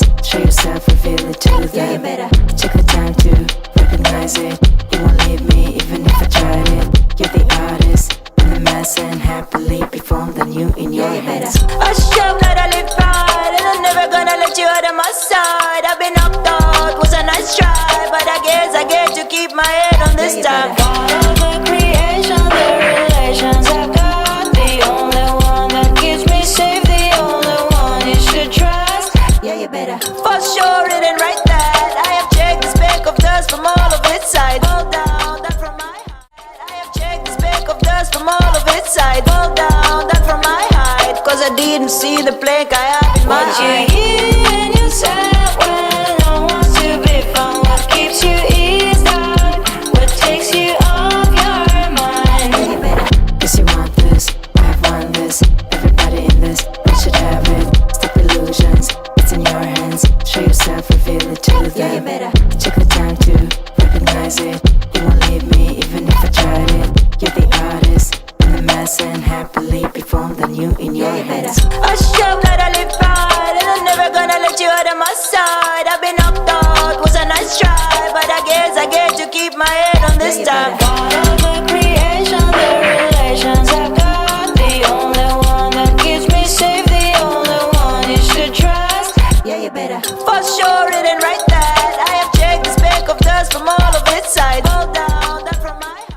hands. Show yourself, reveal it to them. Yeah, you better take the time to recognize it. You won't leave me even if I tried it. You're the artist in the mess, and happily perform the new in your hands. I show that I live right, and I'm never gonna let you out of my side. I've been knocked out, was a nice try, but I guess I get to keep my head on this time. God of the creation, the relations I've got, the only one that keeps me safe, the only one you should trust. Yeah, you better. For sure, it ain't right that I have checked the speck of dust from all of its side. Hold down, that from my height. I have checked the speck of dust from all of its side. Hold down, that from my height. Cause I didn't see the plank I have in my What you eye. hear in yourself when no one's to be found. What keeps you eased out? What takes you off your mind? Yeah, you better. Cause you want this, I want this. Everybody in this, we should have it. Stop illusions, it's in your hands. Show yourself, reveal it to them. Yeah, you better. Take the time to recognize it. You won't leave me even if I tried it. You're the artist in the mess, and happily perform the new in your hands. I show that I live right, and I'm never gonna let you out of my side. I've been knocked out, was a nice try, but I guess I get to keep my head on this time. God of the creation, the relations I've got, the only one that keeps me safe, the only one you should trust. Yeah, you better. For sure, it ain't right that I have checked the speck of dust from all of its side. Hold down, that from my height.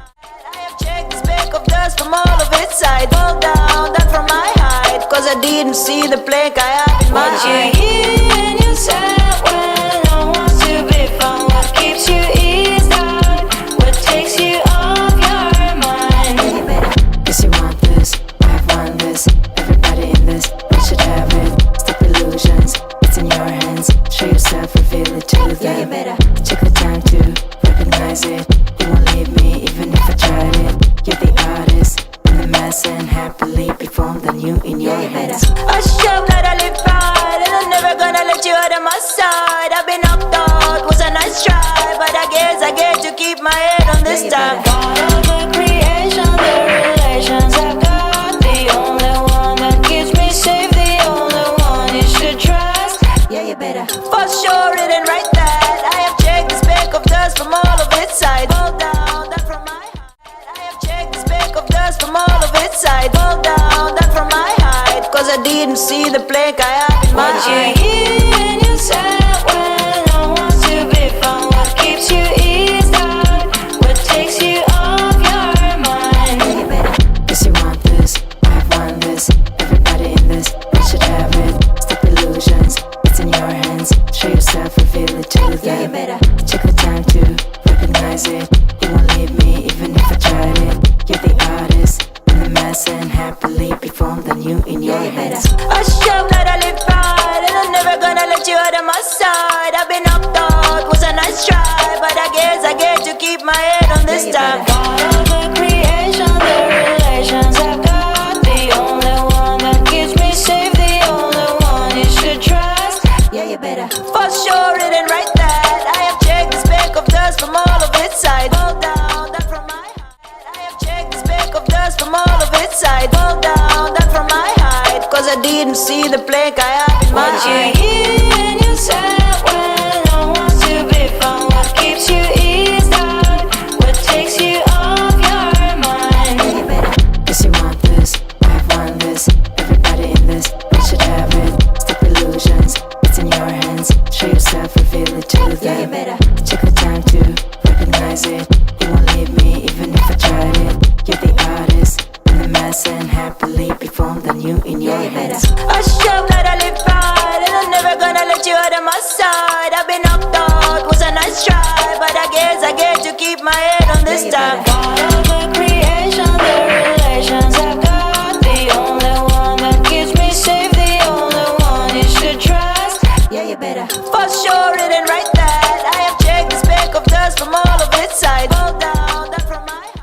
I have checked the speck of dust from all of its side. Hold down, that from my height. Cause I didn't see the plank I have in my What you eye. hear in yourself when no one's to be found. What keeps you eased out? What takes you off your mind? Yeah, you better. Cause you want this, I want this. Everybody in this, we should have it. Stop illusions, it's in your hands. Show yourself, reveal it to them. Yeah, you better. Take the time to recognize it. You won't leave me even if I tried it. You're the artist in the mess, and happily perform the new in your hands. I show that I live right, and I'm never gonna let you out of my side. I've been knocked out, was a nice try, but I guess I get to keep my head on this time. God of the creation, the relations I've got, the only one that keeps me safe, the only one you should trust. Yeah, you better. For sure, it ain't right that I have checked the speck of dust from all of its side. Hold down, that from my height. I have checked the speck of dust from all of its side. Hold down, that from my height. Cause I didn't see the plank I have in my What you eye. hear in yourself when no one's to be found. What keeps you eased out? What takes you off your mind? Yeah, you better. Cause you want this, I want this. Everybody in this, we should have it. Stop illusions, it's in your hands. Show yourself, reveal it to them. Yeah, you better. Take the time to recognize it. You won't leave me even if I tried it. You're the artist in the mess, and happily perform the new in your hands. I show that I live right, and I'm never gonna let you out of my side. I've been knocked out, was a nice try, but I guess I get to keep my head on this time. God of the creation, the relations I've got, the only one that keeps me safe, the only one you should trust. Yeah, you better. For sure, it ain't right that I have checked the speck of dust from all of its side. Hold down, that from my height. I have checked the speck of dust from all of its side. Hold down, that from my height. Cause I didn't see the plank I have in my What you eye. hear in yourself when no one's to be found. What keeps you eased out? What takes you off your mind? Yeah, you better. Cause you want this, I want this. Everybody in this, we should have it. Stop illusions, it's in your hands. Show yourself, reveal it to them. Yeah, you better. Take the time to recognize it. You won't leave me even if I tried it. You're the artist in the mess, and happily perform the new in your hands. I show that I live right, and I'm never gonna let you out of my side. I've been knocked out, was a nice try, but I guess I get to keep my head on this time. God of the creation, the relations I've got, the only one that keeps me safe, the only one you should trust. Yeah, you better. For sure, it ain't right that I have checked the speck of dust from all of its side. Hold down, that from my height.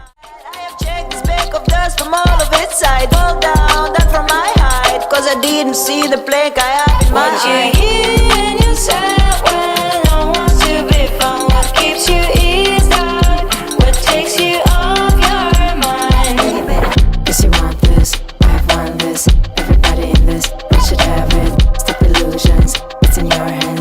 I have checked the speck of dust from all of its side. Hold down, that from my height. Cause I didn't see the plank I have in my What you eye. hear in yourself when no one's to be found. What keeps you eased out? What takes you off your mind? Yeah, you better. Cause you want this, I want this. Everybody in this, we should have it. Stop illusions, it's in your hands.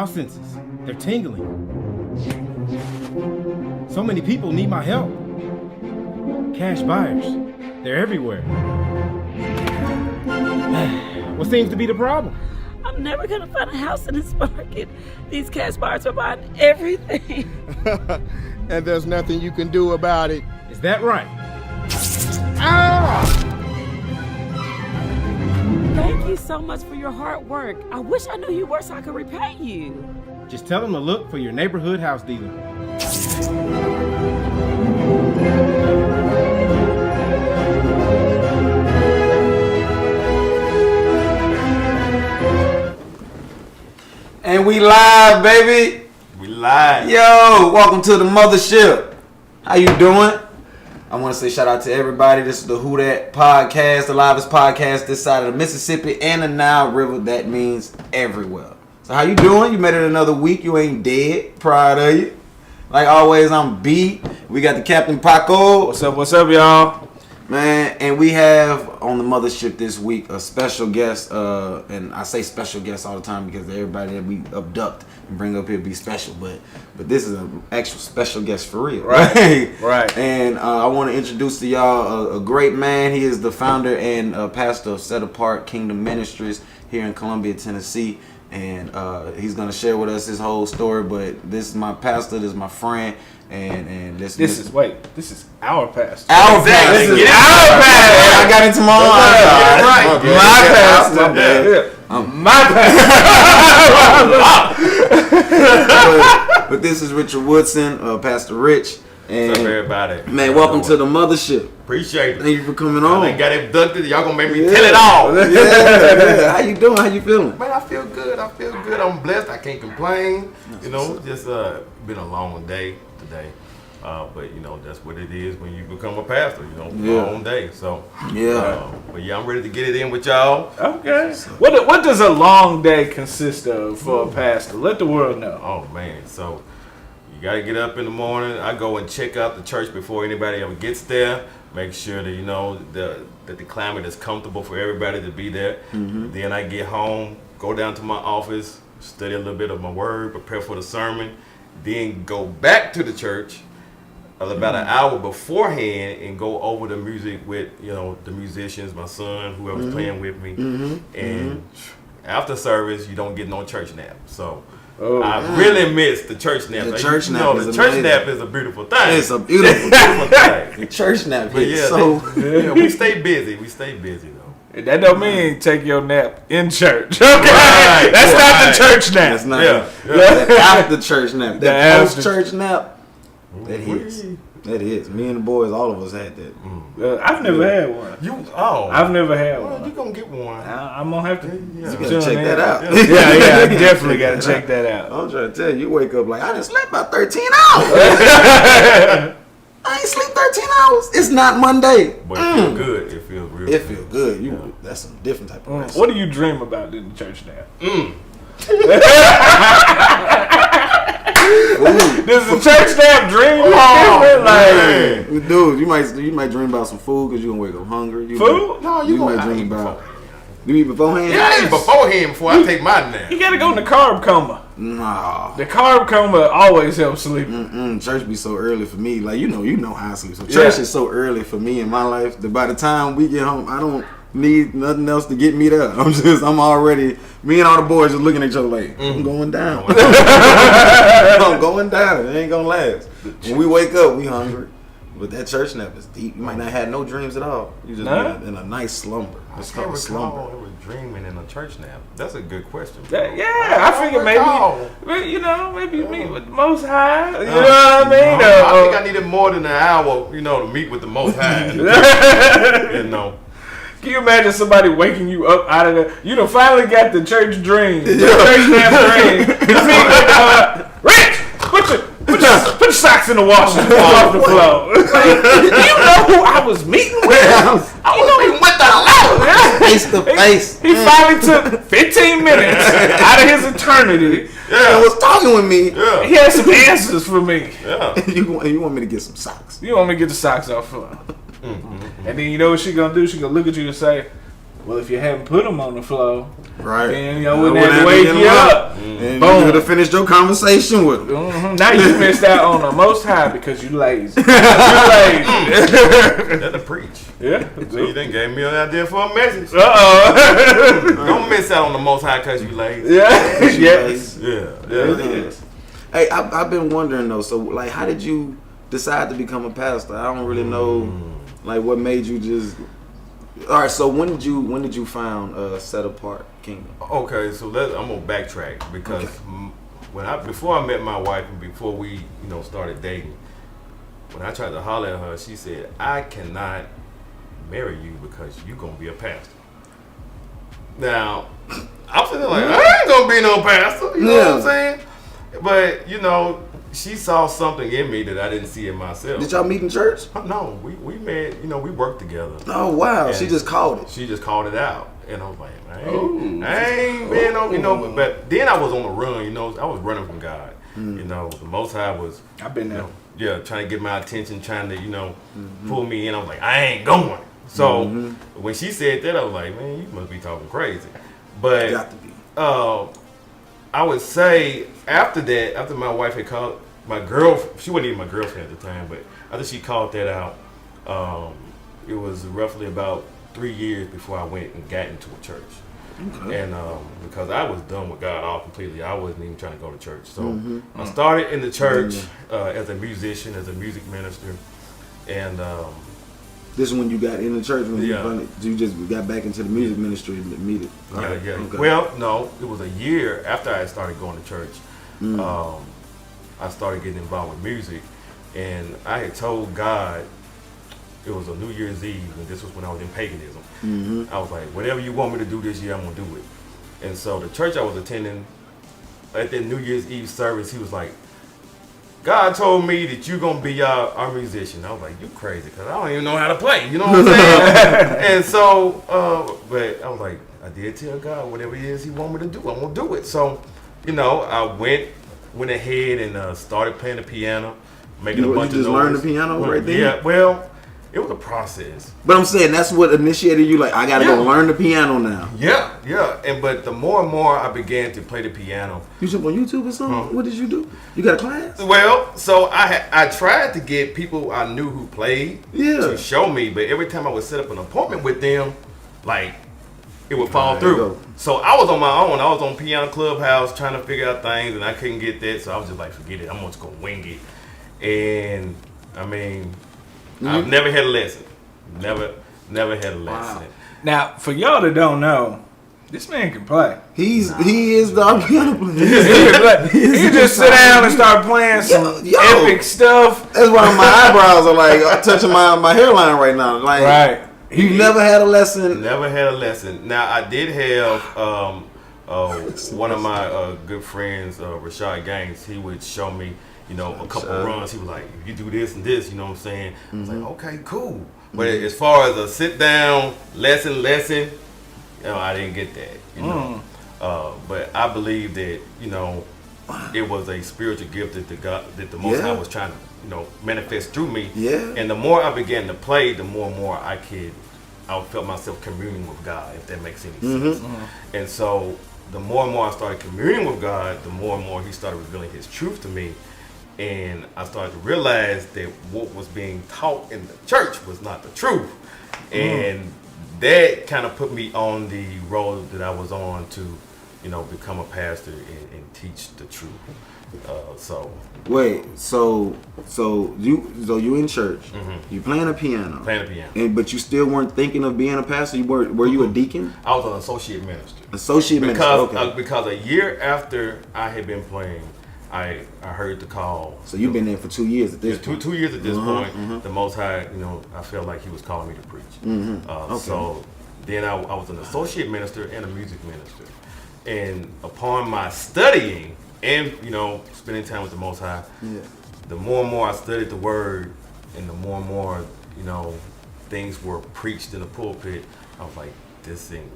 house senses. They're tingling. So many people need my help. Cash buyers. They're everywhere. What seems to be the problem? I'm never gonna find a house in this market. These cash buyers are buying everything. And there's nothing you can do about it. Is that right? Ah! Thank you so much for your hard work. I wish I knew you were so I could repay you. Just tell them to look for your neighborhood house dealer. And we live, baby. We live. Yo, welcome to the mothership. How you doing? I want to say shout out to everybody. This is the WhoDat podcast, the livest podcast this side of the Mississippi and the Nile River. That means everywhere. So how you doing? You made it another week. You ain't dead. Proud of you. Like always, I'm B. We got the Captain Paco. What's up, y'all? Man, and we have on the mothership this week a special guest, and I say special guest all the time because everybody that we abduct and bring up here be special, but this is an actual special guest for real, right? Right. And I want to introduce to y'all a great man. He is the founder and pastor of Set Apart Kingdom Ministries here in Columbia, Tennessee, and he's gonna share with us his whole story. But this is my pastor, this is my friend. And this is our pastor. Our pastor. This is our pastor. I got into my own. My pastor. My But this is Richard Woodson, Pastor Rich. And what's up, everybody? Man, welcome to the mothership. Appreciate it. Thank you for coming on. I got abducted. Y'all gonna make me tell it all. Yeah. How you doing? How you feeling? Man, I feel good. I'm blessed. I can't complain. You know, just been a long day today. But you know, that's what it is when you become a pastor, you know, long day. So but yeah, I'm ready to get it in with y'all. Okay. What does a long day consist of for a pastor? Let the world know. Oh man, so you gotta get up in the morning. I go and check out the church before anybody ever gets there. Make sure that you know that the climate is comfortable for everybody to be there. Mm-hmm. Then I get home, go down to my office, study a little bit of my word, prepare for the sermon, then go back to the church about an hour beforehand and go over the music with, you know, the musicians, my son, whoever's playing with me. And after service, you don't get no church nap. So I really miss the church nap. The church nap is the church amazing. nap is a beautiful thing. It's a beautiful thing. The church nap But hits yeah, so we stay busy. We stay busy though. That don't mean take your nap in church. Okay, Right, that's not right. the church nap. That's not Yeah. the after church nap. The That after- post church nap. That hits. That hits. Me and the boys, all of us had that. I've never had one. I've never had Well, one. you gonna get one. I'm gonna have to. You gotta check that out. Yeah, I definitely gotta check that out. I'm trying to tell you, you wake up like, I done slept about 13 hours. I ain't sleep 13 hours. It's not Monday. But it feels good. It feels real. It feel good. That's some different type of rest. What do you dream about in the church nap? Does the church nap dream different? Like, Dude, you might dream about some food because you gonna wake up hungry. food? No, You gonna might dream eat about. You eat beforehand? Yeah, I eat beforehand before I take my nap. You gotta go in the carb coma. Nah. The carb coma always helps sleep. Church be so early for me. Like you know how I sleep. So church Yeah. is so early for me in my life that by the time we get home, I don't need nothing else to get me there. I'm already. Me and all the boys just looking at each other like, I'm going down. I'm going down. It ain't gonna last. When we wake up, we hungry. But that church nap is deep. You might not have no dreams at all. You just in a nice slumber. It's I can't called a slumber. recall ever dreaming in a church nap. That's a good question. I figure maybe you meet with the Most High. You know what I mean? I think I needed more than an hour, you know, to meet with the Most High. You know. Can you imagine somebody waking you up out of the? You done finally got the church dream, the church nap dream. You see, Rich, put your socks in the washer off the floor. You know who I was meeting with? I was meeting with the Lord. Face to face. He finally took 15 minutes out of his eternity. And was talking with me. Yeah. He had some answers for me. Yeah. You want me to get some socks? You want me to get the socks off the floor? And then you know what she gonna do? She gonna look at you and say, "Well, if you hadn't put them on the floor, Right. then I wouldn't have to wake you up." And Boom. you could have finished your conversation with them. Now you missed out on the Most High because you lazy. You lazy. That'll preach. Yeah. So you done gave me an idea for a message. Uh-oh. Don't miss out on the Most High because you lazy. Yeah. Yes. Yeah. Hey, I've been wondering though. So, like, how did you decide to become a pastor? I don't really know, like, what made you just. All right. So when did you find Set Apart Kingdom? Okay, so I'm gonna backtrack because before I met my wife and before we started dating, when I tried to holler at her, she said, "I cannot marry you because you're gonna be a pastor." Now, I'm sitting there like, I ain't gonna be no pastor. You know what I'm saying? But she saw something in me that I didn't see in myself. Did y'all meet in church? No, we met. We worked together. Oh wow! And she just called it. She just called it out, and I was like, I ain't been on, but then I was on the run. I was running from God. The Most High was. I've been there. Trying to get my attention, trying to pull me in. I was like, I ain't going. So when she said that, I was like, man, you must be talking crazy. But Got to be. I would say after that, after my wife had called my girlfriend, she wasn't even my girlfriend at the time, but after she called that out, it was roughly about 3 years before I went and got into a church. Okay. And because I was done with God all completely, I wasn't even trying to go to church. So I started in the church as a musician, as a music minister, and this is when you got in the church when you just got back into the music ministry and immediately. Yeah. Okay. Well, no, it was a year after I started going to church. I started getting involved with music, and I had told God, it was a New Year's Eve, and this was when I was in paganism. I was like, whatever you want me to do this year, I'm going to do it. And so the church I was attending, at that New Year's Eve service, he was like, God told me that you're going to be our musician. I was like, you crazy, because I don't even know how to play. You know what I'm saying? And so, but I was like, I did tell God whatever it is he want me to do, I'm going to do it. So, I went ahead and started playing the piano, making a bunch of noise. You just learned the piano right there? Yeah, well, it was a process. But I'm saying that's what initiated you. Like, I got to go learn the piano now. Yeah. But the more and more I began to play the piano. You jump on YouTube or something? What did you do? You got a class? Well, so I tried to get people I knew who played to show me, but every time I would set up an appointment with them, like, it would fall through. So I was on my own. I was on Piano Clubhouse trying to figure out things, and I couldn't get that. So I was just like, forget it. I'm just going to wing it. And, I mean, I've never had a lesson. Never had a lesson. Wow. Now, for y'all that don't know, this man can play. He is the piano player. He just sit down and start playing some epic stuff. That's why my eyebrows are like touching my hairline right now. Like, right. You never had a lesson? Never had a lesson. Now, I did have one of my good friends, Rashad Gaines. He would show me, a couple runs. He was like, if you do this and this, you know what I'm saying? I was like, okay, cool. But as far as a sit down lesson, I didn't get that. But I believe that it was a spiritual gift that the Most High was trying to manifest through me. Yeah. And the more I began to play, the more and more I felt myself communing with God, if that makes any sense. And so the more and more I started communing with God, the more and more He started revealing His truth to me. And I started to realize that what was being taught in the church was not the truth. And that kind of put me on the road that I was on to, become a pastor and teach the truth. Wait, so you in church, you playing a piano, but you still weren't thinking of being a pastor. Were you a deacon? I was an associate minister. Because a year after I had been playing, I heard the call. So you've been there for 2 years at this point. 2 years at this point. The Most High, I felt like He was calling me to preach. So then I was an associate minister and a music minister. And upon my studying and spending time with the Most High, the more and more I studied the Word, and the more and more things were preached in the pulpit, I was like, this ain't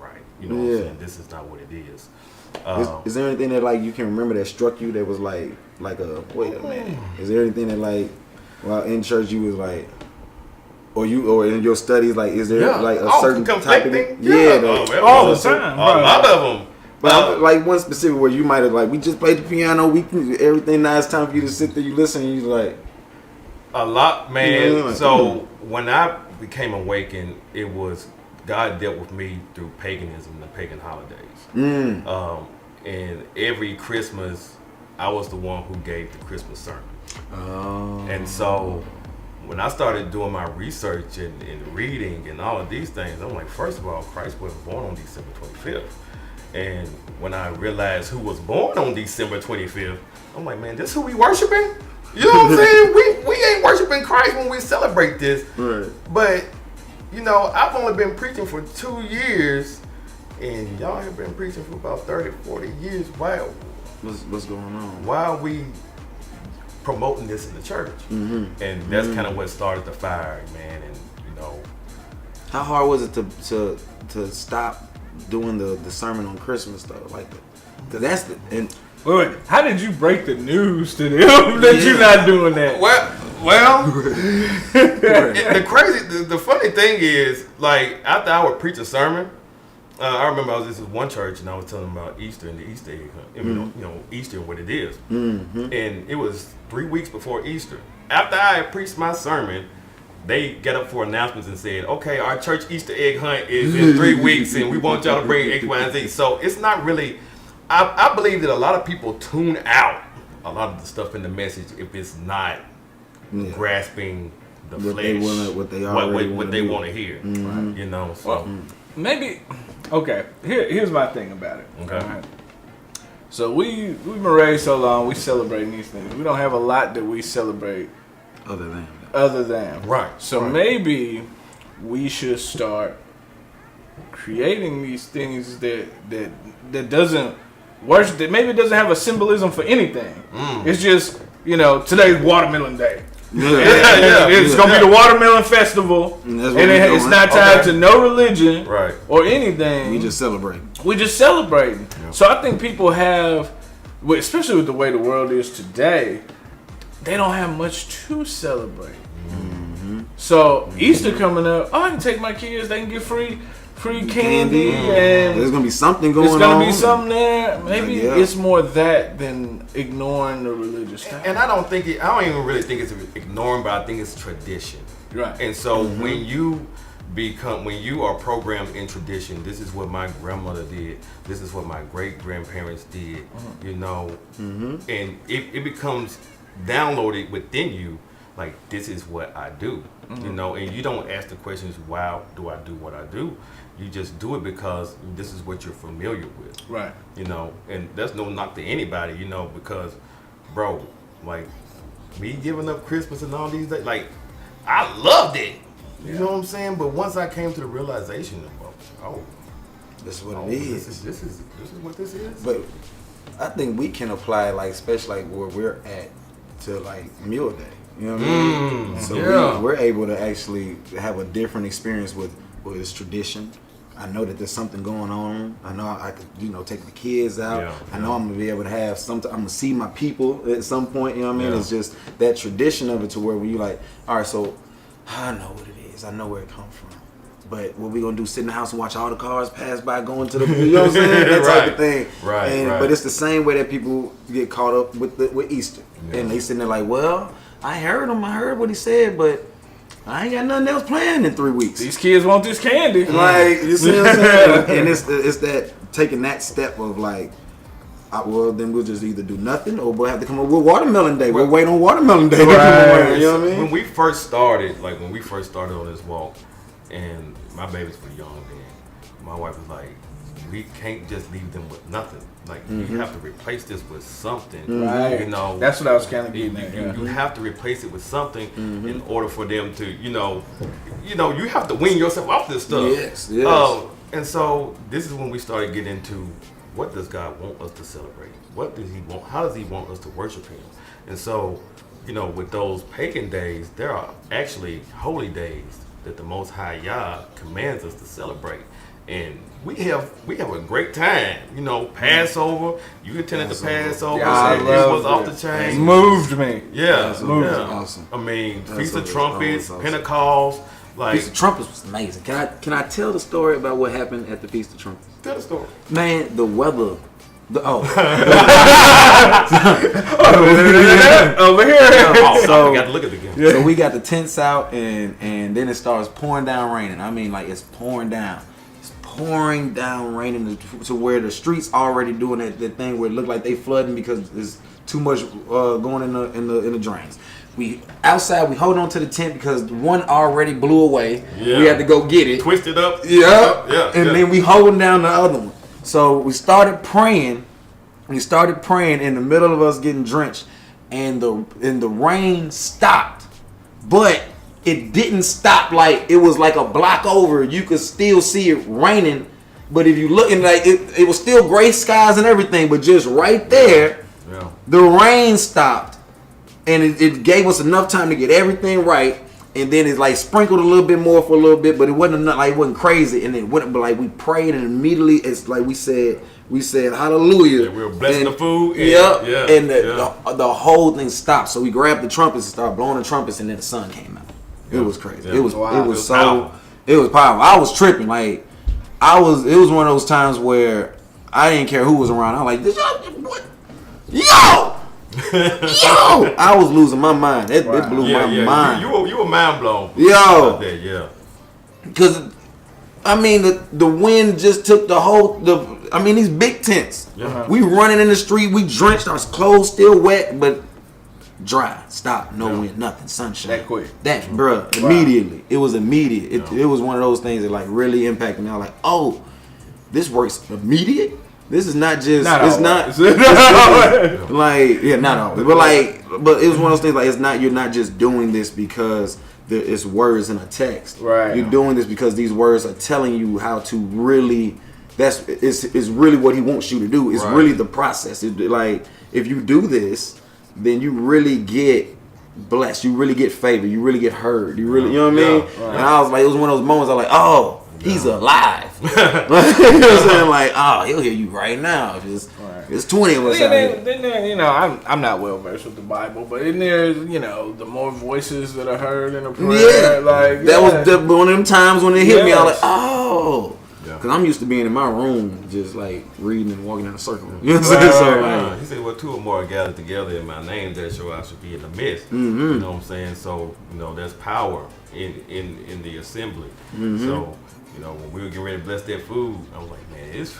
right. You know what I'm saying? This is not what it is. Is there anything that you can remember that struck you that was like wait a minute? Is there anything that while in church you was like, or in your studies, is there a certain type of thing? All the time, bro. A lot of them. But like one specific where you might have like, we just played the piano, everything now it's time for you to sit there, you listen, and you like a lot, man. Yeah. So when I became awakened, it was God dealt with me through paganism and the pagan holidays. And every Christmas, I was the one who gave the Christmas sermon. And so when I started doing my research and reading and all of these things, I'm like, first of all, Christ wasn't born on December 25th. And when I realized who was born on December 25th, I'm like, man, this who we worshiping? You know what I'm saying? We ain't worshiping Christ when we celebrate this. Right. But, you know, I've only been preaching for 2 years, and y'all have been preaching for about 30, 40 years. What's going on? Why are we promoting this in the church? And that's kind of what started the fire, man. And, you know. How hard was it to stop doing the sermon on Christmas though? Like, cause that's the and. Wait, how did you break the news to them that you're not doing that? Well, the funny thing is, like, after I would preach a sermon, I remember I was at this one church and I was telling them about Easter and the Easter egg, you know, Easter and what it is. And it was 3 weeks before Easter. After I had preached my sermon, they got up for announcements and said, okay, our church Easter egg hunt is in 3 weeks and we want y'all to bring X, Y, and Z. So it's not really, I believe that a lot of people tune out a lot of the stuff in the message if it's not grasping the what flesh, what they want to hear. You know, so. Well, maybe, okay, here's my thing about it. Okay. Right? So we've been raised so long, we celebrating these things. We don't have a lot that we celebrate other than. Right. So maybe we should start creating these things that doesn't worship, that maybe it doesn't have a symbolism for anything. It's just, you know, today's Watermelon Day. It's gonna be the Watermelon Festival, and it's not tied to no religion or anything. We just celebrating. Yeah. So I think people have, especially with the way the world is today, they don't have much to celebrate. So Easter coming up, I can take my kids, they can get free candy, and there's gonna be something going on. There's gonna be something there. Maybe it's more that than ignoring the religious stuff. And I don't even really think it's ignoring, but I think it's tradition. Right. And so when you are programmed in tradition, this is what my grandmother did, this is what my great grandparents did, you know, and it becomes downloaded within you, like, this is what I do, you know, and you don't ask the questions, why do I do what I do? You just do it because this is what you're familiar with. Right. You know, and that's no knock to anybody, you know, because, bro, like, me giving up Christmas and all these days, like, I loved it. You know what I'm saying? But once I came to the realization of, this is what it is. This is what this is. But I think we can apply, like, especially like where we're at, to like Mule Day. You know what I mean? So we're able to actually have a different experience with this tradition. I know that there's something going on. I know I could, you know, take the kids out. I know I'm gonna be able to have something. I'm gonna see my people at some point. You know what I mean? It's just that tradition of it to where when you like, all right, so I know what it is. I know where it comes from. But what we gonna do? Sit in the house and watch all the cars pass by going to the, you know what I'm saying? That type of thing. Right. But it's the same way that people get caught up with Easter, and they sitting there like, well, I heard him. I heard what he said, but I ain't got nothing else planned in 3 weeks. These kids want this candy. Like, you see what I'm saying? And it's that taking that step of like, well, then we'll just either do nothing or we'll have to come up with Watermelon Day. We'll wait on Watermelon Day. Right. You know what I mean? When we first started on this walk, and my babies were young then, my wife was like, we can't just leave them with nothing. Like, you have to replace this with something. Right. You know, that's what I was kind of getting at. You have to replace it with something in order for them to, you know, you have to wean yourself off this stuff. Yes. And so this is when we started getting into, what does God want us to celebrate? What does He want? How does He want us to worship Him? And so, you know, with those pagan days, there are actually holy days that the Most High Yah commands us to celebrate. And we have a great time, you know. Passover, you attended the Passover. It was off the chain. Moved me. Yeah, Awesome. I mean, Feast of Trumpets, Pentecost. Like, Feast of Trumpets was amazing. Can I tell the story about what happened at the Feast of Trumpets? tell the story. Man, the weather. Over here. So I got to look at the game. So we got the tents out, and then it starts pouring down raining. I mean, like it's pouring down. It's pouring down raining to where the streets already doing that thing where it look like they flooding because there's too much going in the drains. We outside, we hold on to the tent because one already blew away. Yeah. We had to go get it. Twist it up. Yeah. And then we holding down the other one. So we started praying. We started praying in the middle of us getting drenched, and the rain stopped, but it didn't stop. Like it was like a block over. You could still see it raining, but if you look, like it was still gray skies and everything, but just right there, the rain stopped, and it gave us enough time to get everything right. And then it's like sprinkled a little bit more for a little bit, but it wasn't like it wasn't crazy. And it wouldn't, but like we prayed, and immediately it's like we said hallelujah. Yeah, we were blessing the food. And the whole thing stopped. So we grabbed the trumpets and started blowing the trumpets, and then the sun came out. It was crazy. Yeah. It was powerful. It was powerful. I was tripping. Like it was one of those times where I didn't care who was around. I was like, what? Yo! Yo! I was losing my mind. It blew my mind. You were mind blown. Yo! Yeah. Because, I mean, the wind just took these big tents. Yeah. We running in the street. We drenched. Our clothes still wet, but dry. Stop. No wind. Nothing. Sunshine. That quick. Bruh. Immediately. It was immediate. It was one of those things that like really impacted me. I was like, oh, this works immediate? This is not just. Not it's always. Not like not always, but it was one of those things like it's not. You're not just doing this because it's words in a text. Right. You're doing this because these words are telling you how to really. It's really what he wants you to do. It's really the process. Like if you do this, then you really get blessed. You really get favor. You really get heard. You really, you know what I mean? Right. And I was like, it was one of those moments. I was like, oh. He's alive. You know what I'm saying? Like, oh, he'll hear you right now. It's 20 of us out here. Then I'm not well versed with the Bible, but in there, the more voices that are heard in a prayer, was one of them times when it hit me. I was like, oh, because I'm used to being in my room, just like reading and walking in a circle. You know what I'm saying? He said, "Well, two or more are gathered together in my name, that shall I should be in the midst." Mm-hmm. You know what I'm saying? So there's power in the assembly. Mm-hmm. So. When we were getting ready to bless that food, I was like, man, it is.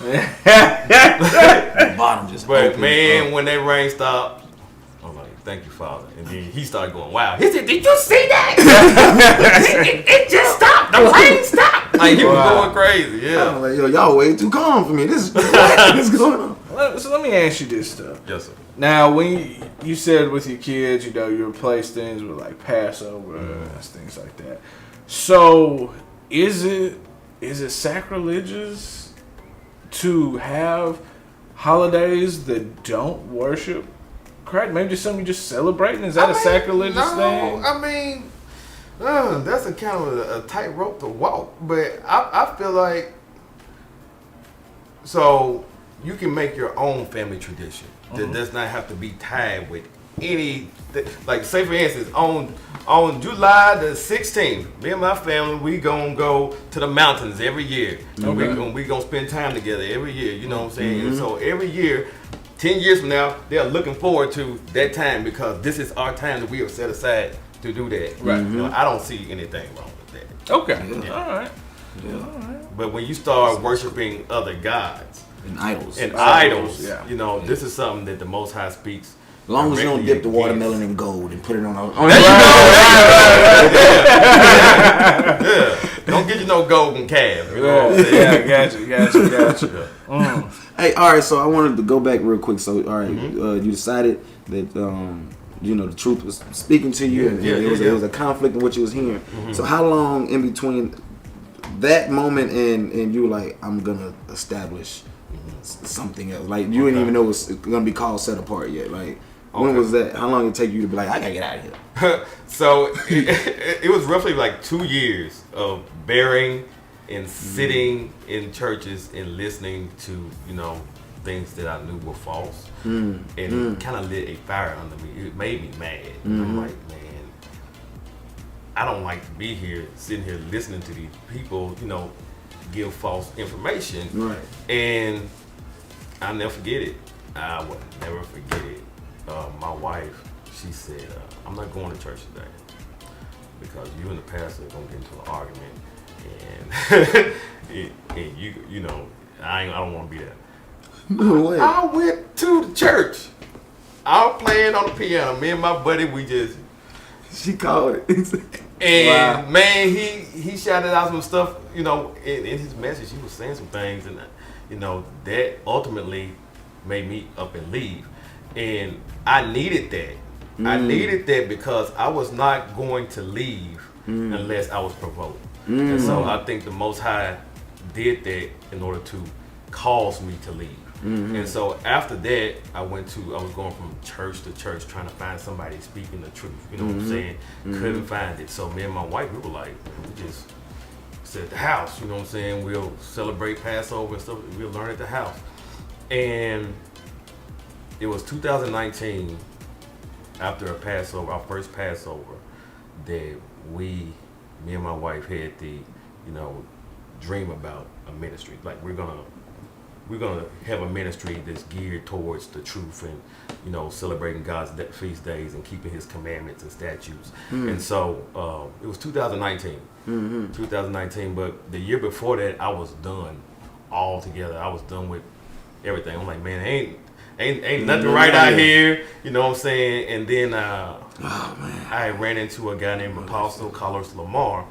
The bottom just But opened man, up. when that rain stopped, I was like, thank you, Father. And then he started going, wow. He said, did you see that? it just stopped. The rain stopped. Like, he was going crazy, yeah. I was like, y'all way too calm for me. What is going on? So let me ask you this stuff. Yes, sir. Now, when you said with your kids, you replace things with like Passover and things like that. So, is it sacrilegious to have holidays that don't worship Christ? Maybe just something you just celebrating? Is that a sacrilegious thing? I mean, that's a kind of a tightrope to walk. But I feel like so you can make your own family tradition that does not have to be tied with any. Like, say for instance, on July the 16th, me and my family, we gonna go to the mountains every year. Okay. We gonna spend time together every year. You know what I'm saying? And so every year, 10 years from now, they're looking forward to that time because this is our time that we have set aside to do that. Right. I don't see anything wrong with that. Okay. Yeah. All right. Yeah. All right. But when you start worshiping other gods And idols. this is something that the Most High speaks. As long as you don't dip the watermelon in gold and put it on Don't get you no golden calf. Gotcha. Hey, all right. So I wanted to go back real quick. So, all right, you decided that the truth was speaking to you, and it was a conflict in what you was hearing. Mm-hmm. So, how long in between that moment and you were like, I'm gonna establish something else? Like you didn't even know it was gonna be called Set Apart yet. Like. When was that? How long did it take you to be like, I gotta get out of here? So it was roughly like 2 years of bearing and sitting in churches and listening to things that I knew were false, and it kind of lit a fire under me. It made me mad. I'm like, man, I don't like to be here, sitting here listening to these people, give false information. Right. And I'll never forget it. I will never forget it. My wife, she said, I'm not going to church today because you and the pastor are gonna get into an argument, and I don't want to be there. No way. I went to the church. I was playing on the piano. Me and my buddy, She called it. And man, he shouted out some stuff, in his message. He was saying some things, and that ultimately made me up and leave. And I needed that. I needed that because I was not going to leave unless I was provoked. And so I think the Most High did that in order to cause me to leave. And so after that, I was going from church to church trying to find somebody speaking the truth. You know what I'm saying? Couldn't find it. So me and my wife, we were like, we just sit at the house. You know what I'm saying? We'll celebrate Passover and stuff. We'll learn at the house. And it was 2019, after our first Passover, that me and my wife had the, dream about a ministry. Like we're gonna have a ministry that's geared towards the truth and, celebrating God's feast days and keeping His commandments and statutes. And so it was 2019. 2019, but the year before that, I was done altogether. I was done with everything. I'm like, man, ain't nothing right out here. You know what I'm saying? And then I ran into a guy named Apostle Carlos Lamar,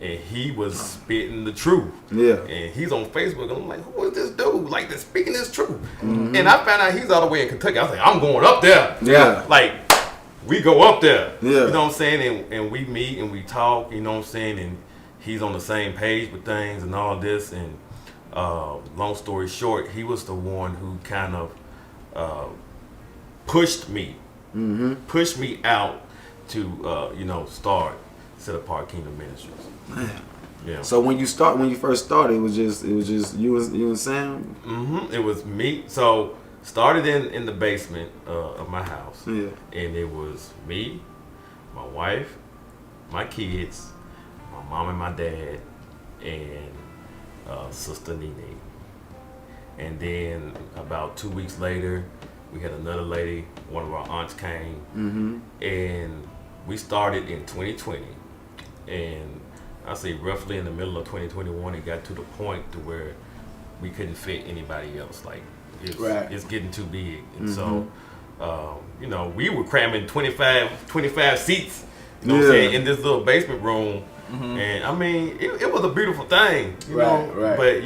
and he was spitting the truth. Yeah. And he's on Facebook, and I'm like, who is this dude? Like, that's speaking this truth. And I found out he's all the way in Kentucky. I was like, I'm going up there. Yeah. Like, we go up there. Yeah. You know what I'm saying? And we meet and we talk, you know what I'm saying? And he's on the same page with things and all this. And long story short, he was the one who kind of pushed me out to start Set Apart Kingdom Ministries. Man. Yeah. So when you first started, it was just you and Sam. It was me. So started in the basement of my house. Yeah. And it was me, my wife, my kids, my mom and my dad, and Sister Nene. And then about 2 weeks later, we had another lady, one of our aunts came, and we started in 2020. And I say roughly in the middle of 2021, it got to the point to where we couldn't fit anybody else. Like it's getting too big. And so, we were cramming 25 seats, you know what I'm saying, in this little basement room. And I mean, it was a beautiful thing, you know, but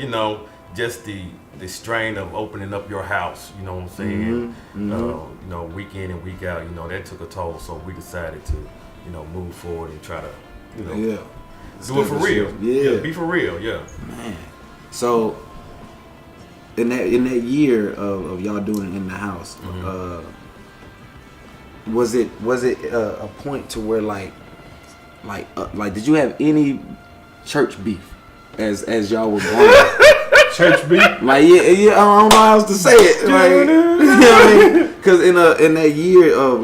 just the strain of opening up your house, you know what I'm saying, week in and week out, that took a toll. So we decided to, move forward and try to, do it for real. Yeah, be for real. Yeah, man. So in that year of y'all doing it in the house, was it a point to where like did you have any church beef as y'all were growing? Church beef? Like I don't know how else to say it. Like, you know what I mean? Because in that year of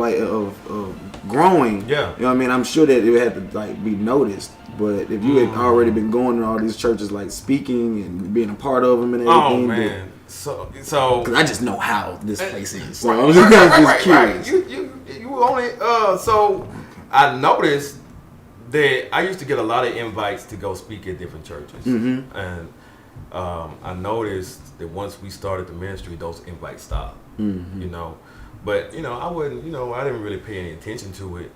growing, you know what I mean, I'm sure that it had to be noticed. But if you had already been going to all these churches, speaking and being a part of them and everything, oh man, so because I just know how this place is, so I'm just curious. You only so I noticed that I used to get a lot of invites to go speak at different churches, and I noticed that once we started the ministry, those invites stopped. But I wouldn't, I didn't really pay any attention to it.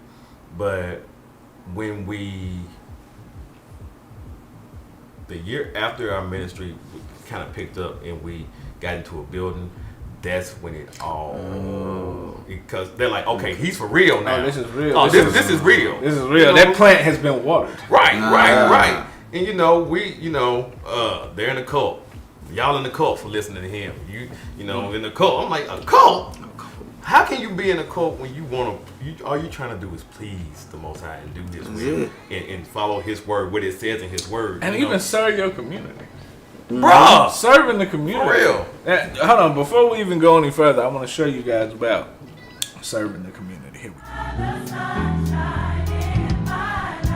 But when the year after our ministry kind of picked up and we got into a building, that's when it all, because they're like, okay, he's for real now. Oh, this is real. Oh, this is real. This is real. That plant has been watered. Right. And they're in a cult. Y'all in the cult for listening to him. In the cult. I'm like, a cult? How can you be in a cult when all you trying to do is please the Most High and do His will and follow His word, what it says in His word, and even serve your community, bro? Serving the community, for real. Hold on, before we even go any further, I want to show you guys about serving the community. Here we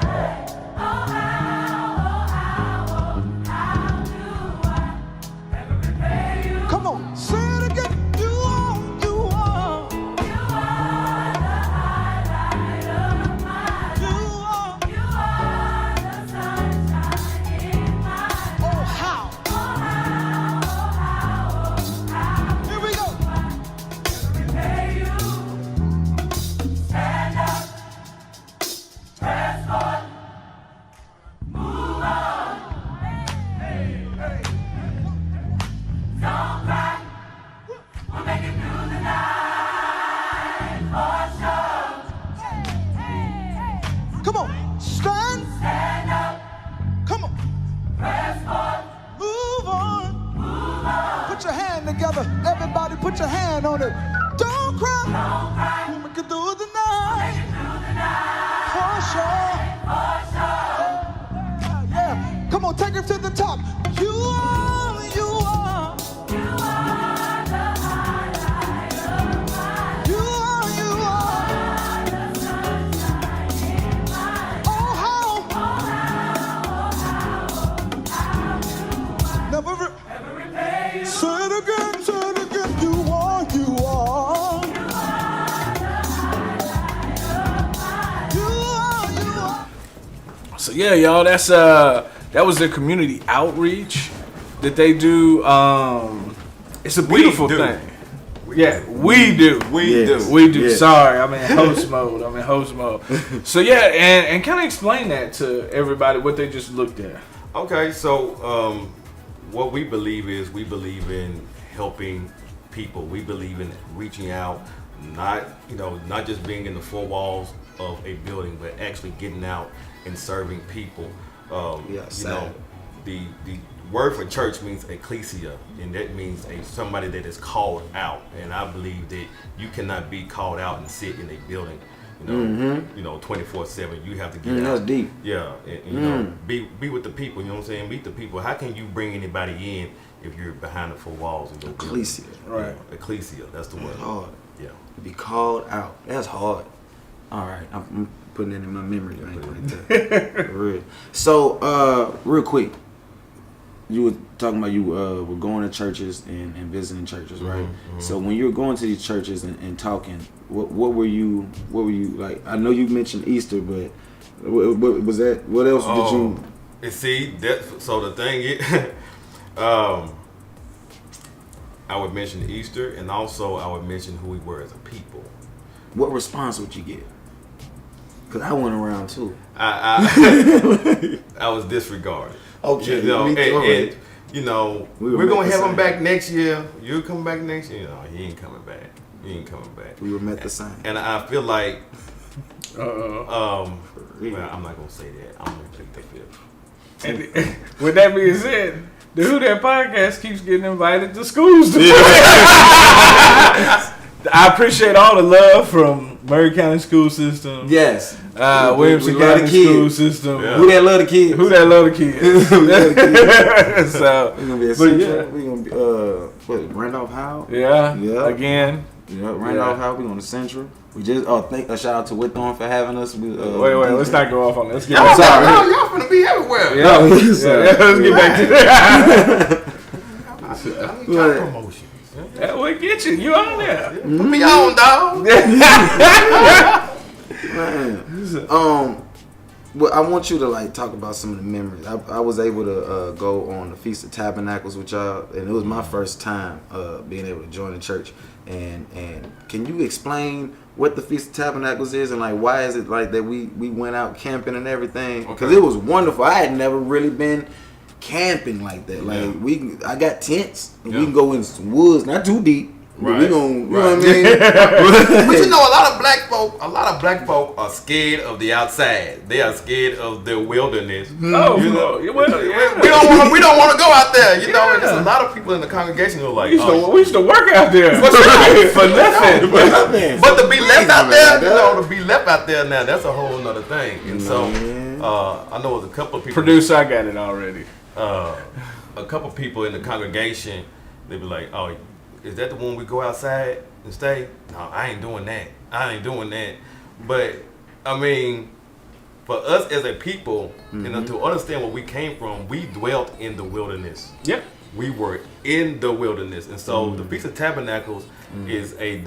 go. Stand. Stand up. Come on. Press on. Move on. Move on. Put your hand together. Everybody put your hand on it. Don't cry. Don't cry. We'll make it through the night. Make it through the night. For sure. For sure. Yeah. Come on, take it to the top. You are. You are. You are the highlight of my life. You are. You are. The sunshine in my life. Oh how. Oh how. Never repay you. Say it again. Say it again. You are. You are. So yeah, y'all, that was their community outreach that they do. It's a beautiful thing. Yeah, we do. We do. Yes. Sorry, I'm in host mode. So yeah, and kind of explain that to everybody what they just looked at. Okay, so what we believe in helping people. We believe in reaching out, not just being in the four walls of a building, but actually getting out and serving people. The word for church means ecclesia, and that means somebody that is called out. And I believe that you cannot be called out and sit in a building, 24/7. You have to get out. That's deep. Yeah, and be with the people. You know what I'm saying? Meet the people. How can you bring anybody in if you're behind the four walls of your ecclesia? Right. Yeah, ecclesia. That's the word. That's hard. Yeah. Be called out. That's hard. All right, I'm putting it in my memory bank right there. For real. So, real quick, you were talking about you were going to churches and visiting churches, right? Mm-hmm. So when you were going to these churches and talking, what were you like? I know you mentioned Easter, but what was that? What else did you? And see, so the thing is, I would mention Easter, and also I would mention who we were as a people. What response would you get? Because I went around too. I was disregarded. Okay. We're gonna have him back next year. You'll come back next year. He ain't coming back. We were met the same. And I feel like, well, I'm not gonna say that. I'm gonna plead the fifth. And with that being said, the WhoDat podcast keeps getting invited to schools. I appreciate all the love from Murray County School System. Yes. Williamson County School System. Yeah. Who that love the kids? So we're gonna be at Central. We're gonna be Randolph Howe. Yeah. Again. Yeah, Randolph Howe. We're going to Central. We just thank a shout out to Whitthorne for having us. Wait, let's not go off on that. Let's get back. Y'all finna be everywhere. Let's get back to that. I need promotion. That will get you. You on there. Put me on, dog. Man. Well, I want you to talk about some of the memories. I was able to go on the Feast of Tabernacles with y'all, and it was my first time being able to join the church. And can you explain what the Feast of Tabernacles is and why is it that we went out camping and everything? Because it was wonderful. I had never really been camping like that. I got tents and we can go in some woods, not too deep. Right. We gonna, you know what I mean? But a lot of black folk are scared of the outside. They are scared of the wilderness. We don't want to go out there. And there's a lot of people in the congregation who are like, we used to work out there for nothing. But to be left out there, now that's a whole nother thing. And so I know there's a couple of people. Producer, I got it already. A couple of people in the congregation, they be like, "Oh, is that the one we go outside and stay?" No, I ain't doing that. But I mean, for us as a people, to understand where we came from, we dwelt in the wilderness. Yep. We were in the wilderness, and so the Feast of Tabernacles is a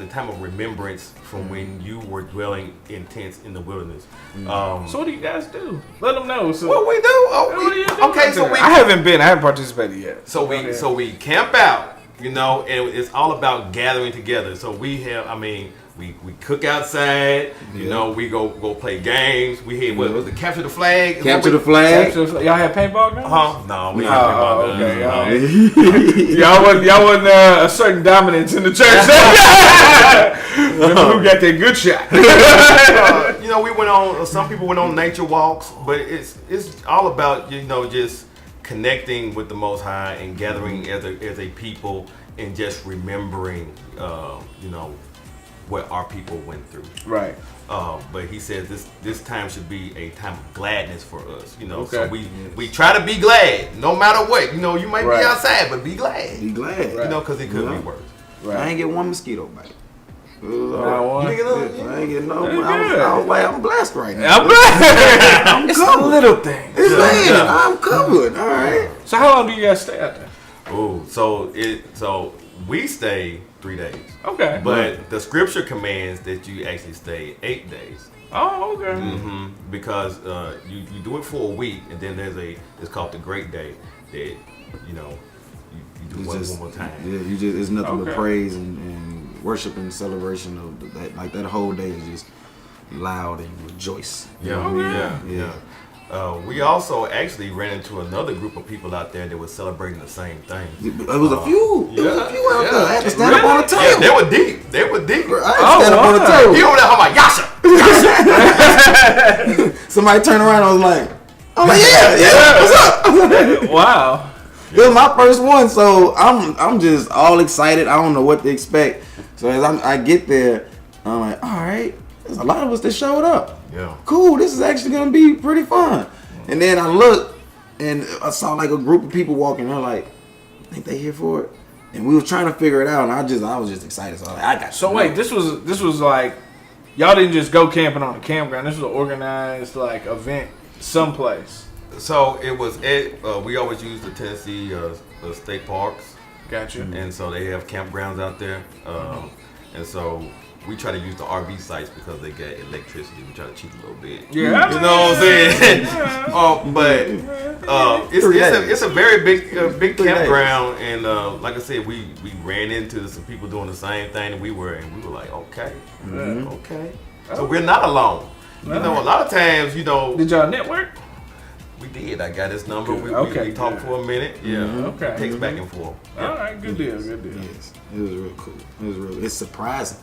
time of remembrance from when you were dwelling in tents in the wilderness. So what do you guys do? Let them know. So what we do? I haven't participated yet. So we camp out, and it's all about gathering together. So we have, We cook outside. You know, we go play games. We hit what was it? Capture the flag. Capture the flag. Y'all had paintball guns? No, we had paintball guns. Okay, y'all wasn't a certain dominance in the church. Who got that good shot? You know, we went on. Some people went on nature walks, but it's all about just connecting with the Most High and gathering as a people and just remembering, what our people went through. Right. But he says this time should be a time of gladness for us. Okay. So we try to be glad no matter what. You might Right. be outside, but be glad. Be glad. Right. Because it could be worse. Right. I ain't get one mosquito bite. Not one? I ain't get no. I was like, I'm blessed right now. I'm glad. I'm It's covered. a little thing. Man, I'm covered. All right. So how long do you guys stay out there? Oh, so we stay 3 days. Okay. But the scripture commands that you actually stay 8 days. Oh, okay. Because you do it for a week, and then it's called the Great Day that you do one more time. Yeah, it's nothing but Okay. praise and worship and celebration of that. Like that whole day is just loud and rejoice. You know what I mean? Yeah. We also actually ran into another group of people out there that was celebrating the same thing. It was a few. It was a few out there. I had to stand Really? up on the table. Yeah, they were deep. They were deep. I had to stand up on the table. He over there talking about Yasha. Somebody turned around. I was like, yeah, what's up? Wow. It was my first one, so I'm just all excited. I don't know what to expect. So as I get there, I'm like, all right, there's a lot of us that showed up. Yeah. Cool, this is actually gonna be pretty fun. And then I looked and I saw like a group of people walking. I'm like, I think they here for it. And we were trying to figure it out, and I was just excited. So I was like, I got. So wait, this was like, y'all didn't just go camping on a campground. This was an organized like event someplace. So it was we always use the Tennessee state parks. Gotcha. And so they have campgrounds out there. And so we try to use the RV sites because they get electricity. We try to cheat a little bit. Yeah. You know what I'm saying? But it's a very big campground, and like I said, we ran into some people doing the same thing, and we were like, okay. So we're not alone. You know, a lot of times, Did y'all network? we did. I got his number. We Okay, talked for a minute. Yeah. Okay. Text back and forth. Yeah. All right. Good deal. Yes, it was real cool. It's surprising.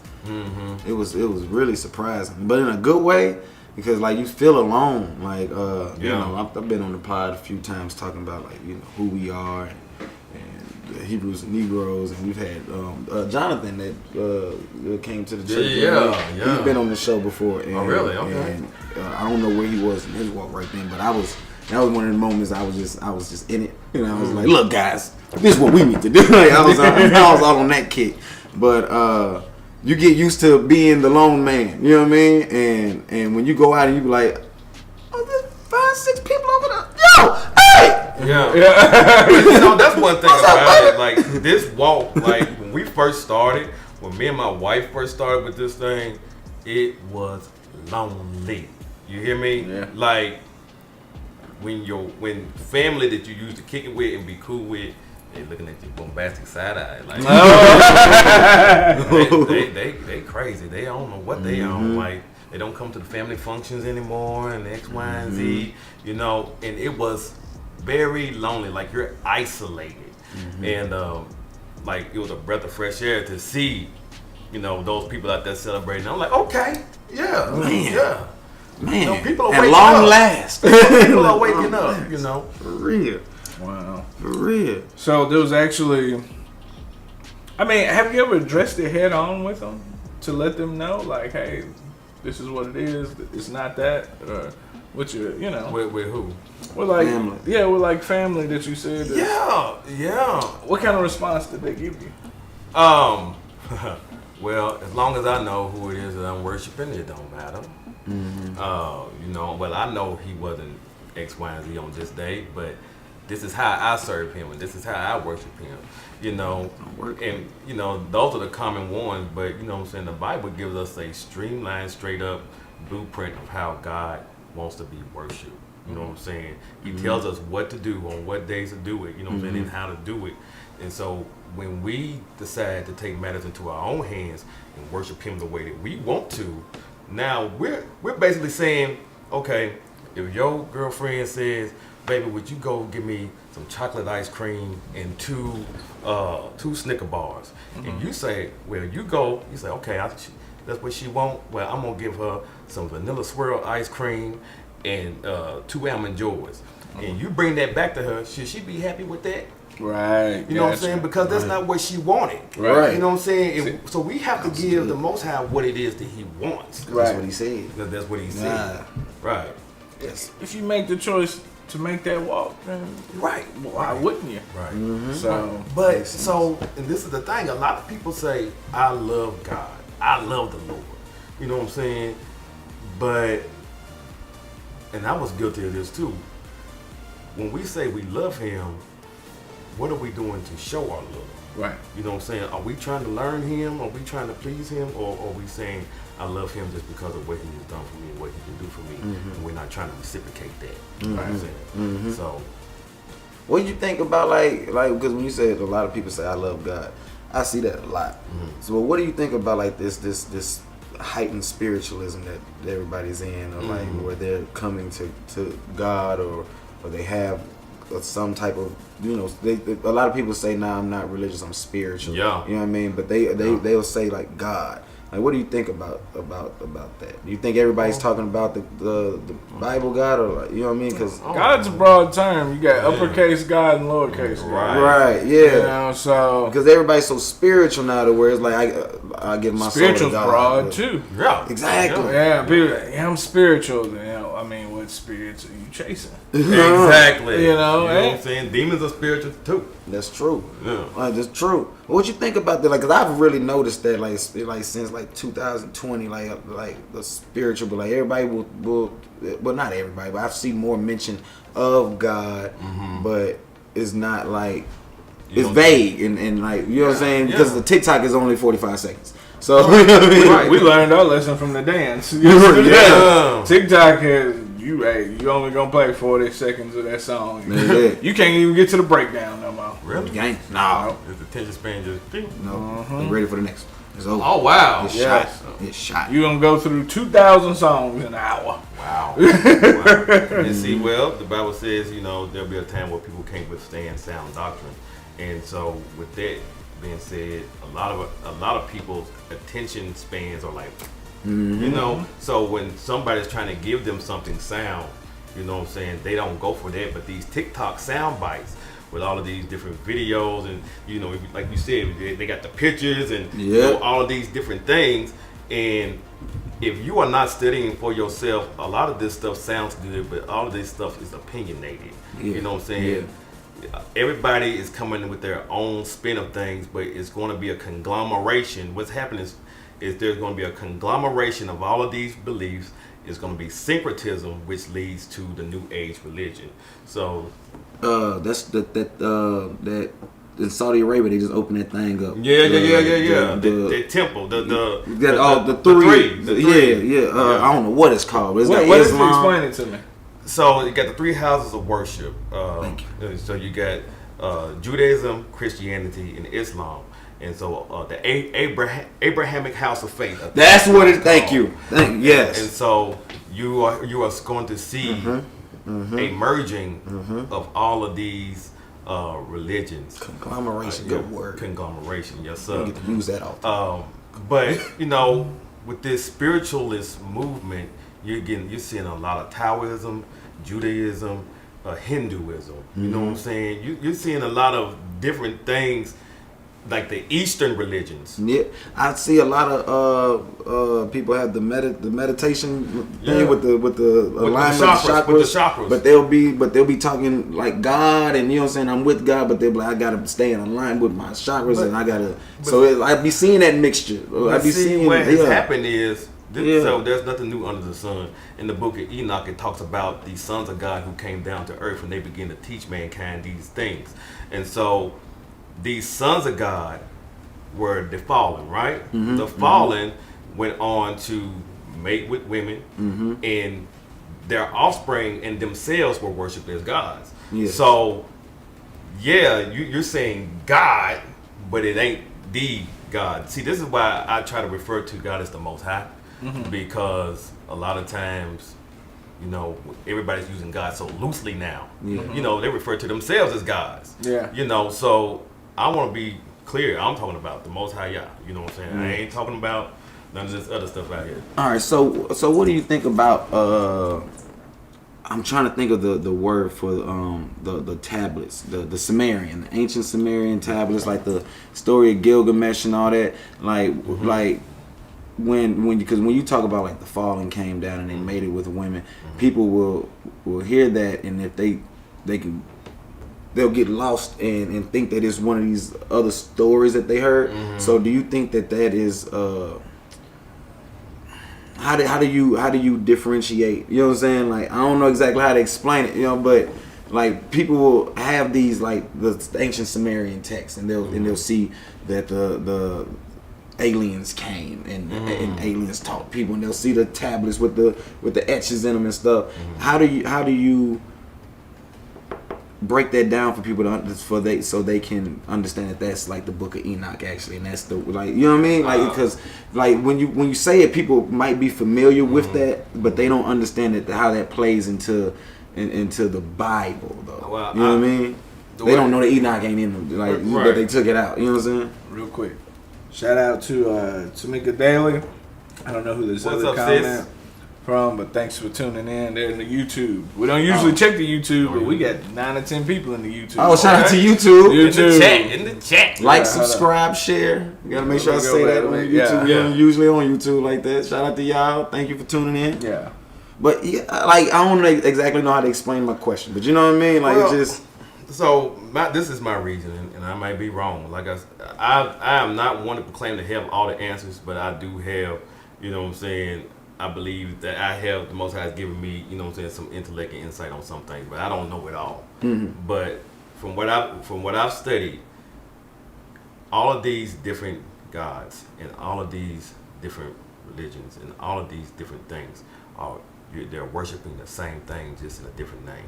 It was really surprising, but in a good way, because like you feel alone. Like you know, I've been on the pod a few times talking about like who we are and the Hebrews and Negroes, and we've had Jonathan that came to the church. Yeah. He's been on the show before. And, Oh, really? Okay. And I don't know where he was in his walk right then, but that was one of the moments I was just in it. I was like, look guys, this is what we need to do. Like, I was all on that kick. But you get used to being the lone man, you know what I mean? And when you go out and you be like, oh, there's 5-6 people over there. Yo, hey! Yeah. That's one thing about it. Like this walk, like when we first started, when me and my wife first started with this thing, it was lonely. You hear me? Yeah. Like when family that you used to kick it with and be cool with, they looking at you bombastic side eye. Like they crazy. They don't know what they own. Like they don't come to the family functions anymore and X, Y, and Z. And it was very lonely. Like you're isolated, and like it was a breath of fresh air to see, those people out there celebrating. I'm like, okay, yeah, Man, people are at waking long up. last. People are waking up. For real. Wow. For real. So there was actually, have you ever addressed it head on with them to let them know, like, hey, this is what it is. It's not that, or with your, With who? With like family. Yeah, with like family that you said. That, Yeah. What kind of response did they give you? Well, as long as I know who it is that I'm worshiping, it don't matter. Well, I know he wasn't X, Y, and Z on this day, but this is how I serve him, and this is how I worship him. And those are the common ones. But what I'm saying, the Bible gives us a streamlined, straight up blueprint of how God wants to be worshipped. You know what I'm saying? He tells us what to do, on what days to do it, you know what I'm saying, and how to do it. And so when we decide to take matters into our own hands and worship him the way that we want to, now we're basically saying, okay, if your girlfriend says, baby, would you go get me some chocolate ice cream and two Snicker bars? And you say, well, you say, okay, that's what she want. Well, I'm gonna give her some vanilla swirl ice cream and 2 almond joys. And you bring that back to her, should she be happy with that? Right. You know what I'm saying? Because that's not what she wanted. Right. You know what I'm saying? And so we have to give the Most High what it is that he wants. Right. That's what he said. That's what he said. Right. Yes. If you make the choice to make that walk, then why wouldn't you? Right. So, and this is the thing. A lot of people say, I love God. I love the Lord. You know what I'm saying? But, and I was guilty of this too. When we say we love him, what are we doing to show our love? Right. You know what I'm saying? Are we trying to learn him? Are we trying to please him? Or are we saying, I love him just because of what he has done for me and what he can do for me? And we're not trying to reciprocate that. You know what I'm saying? So, what do you think about like because when you said a lot of people say I love God, I see that a lot. So what do you think about like this heightened spiritualism that everybody's in, or like where they're coming to God, or they have some type of, you know, a lot of people say, nah, I'm not religious, I'm spiritual. Yeah. You know what I mean? But they'll say like God. Like, what do you think about that? Do you think everybody's talking about the Bible God, or like, you know what I mean? Because God's a broad term. You got uppercase God and lowercase God. Right. Yeah. You know, so because everybody's so spiritual now, to where it's like I give my soul to spiritual's God. broad too. Yeah. Exactly. Yeah. People, I'm spiritual. You know, I mean, what spirits are you chasing? Exactly. You know what I'm saying? Demons are spiritual too. That's true. Yeah. That's true. What you think about that? Like, cause I've really noticed that, like since like 2020, like the spiritual, but like everybody will, well, not everybody, but I've seen more mention of God, but it's not like it's vague and like, you know what I'm saying? Because the TikTok is only 45 seconds. So we learned our lesson from the dance. TikTok has you only gonna play 40 seconds of that song. You can't even get to the breakdown no more. Really? You ain't? No. His attention span just no. I'm ready for the next one. It's over. Oh wow. It's shot. You gonna go through 2,000 songs in an hour. Wow. And see, well, the Bible says, you know, there'll be a time where people can't withstand sound doctrine. And so with that being said, a lot of people's attention spans are like, you know, so when somebody's trying to give them something sound, you know what I'm saying, they don't go for that. But these TikTok sound bites with all of these different videos, and you know, like you said, they got the pictures and you know, all of these different things. And if you are not studying for yourself, a lot of this stuff sounds good, but all of this stuff is opinionated. You know what I'm saying? Everybody is coming with their own spin of things, but it's going to be a conglomeration. What's happening is there's going to be a conglomeration of all of these beliefs. It's going to be syncretism, which leads to the New Age religion. So that's that in Saudi Arabia, they just opened that thing up. The temple, the three. I don't know what it's called. But it's what is it? Explain it to me. So you got the 3 houses of worship. Thank you. So you got Judaism, Christianity, and Islam. And so the Abrahamic house of faith. That's what it. Thank you. Yes. And so you are going to see a merging of all of these religions. Conglomeration, good word. Conglomeration, yes sir. You get to use that all. But you know, with this spiritualist movement, you're seeing a lot of Taoism, Judaism, Hinduism. You know what I'm saying? You're seeing a lot of different things, like the Eastern religions. Yeah, I see a lot of people have the meditation thing with the alignment of the chakras. But they'll be talking like God, and you know what I'm saying, I'm with God, but they'll be like, I gotta stay in alignment with my chakras, and I gotta. So I be seeing that mixture. I be seeing what has happened is. So there's nothing new under the sun. In the book of Enoch, it talks about the sons of God who came down to earth, and they began to teach mankind these things. And so these sons of God were the fallen, right? The fallen went on to mate with women and their offspring and themselves were worshipped as gods. Yes. So, yeah, you're saying God, but it ain't the God. See, this is why I try to refer to God as the Most High, because a lot of times, you know, everybody's using God so loosely now. Yeah. You know, they refer to themselves as gods. Yeah. You know, so I want to be clear. I'm talking about the Most High Yah. You know what I'm saying? I ain't talking about none of this other stuff out here. All right, so what do you think about? I'm trying to think of the word for the tablets, the Sumerian, the ancient Sumerian tablets, like the story of Gilgamesh and all that. Like because when you talk about like the falling came down and they made it with women, people will hear that, and if they'll get lost and think that it's one of these other stories that they heard. So do you think that is how do you differentiate? You know what I'm saying? Like, I don't know exactly how to explain it, you know, but like people will have these like the ancient Sumerian texts, and they'll see that the aliens came and aliens taught people, and they'll see the tablets with the etches in them and stuff. How do you break that down for people so they can understand that that's like the Book of Enoch actually, and that's the, like, you know what I mean, like, because like when you say it, people might be familiar with that, but they don't understand how that plays into the Bible though. Well, you know what I mean? They don't know that Enoch ain't in them, like, but they took it out. You know what I'm saying? Real quick, shout out to Tamika Daly. I don't know who this What's other up, comment sis? from, but thanks for tuning in. They're in the YouTube. We don't usually check the YouTube, but we got 9 or 10 people in the YouTube. Oh, shout out to YouTube. In the chat. Like, subscribe, share. You gotta make sure I say that on YouTube. Yeah. We're usually on YouTube like that. Shout out to y'all. Thank you for tuning in. Yeah. But yeah, like, I don't exactly know how to explain my question, but you know what I mean? Like, Well, it's just. So this is my reasoning, and I might be wrong. Like I am not one to proclaim to have all the answers, but I do have, you know what I'm saying, I believe that I have, the Most High has given me, you know what I'm saying, some intellect and insight on some things, but I don't know it all. But from what I've studied, all of these different gods and all of these different religions and all of these different things they're worshiping the same thing, just in a different name.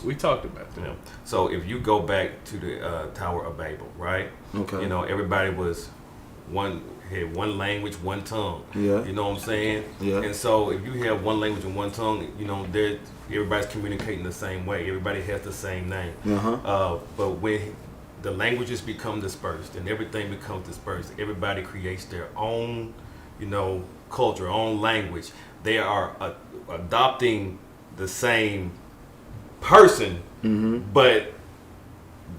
We talked about that. You know, so if you go back to the Tower of Babel, right? Okay. You know, everybody had one language, one tongue. Yeah. You know what I'm saying? Yeah. And so if you have one language and one tongue, you know, everybody's communicating the same way. Everybody has the same name. But when the languages become dispersed and everything becomes dispersed, everybody creates their own, you know, culture, own language. They are adopting the same person, but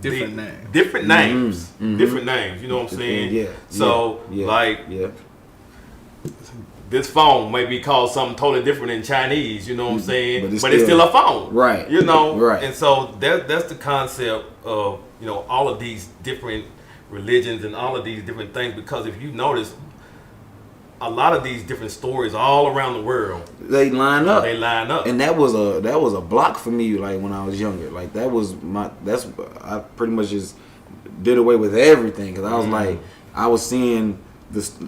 different names. Different names. Different names. You know what I'm saying? Yeah. So this phone may be called something totally different in Chinese. You know what I'm saying? But it's still a phone, right? You know, right? And so that's the concept of, you know, all of these different religions and all of these different things. Because if you notice, a lot of these different stories all around the world, they line up. And that was a block for me, like, when I was younger. Like, I pretty much just did away with everything, because I was like, I was seeing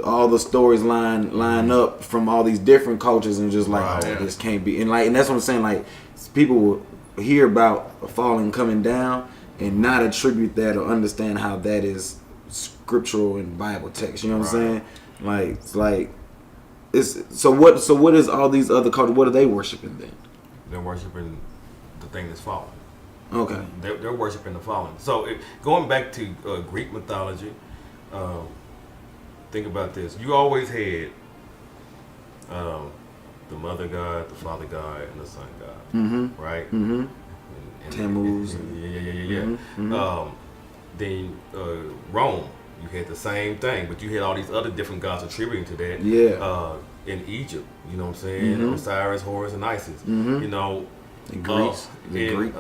all the stories line up from all these different cultures, and just like, this can't be. And that's what I'm saying. Like, people will hear about a falling coming down and not attribute that or understand how that is scriptural in Bible text. You know what I'm saying? So what is all these other cultures? What are they worshiping then? They're worshiping the thing that's fallen. Okay. They're worshiping the fallen. So going back to Greek mythology, think about this. You always had the mother god, the father god, and the son god, right? And Tammuz. Then Rome. You had the same thing, but you had all these other different gods attributing to that. Yeah. In Egypt, you know what I'm saying? Osiris, Horus, and Isis. You know, in Greece, the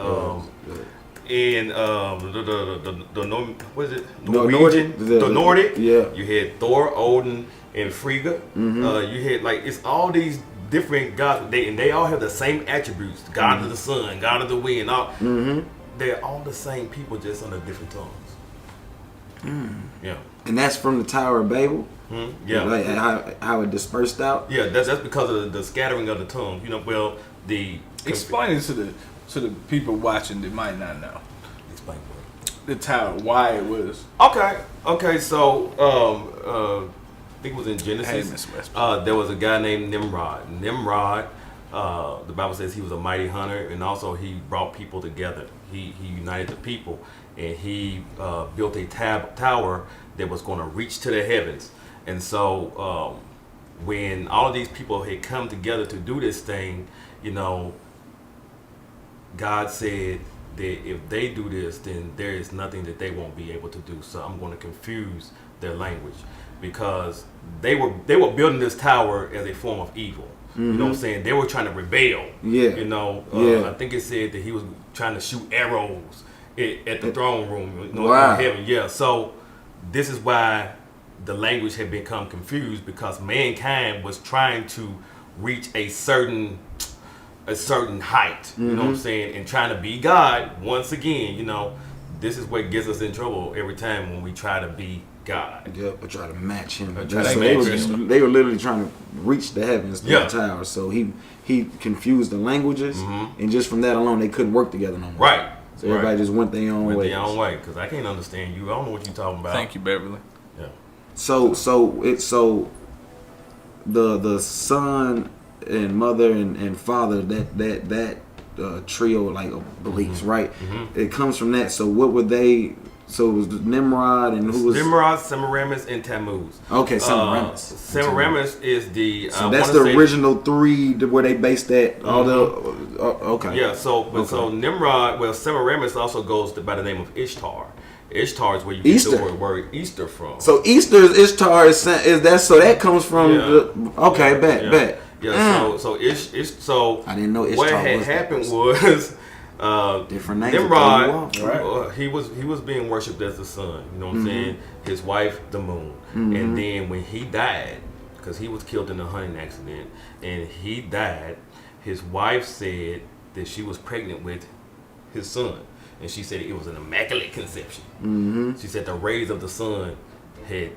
Nordic. Yeah. You had Thor, Odin, and Frigga. You had, like, it's all these different gods. They all have the same attributes: God of the sun, God of the wind. They're all the same people, just under different tongues. Yeah. And that's from the Tower of Babel? Yeah. Like how it dispersed out? Yeah, that's because of the scattering of the tongues. You know, well, Explain it to the people watching that might not know. Explain what? The tower, why it was. Okay. So I think it was in Genesis. There was a guy named Nimrod. Nimrod, the Bible says he was a mighty hunter, and also he brought people together. He united the people, and he built a tower that was going to reach to the heavens. And so when all of these people had come together to do this thing, God said that if they do this, then there is nothing that they won't be able to do. So I'm going to confuse their language, because they were building this tower as a form of evil. You know what I'm saying? They were trying to rebel. I think it said that he was trying to shoot arrows at the throne room. In heaven. Yeah. So this is why the language had become confused, because mankind was trying to reach a certain height. You know what I'm saying? And trying to be God once again. This is what gets us in trouble every time when we try to be God. Yeah, but try to match him. They were literally trying to reach the heavens through the tower. So he confused the languages, and just from that alone, they couldn't work together no more. Right. So everybody just went their own way. Their own way, because I can't understand you. I don't know what you're talking about. Thank you, Beverly. Yeah. So the son and mother and father, that trio like of beliefs, right? It comes from that. So what would they? So it was Nimrod and who was Nimrod, Semiramis, and Tammuz. Okay, Semiramis. Semiramis is the. So that's the original three where they based that. All the okay. Yeah. So Nimrod. Well, Semiramis also goes by the name of Ishtar. Ishtar is where you get the word Easter from. So Easter is Ishtar is that. So that comes from. Bet. Yeah. So I didn't know Ishtar what had happened was. Different names. Nimrod, he was being worshipped as the sun. You know what I'm saying? His wife, the moon. And then when he died, because he was killed in a hunting accident, and he died, his wife said that she was pregnant with his son, and she said it was an immaculate conception. She said the rays of the sun had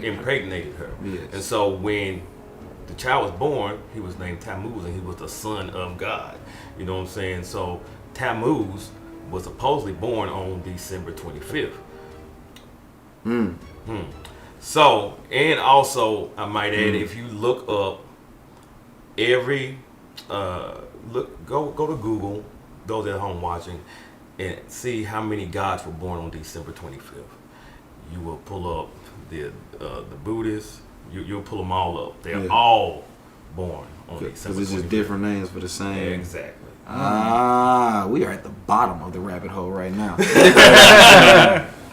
impregnated her. Yes. And so when the child was born, he was named Tammuz, and he was the son of God. You know what I'm saying? So Tammuz was supposedly born on December 25th. So, and also I might add, if you look up go to Google, those at home watching, and see how many gods were born on December 25th. You will pull up the Buddhists. You'll pull them all up. They're all born on December 25th. Because it's just different names for the same. Exactly. We are at the bottom of the rabbit hole right now.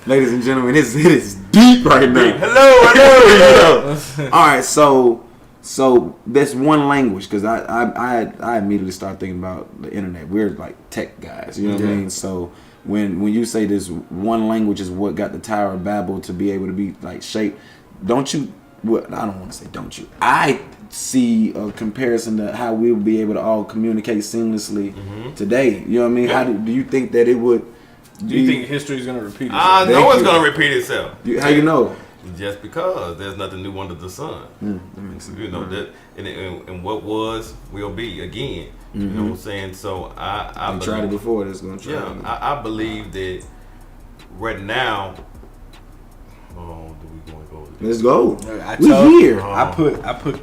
Ladies and gentlemen, it is deep right now. Hello. All right, so that's one language, because I immediately start thinking about the internet. We're like tech guys, you know what I mean? So when you say this one language is what got the Tower of Babel to be able to be like shaped, don't you? Well, I don't want to say don't you. I see a comparison to how we'll be able to all communicate seamlessly today. You know what I mean? How do you think that it would? Do you think history is going to repeat itself? I know it's going to repeat itself. How you know? Just because there's nothing new under the sun. That makes sense. That, and what was will be again. You know what I'm saying? So I tried it before. That's going to try. Yeah, I believe that right now. Let's go. I put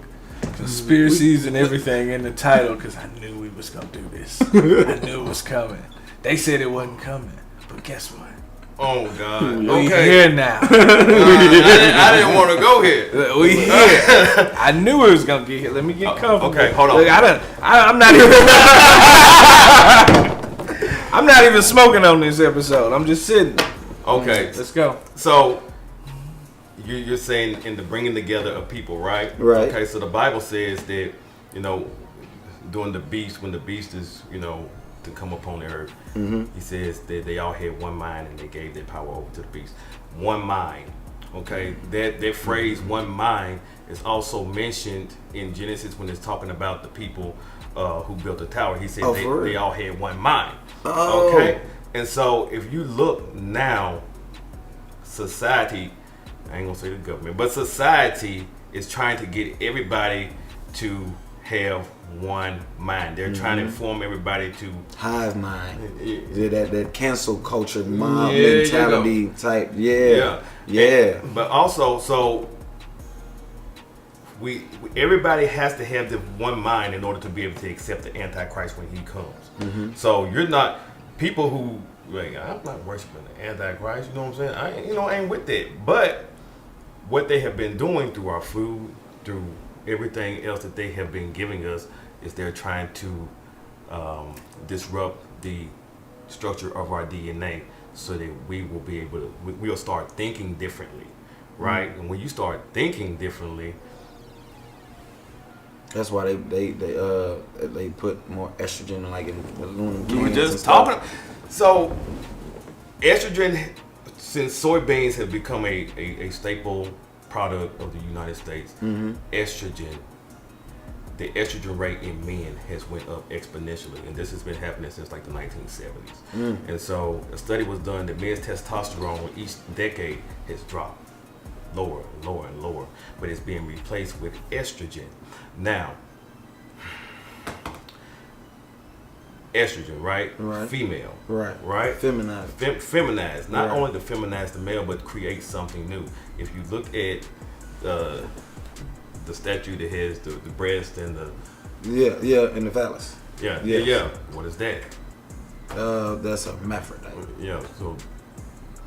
conspiracies and everything in the title because I knew we was gonna do this. I knew it was coming. They said it wasn't coming, but guess what? Oh God! We here now. I didn't want to go here. We here. I knew it was gonna get here. Let me get comfortable. Okay, hold on. Look, I'm not even. I'm not even smoking on this episode. I'm just sitting. Okay, let's go. So. You're saying in the bringing together of people, right? Right. Okay, so the Bible says that, during the beast, when the beast is, to come upon the earth, he says that they all had one mind and they gave their power over to the beast. One mind. Okay, that phrase, one mind, is also mentioned in Genesis when it's talking about the people who built the tower. He said they all had one mind. Okay, and so if you look now, society, I ain't gonna say the government, but society is trying to get everybody to have one mind. They're trying to inform everybody to hive mind. Yeah, that cancel culture, mob Yeah, mentality type. Yeah. But also, so everybody has to have the one mind in order to be able to accept the Antichrist when he comes. So you're not people who like, I'm not worshiping the Antichrist. You know what I'm saying? I ain't with that. But what they have been doing through our food, through everything else that they have been giving us, is they're trying to disrupt the structure of our DNA so that we will be able to, we'll start thinking differently, right? And when you start thinking differently, that's why they put more estrogen like in the lunar. We were just talking. So estrogen, since soybeans have become a staple product of the United States, estrogen, the estrogen rate in men has went up exponentially, and this has been happening since like the 1970s. And so a study was done that men's testosterone each decade has dropped lower and lower and lower, but it's being replaced with estrogen. Now, estrogen, right? Female, right? Feminized. Feminized. Not only to feminize the male, but create something new. If you look at the statue that has the breast and the and the phallus. Yeah. What is that? That's a hermaphrodite. Yeah. So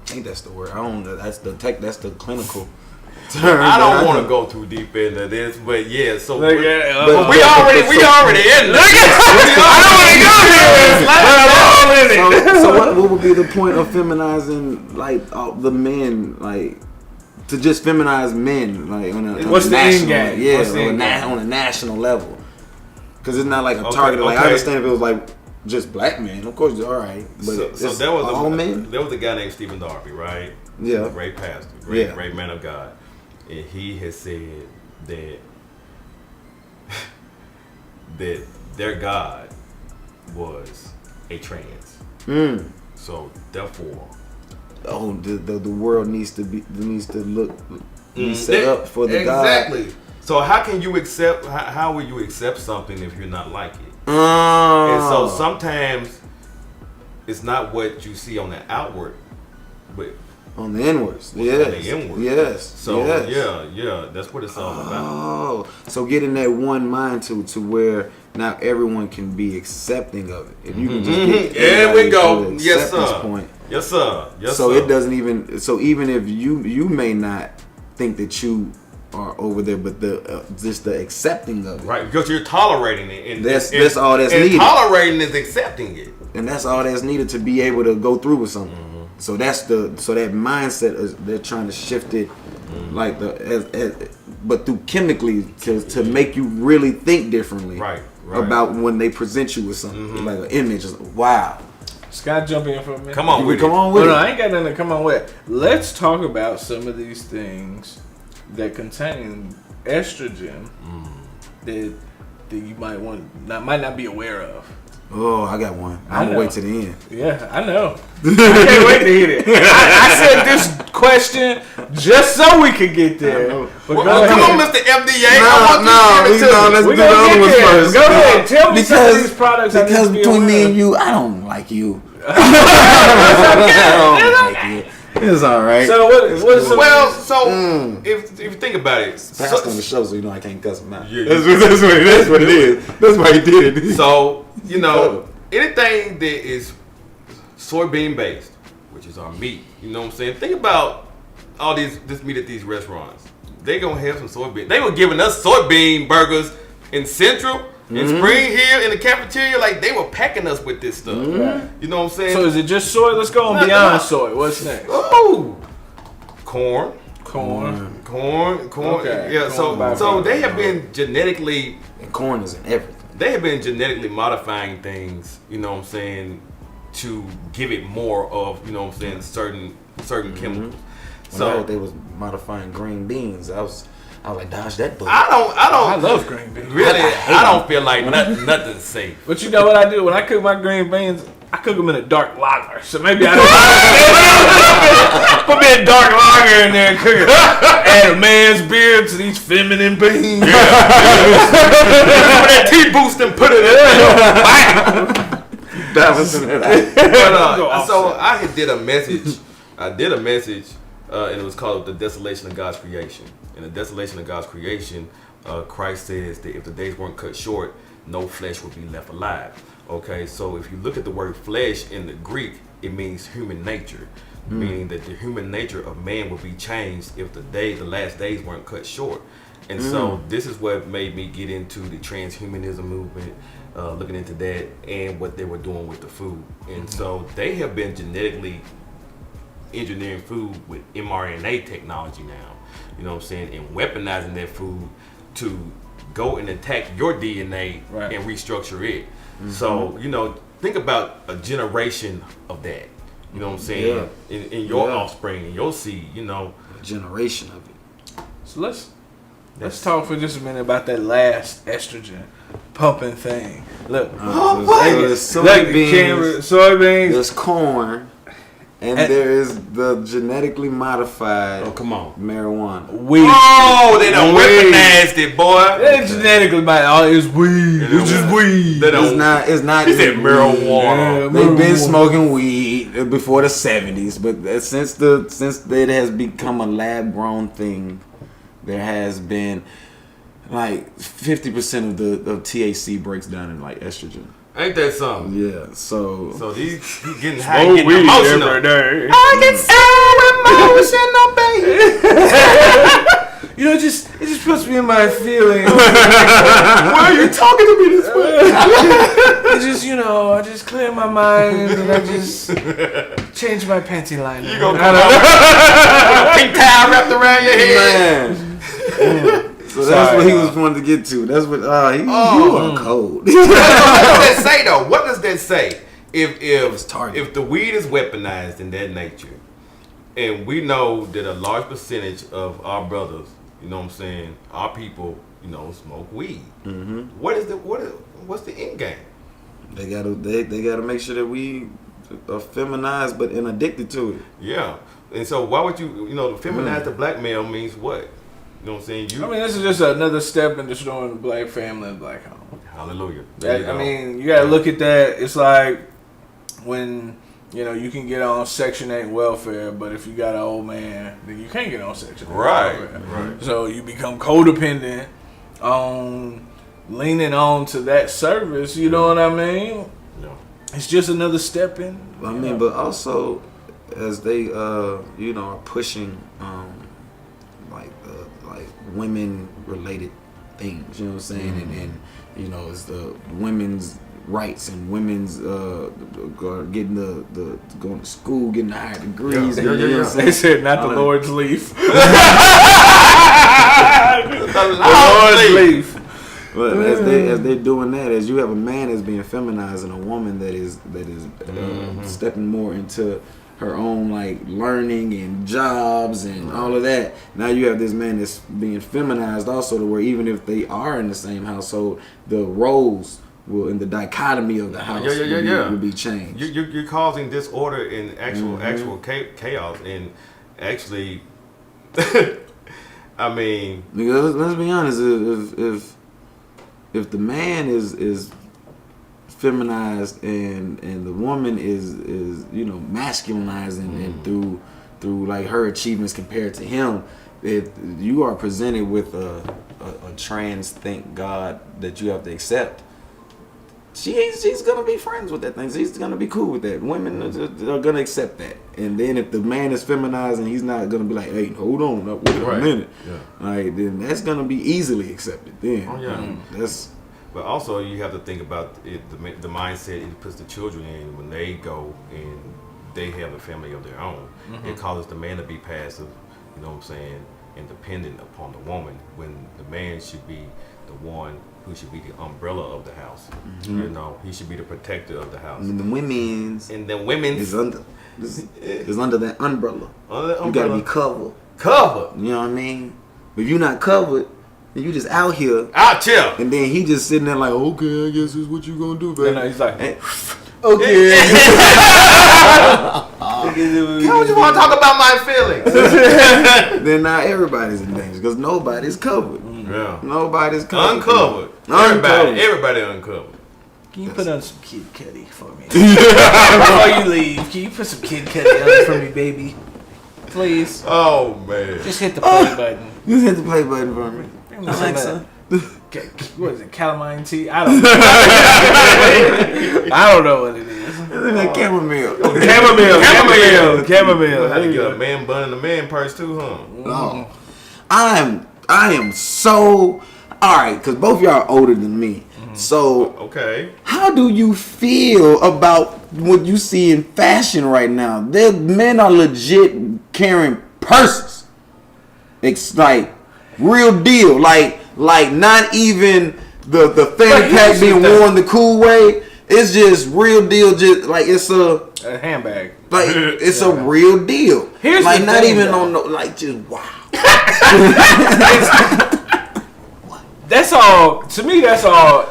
I think that's the word. I don't know. That's the clinical. I don't want to go too deep into this, but yeah. So we already in. I don't want to go here. So what would be the point of feminizing like the men, like to just feminize men, like on a what's the end game? On a national level, because it's not like a target. Like I understand if it was like just black men, of course, all right. But so there was all men. There was a guy named Stephen Darby, right? Yeah, great pastor, great man of God. And he has said that their God was a trans. So therefore, the world needs to be set up for the God. Exactly. So how can you accept? How will you accept something if you're not like it? And so sometimes it's not what you see on the outward, but on the inwards, yes. So yeah, that's what it's all about. Oh, so getting that one mind to where now everyone can be accepting of it. If you can just get there we go. To Yes, sir. Point. Yes, sir. Yes, so sir. it doesn't even. So even if you may not think that you are over there, but just the accepting of it, right? Because you're tolerating it, and that's all that's needed. Tolerating is accepting it, and that's all that's needed to be able to go through with something. So that's that mindset is they're trying to shift it, like but through chemically to make you really think differently, right. About when they present you with something like an image. Wow. Scott, jump in for a minute. Come on with it. No, I ain't got nothing to come on with. Let's talk about some of these things that contain estrogen that you might might not be aware of. Oh, I got one. I'm gonna wait to the end. Yeah, I know. I can't wait to hear it. I said this question just so we could get there. But come on, Mr. FDA. Let's do the other ones first. Go ahead. Tell me some of these products. Because between me and you, I don't like you. It's all right. So if you think about it, fast on the show, so you know I can't cuss him out. Yeah, that's what it is. That's why he did it. So anything that is soybean based, which is our meat, you know what I'm saying? Think about all this meat at these restaurants. They gonna have some soybean. They were giving us soybean burgers in Central. In Spring Hill, in the cafeteria, like they were packing us with this stuff. You know what I'm saying? So is it just soy? Let's go on beyond soy. What's next? Oh, corn. Okay. Yeah. So they have been genetically. And corn is in everything. They have been genetically modifying things. You know what I'm saying? To give it more of, you know what I'm saying, certain chemicals. So I heard they was modifying green beans. I was like, dodge that bullet. I love green beans. Really, I don't feel like nothing's safe. But you know what I do when I cook my green beans? I cook them in a dark lager, so maybe I don't put me a dark lager in there and cook it. Add a man's beer to these feminine beans. Yeah. Put that tea boost and put it in there. Balancing it out. So I did a message. And it was called The Desolation of God's Creation. In the Desolation of God's Creation, Christ says that if the days weren't cut short, no flesh would be left alive. Okay, so if you look at the word flesh in the Greek, it means human nature, meaning that the human nature of man would be changed if the last days weren't cut short. And so this is what made me get into the transhumanism movement, looking into that and what they were doing with the food. And so they have been genetically engineering food with mRNA technology now, you know what I'm saying, and weaponizing that food to go and attack your DNA and restructure it. So, you know, think about a generation of that. You know what I'm saying? In your offspring, in your seed, you know. A generation of it. So let's talk for just a minute about that last estrogen pumping thing. Look, there's soybeans, there's corn, and there is the genetically modified marijuana. Weed. Oh, they done weaponized it, boy. They genetically modified. It's weed. It's just weed. It's not. It's marijuana. They've been smoking weed before the 70s, but since it has become a lab grown thing, there has been like 50% of THC breaks down in like estrogen. Ain't that something? Yeah, so he getting high, getting emotional. Every day. I get so emotional, baby. You know, it just puts me in my feelings. Why are you talking to me this way? It just, you know, I just clear my mind and I just change my panty line. You gonna come out with a pink towel wrapped around your head? Man. So that's what he was wanting to get to. That's what you are cold. What does that say though? What does that say? If the weed is weaponized in that nature, and we know that a large percentage of our brothers, you know what I'm saying, our people, you know, smoke weed. What's the end game? They gotta make sure that we are feminized but and addicted to it. Yeah. And so why would you feminize the black male means what? You know what I'm saying? I mean, this is just another step in destroying the black family and black home. Hallelujah. I mean, you gotta look at that. It's like when, you know, you can get on Section 8 welfare, but if you got an old man, then you can't get on Section 8 welfare. Right. So you become codependent on leaning on to that service, you know what I mean? Yeah. It's just another step in. I mean, but also as they are pushing like women related things, you know what I'm saying? And you know, it's the women's rights and women's getting the going to school, getting the higher degrees. They said not the Lord's leaf. The Lord's leaf. But as they're doing that, as you have a man that's being feminized and a woman that is stepping more into her own like learning and jobs and all of that. Now you have this man that's being feminized also, to where even if they are in the same household, the roles will, in the dichotomy of the house, will be changed. You're causing disorder and actual chaos, and actually, I mean, because let's be honest, if the man is feminized and the woman is masculinized and through like her achievements compared to him, if you are presented with a trans thank God that you have to accept, she's gonna be friends with that thing. She's gonna be cool with that. Women are gonna accept that. And then if the man is feminized and he's not gonna be like, hey, hold on, wait a minute, then that's gonna be easily accepted. Then But also you have to think about it, the mindset it puts the children in when they go and they have a family of their own. It causes the man to be passive, you know what I'm saying, and dependent upon the woman, when the man should be the one who should be the umbrella of the house. You know, he should be the protector of the house. And the women's is under that umbrella. You gotta be covered. You know what I mean? If you're not covered, then you just out here. Out here. And then he just sitting there like, okay, I guess this is what you gonna do, baby. And he's like, and Okay. Don't you want to talk about my feelings? Then now everybody's in danger because nobody's covered. Yeah. Nobody's covered. Uncovered. Everybody uncovered. Can you put on some Kid Cudi for me? Before you leave, can you put some Kid Cudi on for me, baby? Please. Oh, man. Just hit the play button. Just hit the play button for me. Alexa. What is it? Calamine tea? I don't know. I don't know what it is. It's chamomile. Chamomile. I had to get a man bun and a man purse too, huh? No. I am so alright, because both y'all are older than me. So okay. How do you feel about what you see in fashion right now? The men are legit carrying purses. It's like real deal. Like not even the fanny pack being worn the cool way. It's just real deal. Just like it's a handbag. Like it's a real deal. Here's like the not thing, even though. on no like just wow. That's all. To me, that's all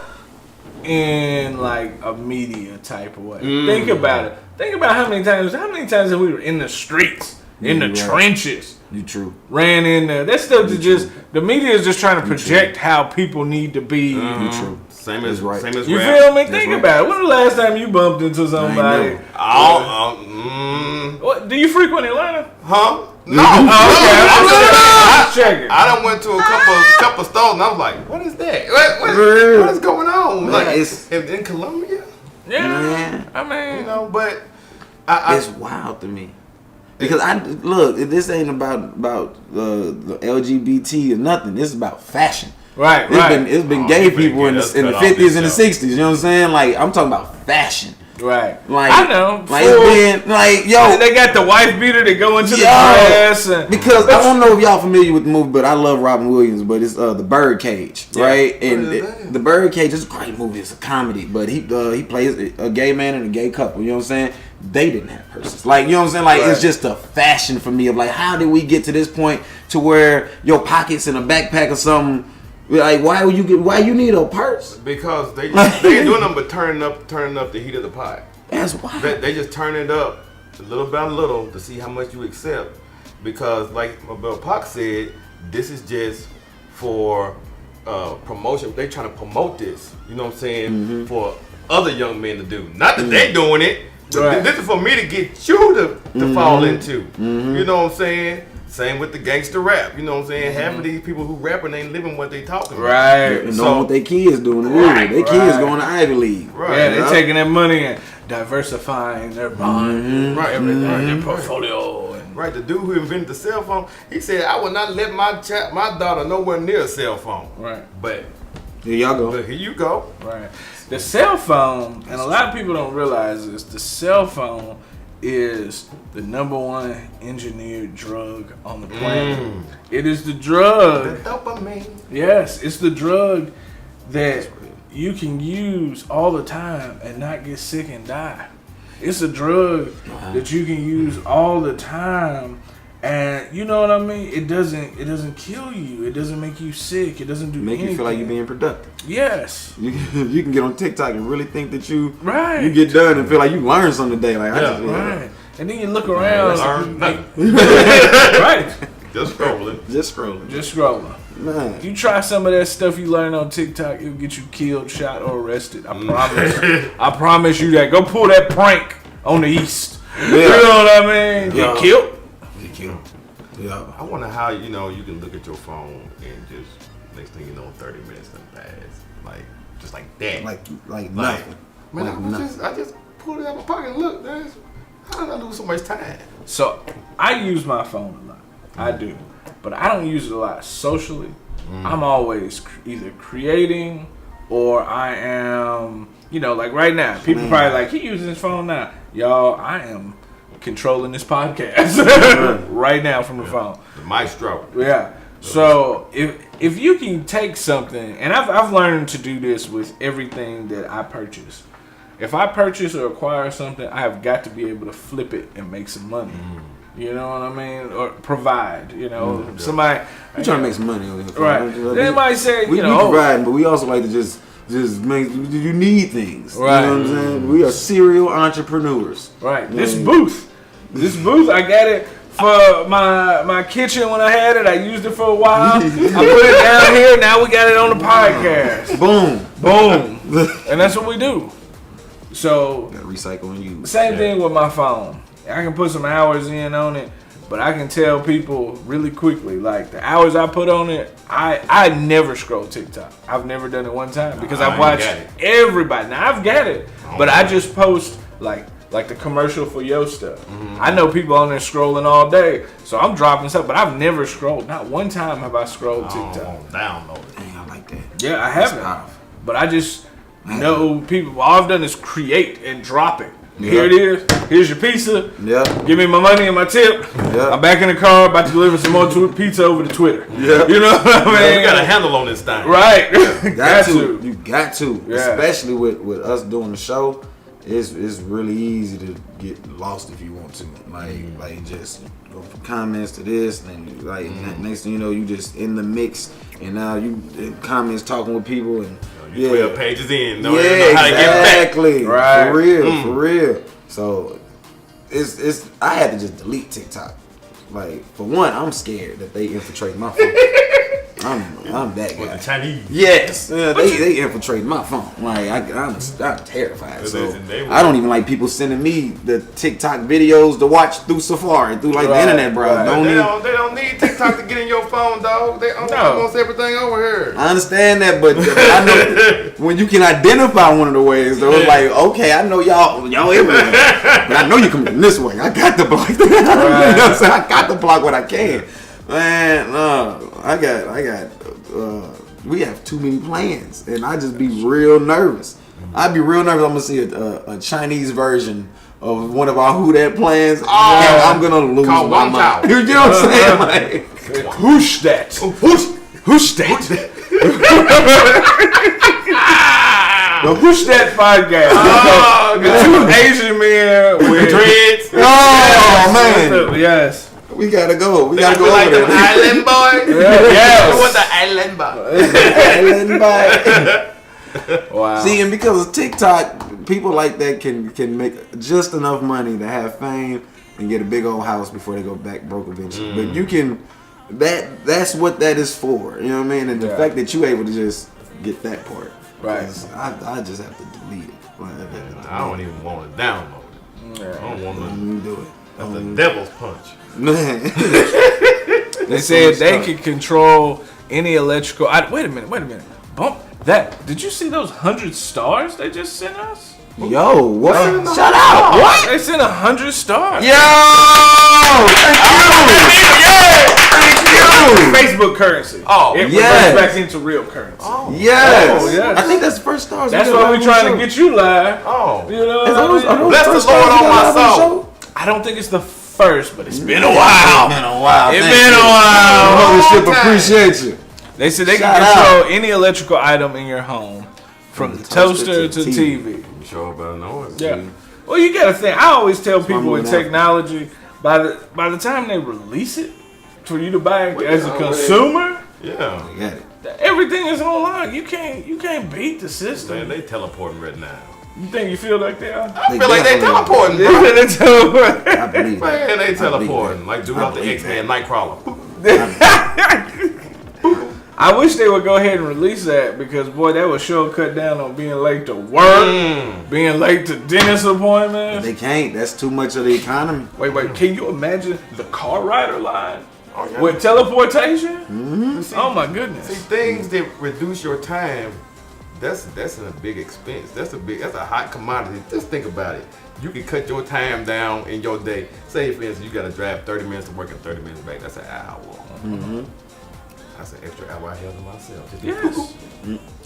in like a media type of way. Think about it. Think about how many times that we were in the streets, in the trenches. You true. Ran in there. That stuff is just the media is just trying to project how people need to be. You true. Same as right. Same as You rap. feel me? Think about it. When the last time you bumped into somebody? What, do you frequent Atlanta? Huh? No. I'm checking. I done went to a couple stores and I was like, what is that? What is going on? Man, Like it's in Colombia? Yeah. man, I mean, You know, but it's wild to me. Because look, this ain't about the LGBT or nothing. This is about fashion. right. It's been gay people in the 50s and the 60s. You know what I'm saying? Like I'm talking about fashion. Right. Like I know. Like it's been like yo. They got the wife beater that go into the Yo. dress. And, Because I don't know if y'all familiar with the movie, but I love Robin Williams. But it's the Birdcage, right? And the Birdcage is a great movie. It's a comedy, but he plays a gay man and a gay couple. You know what I'm saying? They didn't have purses. Like you know what I'm saying? Like it's just a fashion for me of like how did we get to this point to where your pockets in a backpack or something. Like why you need a purse? Because they ain't doing nothing but turning up the heat of the pot. That's why. They just turn it up little by little to see how much you accept. Because like Pac said, this is just for promotion. They trying to promote this. You know what I'm saying? For other young men to do. Not that they doing it. Right. This is for me to get you to fall into. You know what I'm saying? Same with the gangster rap. You know what I'm saying? Half of these people who rapping ain't living what they talking about. right. And know what their kids doing. Their kids going to Ivy League. Right. Yeah, they taking that money and diversifying their bond, Right. everything, their portfolio. And, Right, the dude who invented the cell phone, he said, "I will not let my daughter nowhere near a cell phone." right. But Here y'all go. here you go. Right. The cell phone, and a lot of people don't realize this, the cell phone is the #1 engineered drug on the planet. It is the drug. Dopamine. Yes, it's the drug that you can use all the time and not get sick and die. It's a drug that you can use all the time, and you know what I mean. It doesn't kill you. It doesn't make you sick. It doesn't do Make anything. you feel like you're being productive. Yes. You can get on TikTok and really think that you Right. get done and feel like you learned something today. Like Right. And then you look around. Learn nothing. Right. Just scrolling. just scrolling. Just scrolling. Man. You try some of that stuff you learn on TikTok, it'll get you killed, shot, or arrested. I promise. I promise you that. Go pull that prank on the East. You know what I mean? Get killed. Yeah. I wonder how you can look at your phone and just next thing you know, 30 minutes done pass, like just like that. Like nothing. Man, Like I just pulled it out of my pocket and look. How did I lose so much time? So I use my phone a lot. I do. But I don't use it a lot socially. I'm always either creating or I am, like right now. People probably like, he using his phone now. Y'all, I am controlling this podcast right now from the phone. The maestro. Yeah. So if you can take something, and I've learned to do this with everything that I purchase. If I purchase or acquire something, I have got to be able to flip it and make some money. You know what I mean? Or provide. Somebody. We trying to make some money over here. Right. They might say, we providing, but we also like to just just makes you need things. Right. You know what I'm saying? We are serial entrepreneurs. Right. This booth, I got it for my kitchen when I had it. I used it for a while. I put it down here. Now we got it on the podcast. Boom. And that's what we do. So gotta recycle and use. Same thing with my phone. I can put some hours in on it, but I can tell people really quickly, like the hours I put on it, I never scroll TikTok. I've never done it one time because I've watched everybody. Now I've got it, but I just post like the commercial for your stuff. I know people on there scrolling all day, so I'm dropping stuff, but I've never scrolled. Not one time have I scrolled TikTok. Download it. Dang, I like that. Yeah, I haven't. But I just know people. All I've done is create and drop it. Yeah. Here it is. Here's your pizza. Yeah. Give me my money and my tip. Yeah. I'm back in the car, about to deliver some more pizza over to Twitter. Yeah. You know what I mean? We got a handle on this thing. Right. Got to. You got to. Yeah. Especially with us doing the show. It's really easy to get lost if you want to. Like just go from comments to this, and like next thing you know, you just in the mix, and now you in comments talking with people, and 12 pages in. Know how to get back. Right. For real. So it's I had to just delete TikTok. Like for one, I'm scared that they infiltrate my phone. I'm that guy. With the Chinese. Yes, they infiltrate my phone. Like I'm terrified. So I don't even like people sending me the TikTok videos to watch through Safari, through the internet, bro. They don't need TikTok to get in your phone, dog. They own almost everything over here. I understand that, but I know when you can identify one of the ways, though, it's like, okay, I know y'all everywhere, but I know you come in this way. I got to block that. You know what I'm saying? I got to block what I can. Man, we have too many plans, and I just be real nervous. I'd be real nervous. I'm gonna see a Chinese version of one of our WhoDat plans, and I'm gonna lose my mind. You know what I'm saying? Like, WhoDat. WhoDat. The WhoDat podcast. The two Asian men with dreads. Oh man. Yes. We gotta go. We gotta go like over the there. island boy. Yes. You want the island boy. Wow. See, and because of TikTok, people like that can make just enough money to have fame and get a big old house before they go back broke eventually. But you can, that's what that is for. You know what I mean? And the fact that you able to just get that part. Right. I just have to delete it. I don't even want to download it. I don't want to do it. That's the devil's punch. Man. They said they could control any electrical. Wait a minute. Bump that. Did you see those 100 stars they just sent us? Yo, what? Shut up! What? They sent 100 stars. Yo! Thank you! Facebook currency. Oh, it yes. reverts back into real currency. Oh, yes. Oh, yes. I think that's the first stars. That's why we're trying to get you live. Oh, you know. Bless the Lord on my soul. I don't think it's the first, but it's been a while. It's been a while. Mothership appreciate you. They said they can control any electrical item in your home, from the toaster to TV. You sure about knowing? Yeah. Well, you gotta think. I always tell people with technology, by the time they release it for you to buy as a consumer, everything is online. You can't beat the system. Man, they teleporting right now. You think you feel like they are? I feel like they teleporting. They teleporting. I believe that. Man, they teleporting. Like dude off the X-Men Nightcrawler. I wish they would go ahead and release that because boy, that would sure cut down on being late to work, being late to dentist appointments. They can't. That's too much of the economy. Wait. Can you imagine the car rider line with teleportation? Mm-hmm. Oh my goodness! See, things that reduce your time. That's a big expense. That's a hot commodity. Just think about it. You can cut your time down in your day. Say, for instance, you got to drive 30 minutes to work and 30 minutes back. That's an hour. Mm-hmm. That's an extra hour I have to myself. Yes.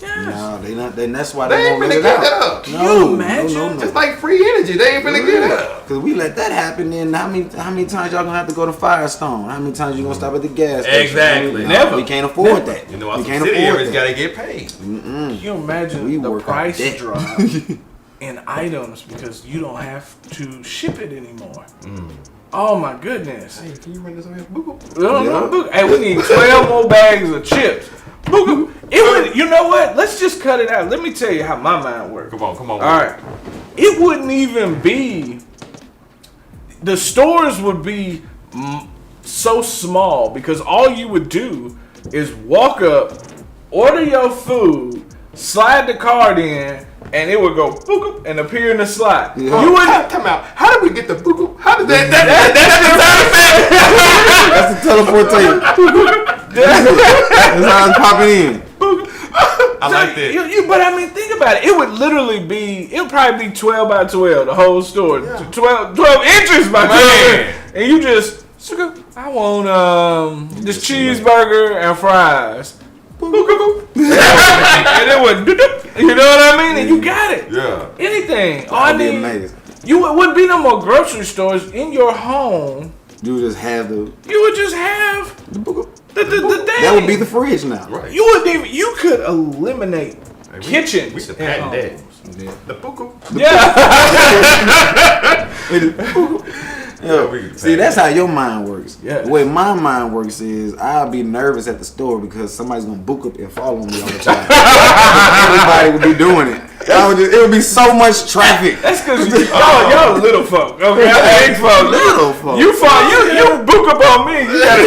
No, they not. Then that's why They they ain't won't finna let get it that out. up. Can you imagine? No. Just like free energy, they ain't finna get it up. Cause we let that happen. Then how many times y'all gonna have to go to Firestone? How many times you gonna stop at the gas station? Exactly. Never. We can't afford that. You know, we our can't subsidiaries afford got that. to get paid. Can you imagine We the work on price debt. drop in items because you don't have to ship it anymore? Oh my goodness! Hey, can you run this over here? Boop, boop. No, hey, we need 12 more bags of chips. It would. You know what? Let's just cut it out. Let me tell you how my mind works. Come on. All right. It wouldn't even be. The stores would be so small because all you would do is walk up, order your food, slide the card in, and it would go boop and appear in the slot. Yeah. You wouldn't come out. How did we get the boop? How did that? That's the teleportation. That's how it's popping in. I like that. But I mean, think about it. It would literally be. It would probably be 12 by 12, the whole store. Yeah. 12 inches by 12, and you just. I want this cheeseburger and fries. And it would. You know what I mean? And you got it. Yeah. Anything. That'd be amazing. You wouldn't be no more grocery stores in your home. You would just have the. You would just have the thing. That would be the fridge now. Right. You wouldn't even. You could eliminate kitchens. We should patent that. Yeah. The buku. Yeah. See, that's how your mind works. Yeah. The way my mind works is I'll be nervous at the store because somebody's gonna book up and follow me all the time. Everybody would be doing it. It would be so much traffic. That's because y'all little folk. Okay, big folk. Little folk. You book up on me. You gotta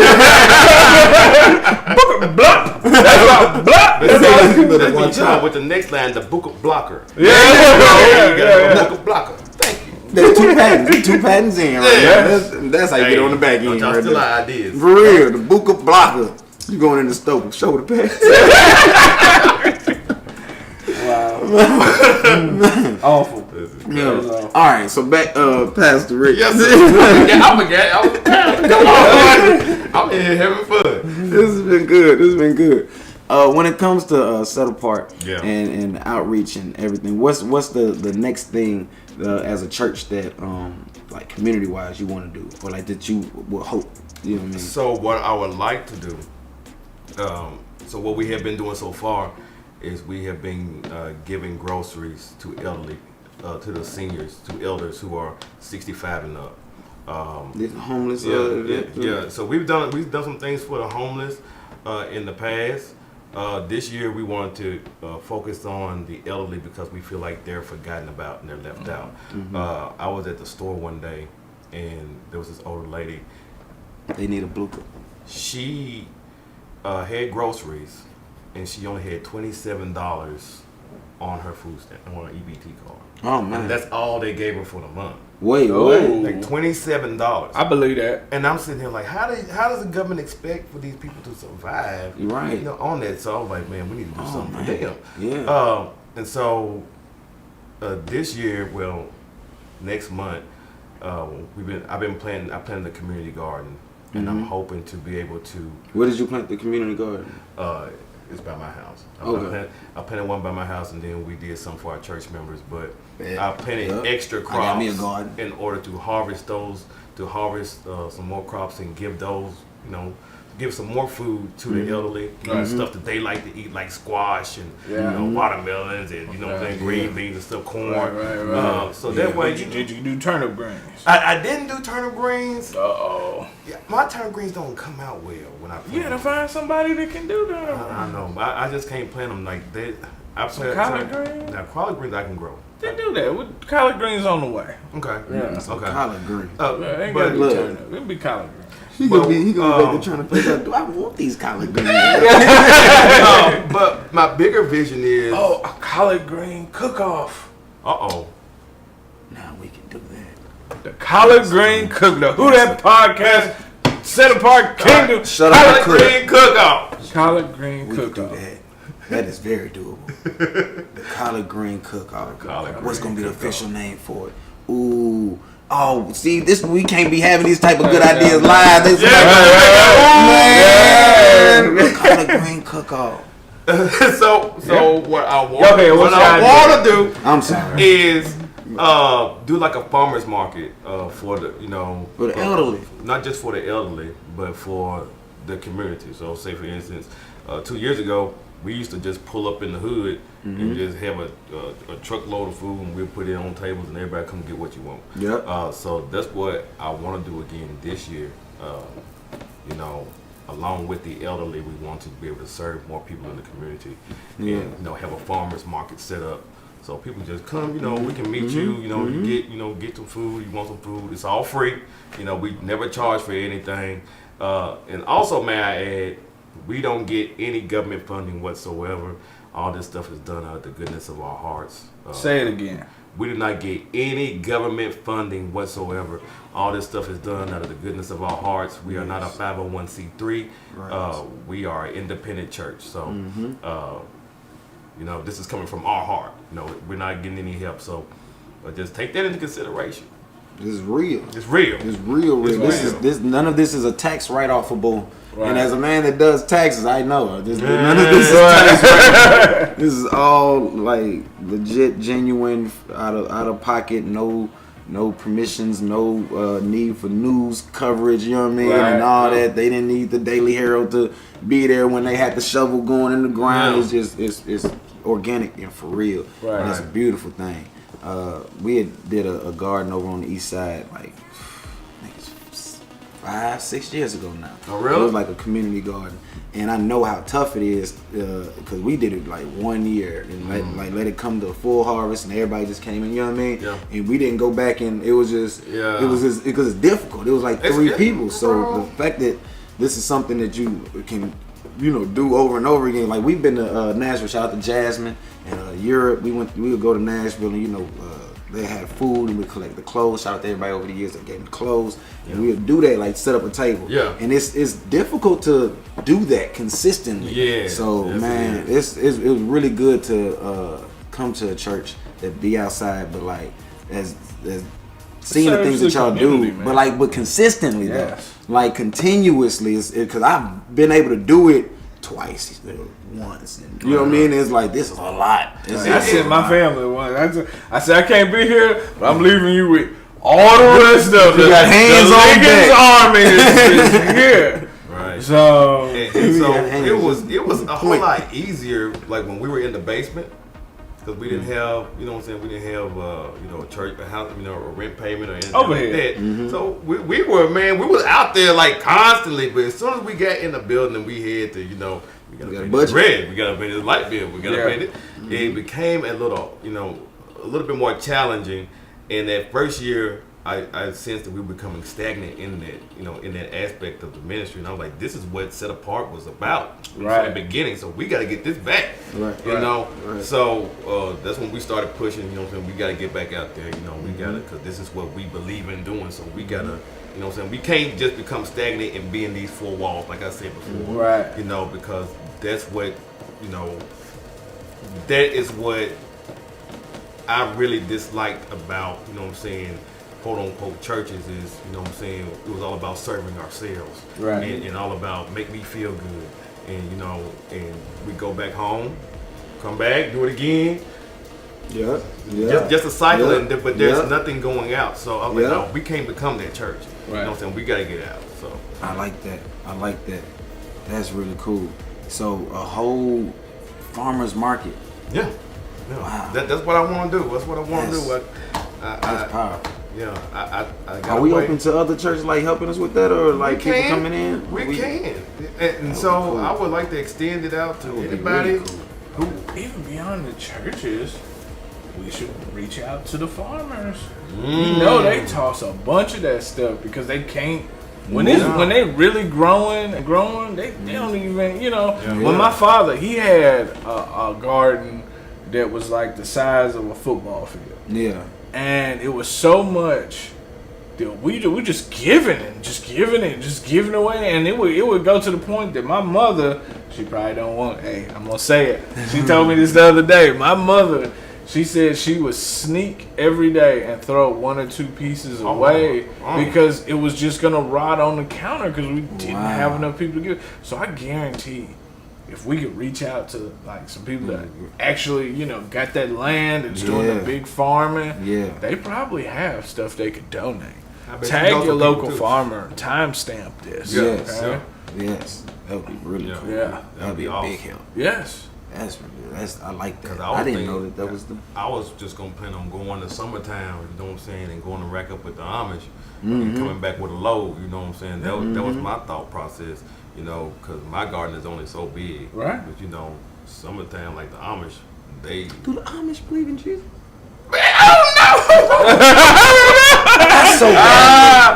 book up, blup. That's about blup. That's what with the next line, the buku blocker. Yeah. Buku blocker. Thank you. There's two patents in right now. That's how you get on the back end. Y'all Right still there. ideas. For real, the buka blocker. You going in the store, shoulder pads. Awful. Yeah. All right, so back Pastor Rick. Yes, sir. I forgot. I'm in here having fun. This has been good. When it comes to set apart and outreach and everything, what's the next thing as a church that like community wise you want to do, or like that you would hope? You know what I mean? So what I would like to do, so what we have been doing so far is we have been giving groceries to elderly, to the seniors, to elders who are 65 and up. The homeless. Yeah. So we've done some things for the homeless in the past. This year we wanted to focus on the elderly because we feel like they're forgotten about and they're left out. I was at the store one day and there was this older lady. They need a blueprint. She had groceries and she only had $27 on her food stamp, on her EBT card. Oh man, and that's all they gave her for the month. Wait, like $27. I believe that. And I'm sitting here like, how does the government expect for these people to survive? Right. You know, on that. So I was like, man, we need to do something for them. Yeah. And so this year, well, next month, I planted the community garden, and I'm hoping to be able to. Where did you plant the community garden? It's by my house. Okay. I planted one by my house, and then we did some for our church members. But Yeah. I planted extra I got me a crops garden. in order to harvest those, some more crops and give those, give some more food to the elderly, stuff that they like to eat, like squash and watermelons and green beans and stuff, corn. Right. So that way, did you do turnip greens? I didn't do turnip greens. Uh-oh. Yeah, my turnip greens don't come out well when I plant You gotta find somebody that can do that. I know. I just can't plant them like that. Collard greens? Now, collard greens I can grow. They do that. With collard greens on the way. Okay. Yeah. Okay. Collard greens. Ain't but gotta be turnip. It'll be collard greens. He gonna be trying to play that. Do I want these collard greens? But my bigger vision is a collard green cook-off. Uh-oh. Now we can do that. The collard green cook. The WhoDat podcast set apart kingdom. Shut up, Collard green cook-off. Collard green We can do cook-off. that. That is very doable. The collard green cook-off. What's gonna be the official name for it? Ooh. Oh, see, we can't be having these type of good ideas live. Man, collard green cook-off. So what I want, to do, I'm sorry, is do like a farmer's market for the for the elderly, not just for the elderly, but for the community. So, say for instance, 2 years ago, we used to just pull up in the hood and just have a truckload of food, and we'll put it on tables, and everybody come get what you want. Yep. So that's what I want to do again this year. along with the elderly, we want to be able to serve more people in the community. And, have a farmers market set up. So people just come, we can meet you, you get some food, you want some food. It's all free. We never charge for anything. And also, may I add, we don't get any government funding whatsoever. All this stuff is done out of the goodness of our hearts. Say it again. We do not get any government funding whatsoever. All this stuff is done out of the goodness of our hearts. We are not a 501c3. Right. We are an independent church. So, this is coming from our heart. We're not getting any help. So, just take that into consideration. It's real. It's real. It's real. It's This none of this is a tax write-offable. Right. And as a man that does taxes, I know none of this is tax write-off. This is all like legit, genuine, out of pocket, no permissions, no need for news coverage. You know what I mean? Right. And all that. They didn't need the Daily Herald to be there when they had the shovel going in the ground. Yeah. It's organic and for real. Right. And it's a beautiful thing. We had did a garden over on the east side, like 5-6 years ago now. Oh, really? It was like a community garden, and I know how tough it is because we did it like 1 year and let it come to a full harvest, and everybody just came in. You know what I mean? Yeah. And we didn't go back, and it was just because it's difficult. It was like three people, so the fact that this is something that you can do over and over again. Like we've been to Nashville. Shout out to Jasmine and Europe. We would go to Nashville and they had food and we collect the clothes. Shout out to everybody over the years that gave them clothes. And we would do that, like set up a table. Yeah. And it's difficult to do that consistently. Yeah. So yes, man, it was really good to come to a church that be outside, but like as seeing the things that y'all do, man. but consistently though, like continuously, because I've been able to do it twice, once, and, you know what I mean? It's like this is a lot. I said my family once. I said I can't be here, but I'm leaving you with all the rest of it. You got hands on Liggins Army is here. Right. So it was a whole lot easier, like when we were in the basement. Because we didn't have, we didn't have, a church, a house, a rent payment or anything over like here. that. Mm-hmm. So we was out there like constantly. But as soon as we got in the building, we had to, we gotta pay this rent, we gotta pay this light bill, we gotta pay this. It became a little bit more challenging. And that first year, I sensed that we were becoming stagnant in that, in that aspect of the ministry. And I was like, this is what Set Apart was about from the beginning. So we got to get this back, Right. So that's when we started pushing. We got to get back out there. We got to, because this is what we believe in doing. So we got to, we can't just become stagnant and be in these four walls, like I said before, right? Because that's what, that is what I really disliked about, quote unquote churches is, it was all about serving ourselves. Right. And all about make me feel good. And, and we go back home, come back, do it again. Yeah. Just a cycle, but there's nothing going out. So I was like, no, we can't become that church. Right. We got to get out. So I like that. That's really cool. So a whole farmer's market. Yeah. Wow. That's what I want to do. That's what I want to do. That's powerful. Yeah, I got Are we open to other churches like helping us with that, or like people coming in? We can, and so cool. I would like to extend it out to anybody really cool. who, even beyond the churches, we should reach out to the farmers. They toss a bunch of that stuff because they can't. When they really growing, they don't even. When my father, he had a garden that was like the size of a football field. Yeah. And it was so much that we just giving away, and it would go to the point that my mother, she probably don't want. Hey, I'm gonna say it. She told me this the other day. My mother, she said she would sneak every day and throw 1 or 2 pieces away because it was just gonna rot on the counter because we didn't have enough people to give. So I guarantee, if we could reach out to like some people that actually, got that land and doing the big farming, they probably have stuff they could donate. Tag your local farmer, timestamp this. Yes. That would be really cool. Yeah. That would be a big help. Yes. I like that. I didn't know that was the. I was just gonna plan on going to Summertown, and going to rack up with the Amish and coming back with a load. That was my thought process. You know, because my garden is only so big. Right. But you know, summertime like the Amish, they. Do the Amish believe in Jesus?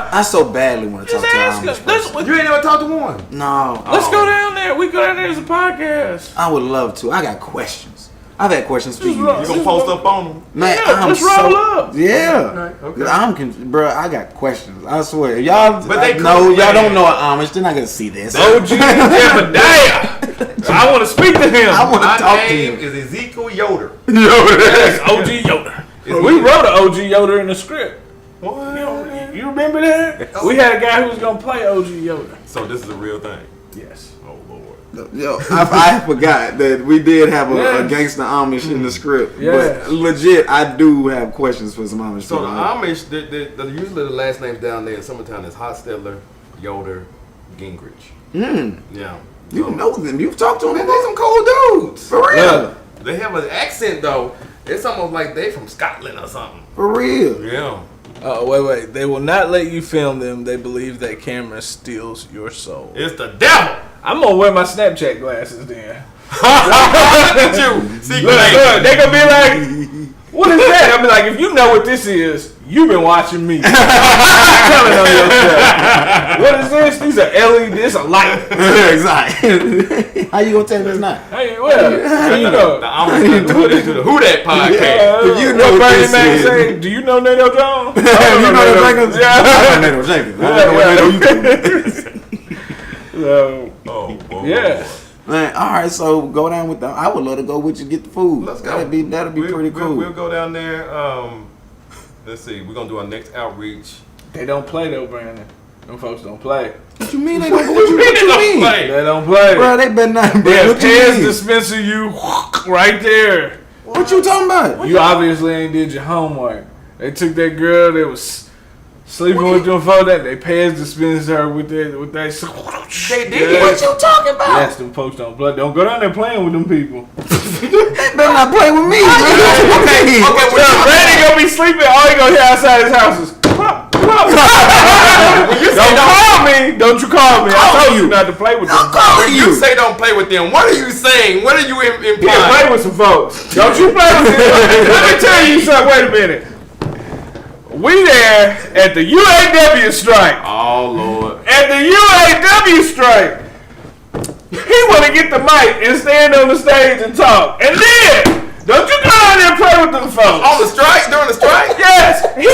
I so badly want to talk to an Amish person. You ain't never talked to one. No. Let's go down there. We go down there as a podcast. I would love to. I got questions. I've had questions for you. You gonna post up on them? Man, Yeah, let's roll up. Yeah. Okay. Bro, I got questions. I swear. Y'all, But they no, cool, y'all man. don't know an Amish. They're not gonna see this. OG Jebediah. I want to speak to him. I want to My talk to name him. is Ezekiel Yoder. Yes, OG Yoder. We wrote an OG Yoder in the script. What? You remember that? We had a guy who was gonna play OG Yoder. So this is a real thing. Yes. Oh Lord. Yo, I forgot that we did have a Yes. gangster Amish in the script. Yes. But legit, I do have questions for some Amish So the people. Amish, usually the last names down there in summertime is Hostetler, Yoder, Gingrich. Yeah. You know them. You've talked to them. Man, they some cool dudes. For real. Yeah. They have an accent though. It's almost like they from Scotland or something. For real. Yeah. Wait. They will not let you film them. They believe that camera steals your soul. It's the devil. I'm gonna wear my Snapchat glasses then. Look at you. See, Look, they gonna be like, what is that? I'll be like, if you know what this is, you've been watching me. Telling on yourself. What is this? These are LED. This a light. Exactly. How you gonna tell me it's not? Hey, well, you know. I'm gonna put it into the WhoDat podcast. You know what Bernie this Mac is. say? Do you know Nato Jones? You know the Jenkins? Yeah. I know Nato Jenkins. I know So, Oh, boy, yeah. Man, all right, so go down with them. I would love to go with you, get the food. Let's go. That'd be pretty cool. We'll go down there. Let's see. We're gonna do our next outreach. They don't play though, Brandon. Them folks don't play. What you mean they don't? What you mean? They don't play. Bro, they better not. Bro, They'll what you Pez mean? dispenser you right there. What you talking about? You obviously ain't did your homework. They took that girl that was sleeping with them folks that they Pez dispensed her with that. They did. What you talking about? Yes, them folks don't play. Don't go down there playing with them people. They better not play with me. Okay, Randy gonna be sleeping. All he gonna hear outside his house is. Don't call me. Don't you call me. I told you not to play with them. When you say don't play with them, what are you saying? What are you You can implying? play with some folks. Don't you play with them. Let me tell you something. Wait a minute. We there at the UAW strike. Oh Lord. At the UAW strike. He want to get the mic and stand on the stage and talk. And then, don't you go out there and play with them folks. On the strike? During the strike? Yes, he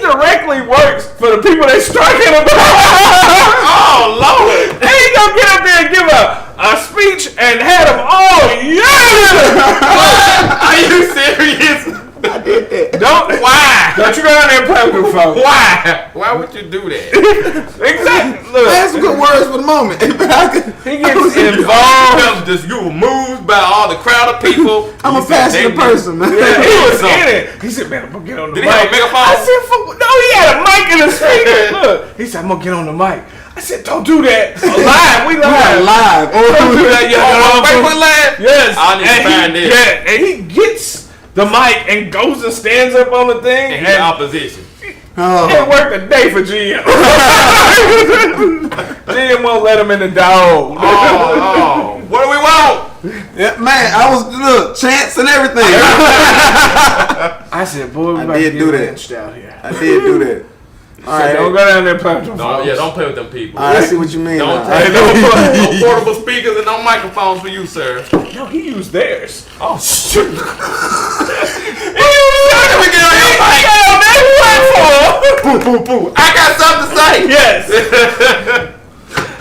directly works for the people they striking about. Oh Lord. And he gonna get up there and give a speech and had them all yelling. Are you serious? I did that. Why? Don't you go out there and play with them folks. Why? Why would you do that? Exactly. Look, I had some good words for the moment. he gets involved. You were moved by all the crowd of people. I'm a You said, passionate "Damn, person, man. Yeah, he was in it. He said, man, I'm gonna get on the Did mic. he have a megaphone? I said, no, he had a mic in the speaker. Look, he said, I'm gonna get on the mic. I said, don't do that. Live, we live. Live. Don't do that. Oh, Facebook Live? Yes. I need to And find this. Yeah, and he gets the mic and goes and stands up on the thing. And he's in opposition. It worked a day for GM. GM won't let him in the dog. Oh, what do we want? Yeah, man, I was chance and everything. I said, boy, we I about to did get do that. lynched out here. I did do that. All right. Don't go down there and play with them No, folks. yeah, don't play with them people. I see what you mean. Don't now. take no portable speakers and no microphones for you, sir. No, he used theirs. Oh, shoot. I got something to say. Yes.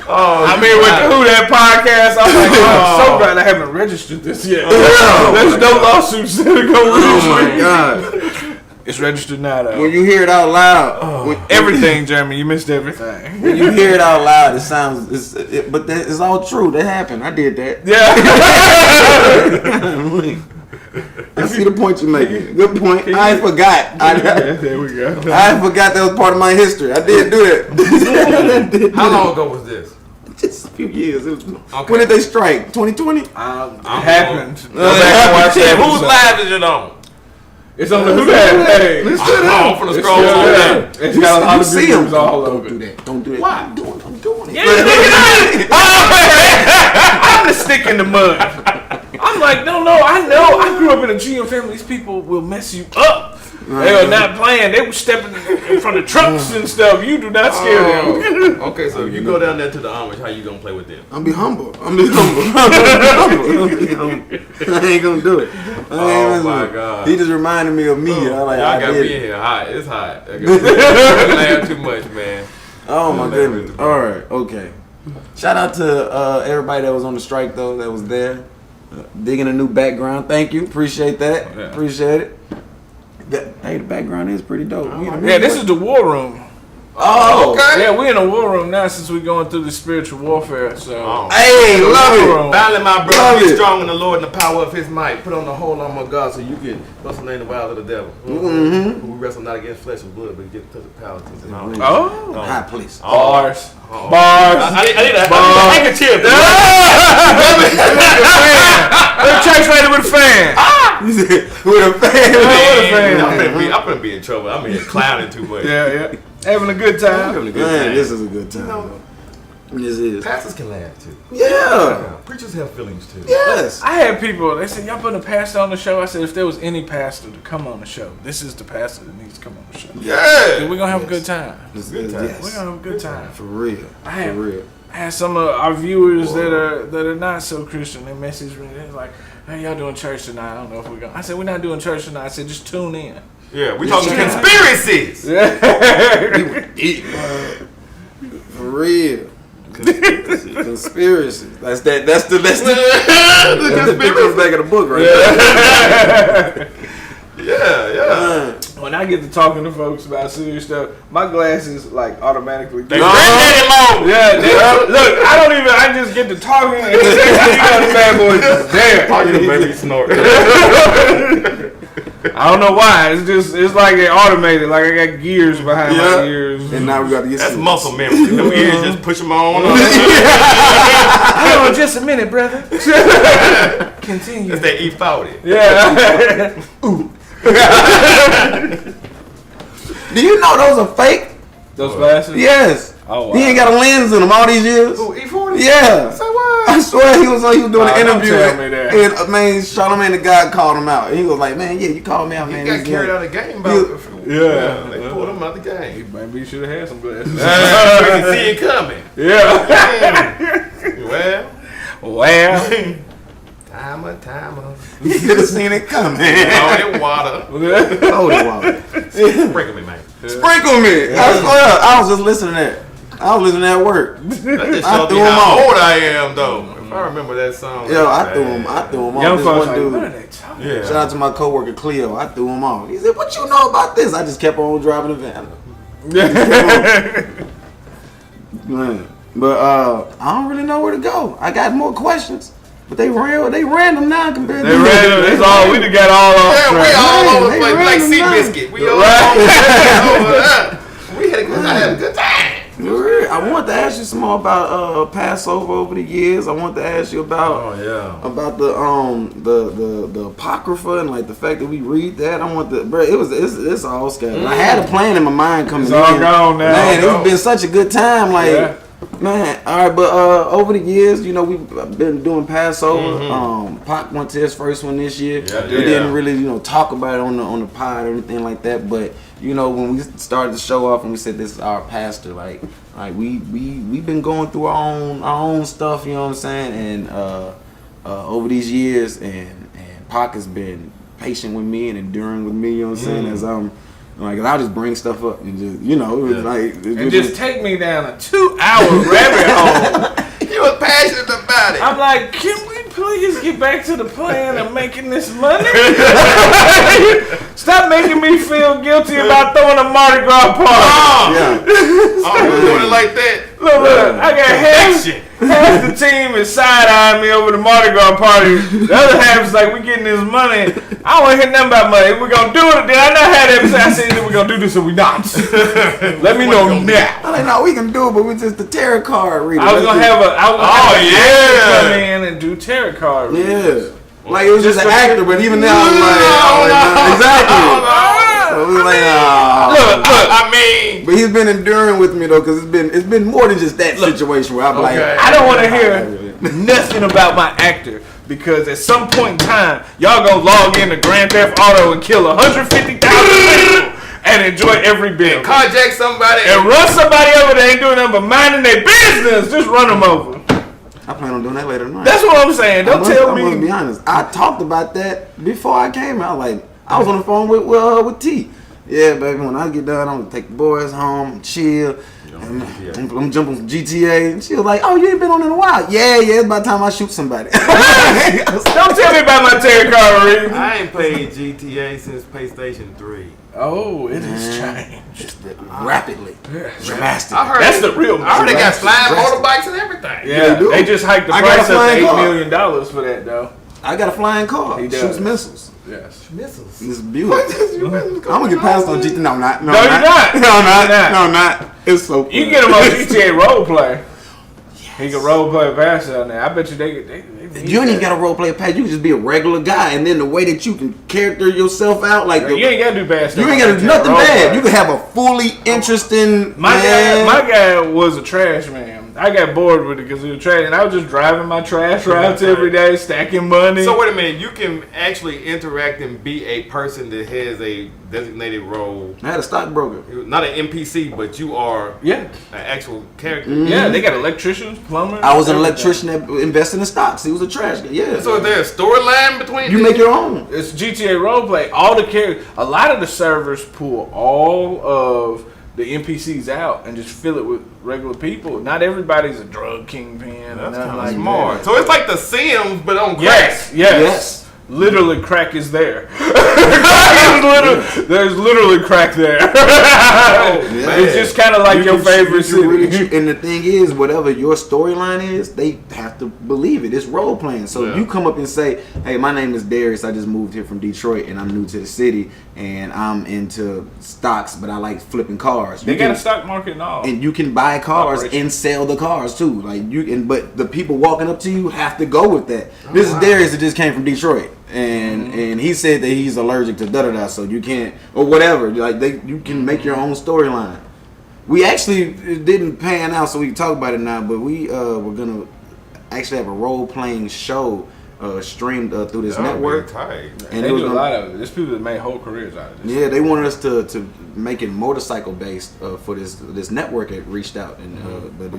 Oh, I mean, with the WhoDat podcast, I'm like, I'm so glad I haven't registered this yet. There's no lawsuits that are going to Oh my register. God. It's registered now, though. When you hear it out loud, Everything, Jeremy. You missed everything. when you hear it out loud, it sounds. But it's all true. That happened. I did that. Yeah. I see the point you're making. Good point. I forgot. There we go. I forgot that was part of my history. I did do that. How long ago was this? Just a few years. It was, When did they strike? 2020? It happened. Whose live is it on? It's on the WhoDat page. Listen to I'm that. finna scroll on that. It's got a lot of see videos him. all Don't over do it. that. Don't do that. Why? I'm doing it. Yeah, I'm the stick in the mud. I'm like, no, I know. I grew up in a GM family. These people will mess you up. They are not playing. They were stepping in front of trucks and stuff. You do not scare them. Okay, so if you go down there to the Amish, how you gonna play with them? I'm be humble. I ain't gonna do it. Oh my God. He just reminded me of me. Y'all I got did me in it. here hot. It's hot. I laugh too much, man. Oh my goodness. All right. Okay. Shout out to everybody that was on the strike though. That was there, digging a new background. Thank you. Appreciate that. Yeah. Appreciate it. Hey, the background is pretty dope. Yeah, this is the war room. Oh, okay. Yeah, we're in a war room now since we're going through the spiritual warfare. So, Hey, love it. Finally, my brother, Love be it. strong in the Lord and the power of His might. Put on the whole armor of God so you can what's the name of the wiles of the devil. Mm-hmm. We wrestle not against flesh and blood, but against principalities and all. oh, High place. bars. Oh. Bars. I need a Bars. handkerchief. They're church lady with a fan. With a fan. I'm gonna be in trouble. I'm here clowning too much. Yeah. Having a good time. Man, this is a good time. though. This is. Pastors can laugh too. Yeah. Preachers have feelings too. Yes. I had people, they said, y'all putting a pastor on the show? I said, if there was any pastor to come on the show, this is the pastor that needs to come on the show. Yeah. We're going to have a good time. This Good is time. yes. We're going to have a good time. For real. I have, For real. I had some of our viewers that are not so Christian. They message me. They're like, "Hey, y'all doing church tonight? I don't know if we're going." I said, "We're not doing church tonight." I said, "Just tune in." Yeah, we talking conspiracies. For real. Conspiracy. That's the picture back of the book right there. Yeah. When I get to talking to folks about serious stuff, my glasses like automatically. They granddaddy mode. Yeah, look, I just get to talking and the bad boys is there. Talking to baby snort. I don't know why. It's like it automated. Like I got gears behind my ears. And now we got to get That's muscle memory. Them ears just push them on. Hold on just a minute, brother. Continue. That's that E40. Yeah. Do you know those are fake? Those glasses? Yes. Oh, wow. He ain't got a lens in them all these years. Ooh, E40? Yeah. Say what? I swear he was doing an don't interview tell me that. and man, Charlamagne the God called him out. And he was like, "Man, yeah, you called me out, man." He got This carried guy." out of the game. Yeah. They pulled him out the game. Maybe you should have had some glasses. You can see it coming. Yeah. Well, Well. timer. You could have seen it coming. All that water. Hold it, Wally. Sprinkle me, man. Sprinkle me. I swear, I was just listening to that. I was listening at work. That just I shows threw me him how off. old I am, though. If I remember that song. Yo, I threw him off. Young This folks one like, dude. what are they talking Yeah. Shout out to my coworker Cleo. I threw him off. He said, "What you know about this?" I just kept on driving the van. Man. But I don't really know where to go. I got more questions, but they random now compared to That's all. We done got all off Yeah, we track. all over the They place. Like random now. Seabiscuit. We all Right. over that. I had a good time. I want to ask you some more about Passover over the years. I want to ask you about about the Apocrypha and like the fact that we read that. I want the it's all scattered. I had a plan in my mind coming It's all in. gone now. Man, it's been such a good time. Like Yeah. man, all right, but over the years, you know, we've been doing Passover. Pac went to his first one this year. Yeah, We didn't really, talk about it on the pod or anything like that. But you know, when we started to show off and we said this is our pastor, like we've been going through our own stuff. You know what I'm saying? And over these years, and Pac has been patient with me and enduring with me. You know what I'm saying? As like I'll just bring stuff up and just it was like And just take me down a 2-hour rabbit hole. He was passionate about it. I'm like, can we please get back to the plan of making this money? Stop making me feel guilty about throwing a Mardi Gras party. yeah. Oh, you doing it like that? Look, I got half the team is side-eyeing me over the Mardi Gras party. The other half is like, we getting this money. I don't want to hear nothing about money. If we're going to do it, then I know how that I said that we're going to do this or we not. Let me know now. I'm like, no, we can do it, but we just the tarot card reading. I was going to have a come in and do tarot card readings. Yeah. Like it was just an actor, but even now I'm like, exactly. So it was like, Look, I mean, but he's been enduring with me though, because it's been more than just that situation where I'm like, I don't want to hear nothing about my actor. Because at some point in time, y'all gonna log into Grand Theft Auto and kill 150,000 people and enjoy every bit. Carjack somebody and run somebody over that ain't doing nothing but minding their business. Just run them over. I plan on doing that later tonight. That's what I'm saying. Don't tell me. I must be honest. I talked about that before I came out. Like I was on the phone with T. Yeah, baby. When I get done, I'm gonna take the boys home, chill. I'm jumping some GTA, and she was like, "Oh, you ain't been on in a while." Yeah, it's about time I shoot somebody. Don't tell me about my Terry Carr. I ain't played GTA since PlayStation 3. Oh, it has changed rapidly, dramatically. I heard that's the real. I heard they got flying motorbikes and everything. Yeah, they just hiked the price up to $8 million for that though. I got a flying car. He shoots missiles. Yes, missiles. It's beautiful. I'm gonna get passed on GTA. No, I'm not. No, you're not. No, I'm not. It's so. You can get him on GTA roleplay. Yes. He can roleplay pass on there. I bet you they you ain't even got a roleplay pass. You can just be a regular guy, and then the way that you can character yourself out, like you ain't gotta do bad stuff. You ain't gotta do nothing bad. You can have a fully interesting. My guy was a trash man. I got bored with it because he was trash, and I was just driving my trash routes every day, stacking money. So wait a minute, you can actually interact and be a person that has a designated role. I had a stockbroker, not an NPC, but you are an actual character. Mm-hmm. Yeah, they got electricians, plumbers. I was an electrician that invested in stocks. He was a trash guy. Yeah. So is there a storyline between? You make your own. It's GTA roleplay. All the characters, a lot of the servers pull all of the NPCs out and just fill it with regular people. Not everybody's a drug kingpin. That's kind of smart. That. So it's like The Sims, but on crack. Yes. Literally, crack is there. There's literally crack there. It's just kind of like your favorite city. And the thing is, whatever your storyline is, they have to believe it. It's role playing. So you come up and say, "Hey, my name is Darius. I just moved here from Detroit, and I'm new to the city, and I'm into stocks, but I like flipping cars." They got a stock market and all, and you can buy cars and sell the cars too. Like but the people walking up to you have to go with that. This is Darius that just came from Detroit. And he said that he's allergic to da-da-da, so you can't, or whatever. Like you can make your own storyline. We actually it didn't pan out, so we can talk about it now. But we're gonna actually have a role playing show streamed through this network. And they do a lot of it. There's people that made whole careers out of this. Yeah, they wanted us to make it motorcycle based for this network. It reached out, and but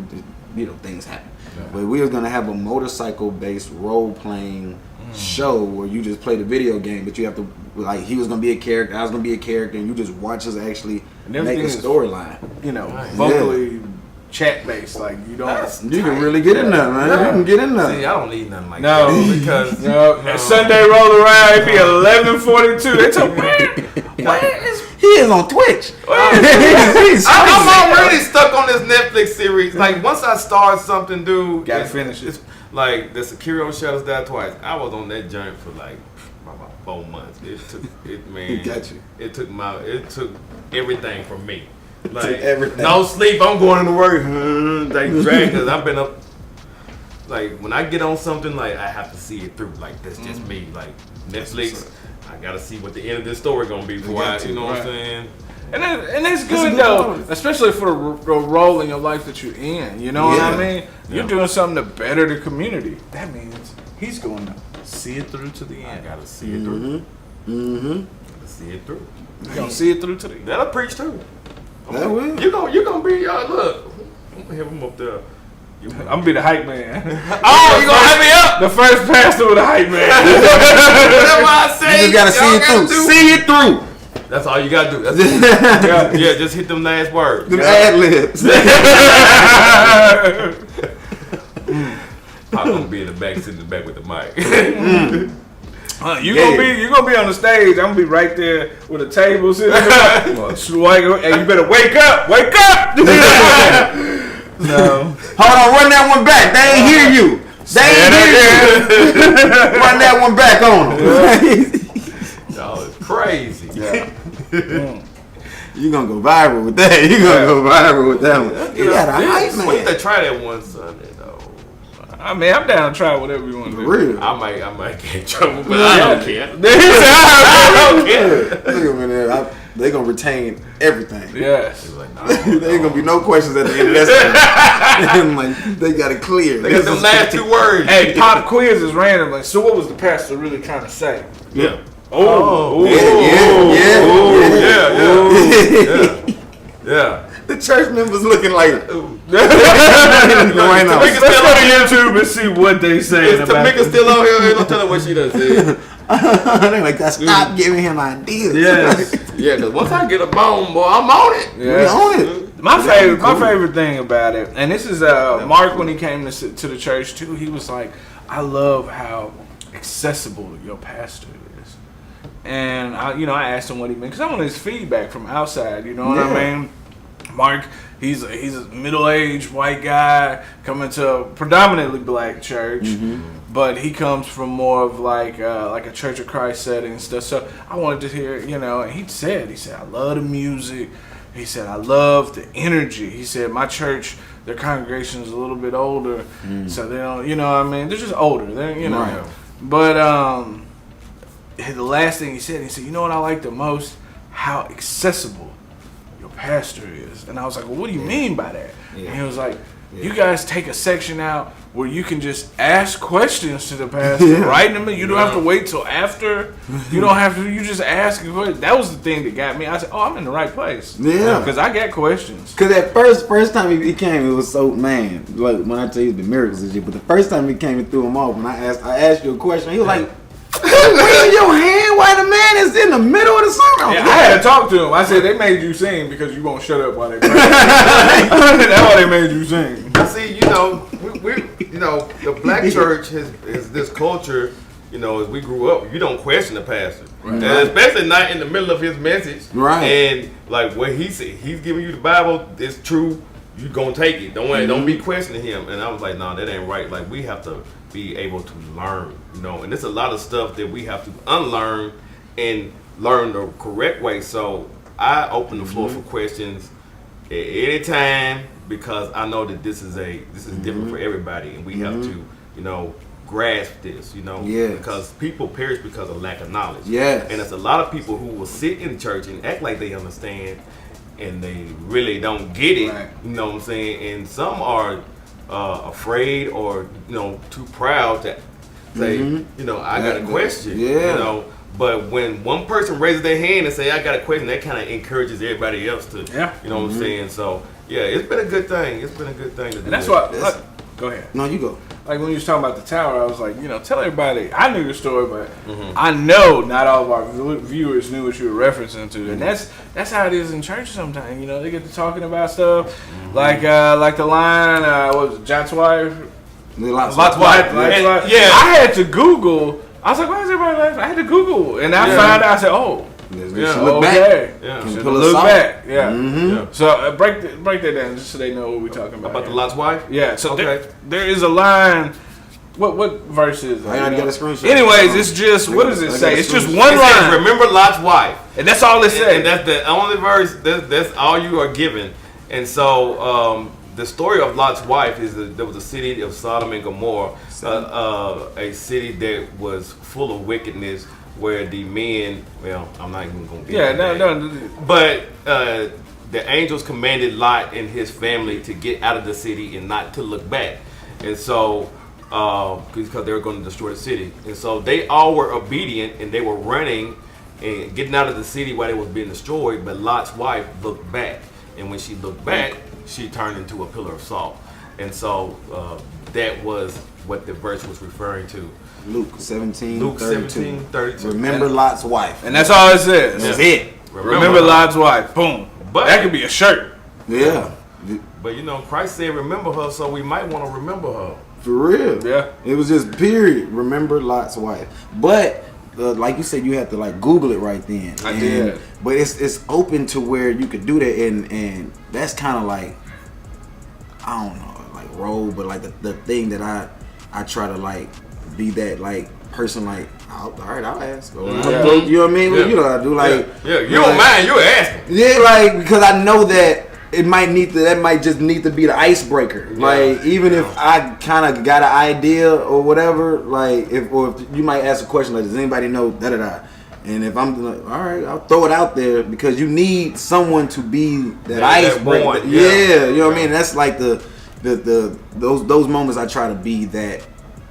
things happen. Yeah. But we was gonna have a motorcycle based role playing show where you just play the video game, but you have to he was gonna be a character, I was gonna be a character, and you just watch us actually make a storyline. Vocally chat based, like you don't. You can really get in there, man. You can get in there. See, I don't need nothing like that because Sunday roll around, it be 11:42. They told me, he is on Twitch. I'm already stuck on this Netflix series. Like once I start something, dude, gotta finish it. Like the Sekiro Shutters Down Twice. I was on that journey for like about 4 months. It took It took everything from me. Like no sleep. I'm going to work. Like drag because I've been up. Like when I get on something, like I have to see it through. Like that's just me. Like Netflix, I gotta see what the end of this story gonna be before what I'm saying. And it's good though, especially for the role in your life that you're in. You know what I mean? You're doing something to better the community. That means he's going to see it through to the end. I gotta see it through. Gotta see it through. You gonna see it through to the end. That'll preach too. That will. You gonna be look. I'm gonna have him up there. I'm gonna be the hype man. Oh, you gonna hype me up? The first pastor with a hype man. That's why I say you just gotta see it through. See it through. That's all you gotta do. That's it. Yeah, just hit them last words. Them ad libs. I'm gonna be in the back, sitting in the back with the mic. You gonna be on the stage. I'm gonna be right there with a table sitting in the back. Hey, you better wake up! Wake up! No. Hold on, run that one back. They ain't hear you. They ain't hear you. Run that one back on them. Y'all is crazy. Yeah. You gonna go viral with that. You gonna go viral with that one. You got a hype man. We need to try that one Sunday though. I mean, I'm down to try whatever you want to do. Real. I might get in trouble, but I don't care. I don't care. Look at me there. They gonna retain everything. Yes. Like, no, There ain't gonna be no questions at the end of that. And like they got it clear. They got them last 2 words. Hey, pop quiz is random. Like, so what was the pastor really trying to say? Yeah. Oh, Yeah. The church members looking like. Let's go to YouTube and see what they say. Is Tamika still out here? Don't tell her what she done said. They're like, stop giving him ideas. Yes. Yeah, because once I get a bone, boy, I'm on it. Yeah. We own it. My favorite thing about it, and this is Mark when he came to the church too. He was like, I love how accessible your pastor is, and I asked him what he meant because I wanted his feedback from outside. You know what I mean? Mark, he's a middle-aged white guy coming to a predominantly black church, but he comes from more of like a Church of Christ setting and stuff. So I wanted to hear, and he said, I love the music. He said, I love the energy. He said, my church, their congregation is a little bit older, so they don't, they're just older. They're, Right. But the last thing he said, you know what I like the most? How accessible your pastor is. And I was like, well, what do you mean by that? Yeah. And he was like, you guys take a section out where you can just ask questions to the pastor right in the middle. You don't have to wait till after. You don't have to. You just ask a question. That was the thing that got me. I said, I'm in the right place. Yeah. Because I got questions. Because at first time he came, it was so, man, like when I tell you the miracles and shit, but the first time he came and threw him off, when I asked you a question, he was like, waving your hand while the man is in the middle of the sermon. Yeah, I had to talk to him. I said, they made you sing because you won't shut up while they pray. That's why they made you sing. See, we the black church is this culture. As we grew up, you don't question the pastor, and especially not in the middle of his message. Right. And like what he said, he's giving you the Bible. It's true. You gonna take it. Don't be questioning him. And I was like, no, that ain't right. Like we have to be able to learn, and there's a lot of stuff that we have to unlearn and learn the correct way. So I open the floor for questions at any time because I know that this is different for everybody, and we have to, grasp this, Yes. because people perish because of lack of knowledge. Yes. And there's a lot of people who will sit in church and act like they understand, and they really don't get it. Right. You know what I'm saying? And some are afraid or too proud to say, I got a question. Yeah. But when one person raises their hand and say, I got a question, that kind of encourages everybody else to, you know what I'm saying? So, yeah, it's been a good thing. It's been a good thing to do. And that's why, go ahead. No, you go. Like when you was talking about the tower, I was like, tell everybody. I knew the story, but I know not all of our viewers knew what you were referencing to, and that's how it is in church sometimes. They get to talking about stuff like the line, what was it, John's wife? Lot's wife. Yeah. I had to Google. I was like, why is everybody laughing? I had to Google, and I found out. I said, oh. Yeah, look back. Yeah. Can Should pull us look out. back. Yeah. Yeah. So break that down just so they know what we're talking about. About the Lot's wife? Yeah. So Okay. there is a line. What verse is it? I gotta get a screenshot. Anyways, it's just what does it say? It's just It one says, line, remember Lot's wife. and that's all it says. And that's the only verse. That's all you are given. And so the story of Lot's wife is that there was a city of Sodom and Gomorrah, a city that was full of wickedness, where the men. Well, I'm not even going to. No. But the angels commanded Lot and his family to get out of the city and not to look back. And so, because they were going to destroy the city. And so they all were obedient and they were running and getting out of the city while it was being destroyed. But Lot's wife looked back. And when she looked back, she turned into a pillar of salt. And so that was what the verse was referring to. Luke 17, Luke 32. 17:32. Remember Lot's wife. And that's all it says. That's it. Remember Lot's wife. Boom. But That could be a shirt. Yeah. But Christ said remember her, so we might want to remember her. For real. Yeah. It was just period. Remember Lot's wife. But like you said, you had to like Google it right then. I did. But it's open to where you could do that, and that's kind of like, I don't know, like role, but like the thing that I try to like be that like person, like all right, I'll ask. Or, Yeah. You know what I mean? Yeah. You know what I do, like You don't mind, you asking. yeah, like because I know that it might need to. That might just need to be the icebreaker. Like even if I kind of got an idea or whatever, like if you might ask a question like, does anybody know da da da? And if I'm like, all right, I'll throw it out there because you need someone to be that icebreaker. Yeah, you know what I mean. That's like those moments I try to be that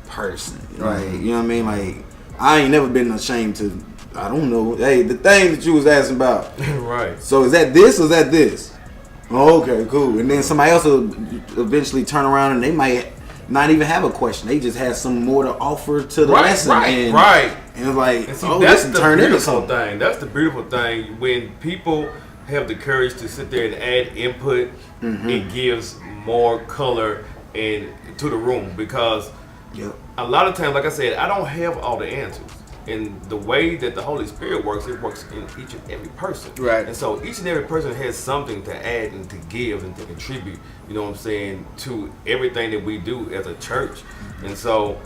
person. Like you know what I mean. Like I ain't never been ashamed to. I don't know. Hey, the thing that you was asking about. Right. So is that this or is that this? Oh, okay, cool. And then somebody else will eventually turn around and they might not even have a question. They just have some more to offer to the lesson. Right. And it's like, and see, this can turn into something. Thing. That's the beautiful thing when people have the courage to sit there and add input. It gives more color to the room because a lot of times, like I said, I don't have all the answers. And the way that the Holy Spirit works, it works in each and every person. Right. And so each and every person has something to add and to give and to contribute, you know what I'm saying, to everything that we do as a church. And so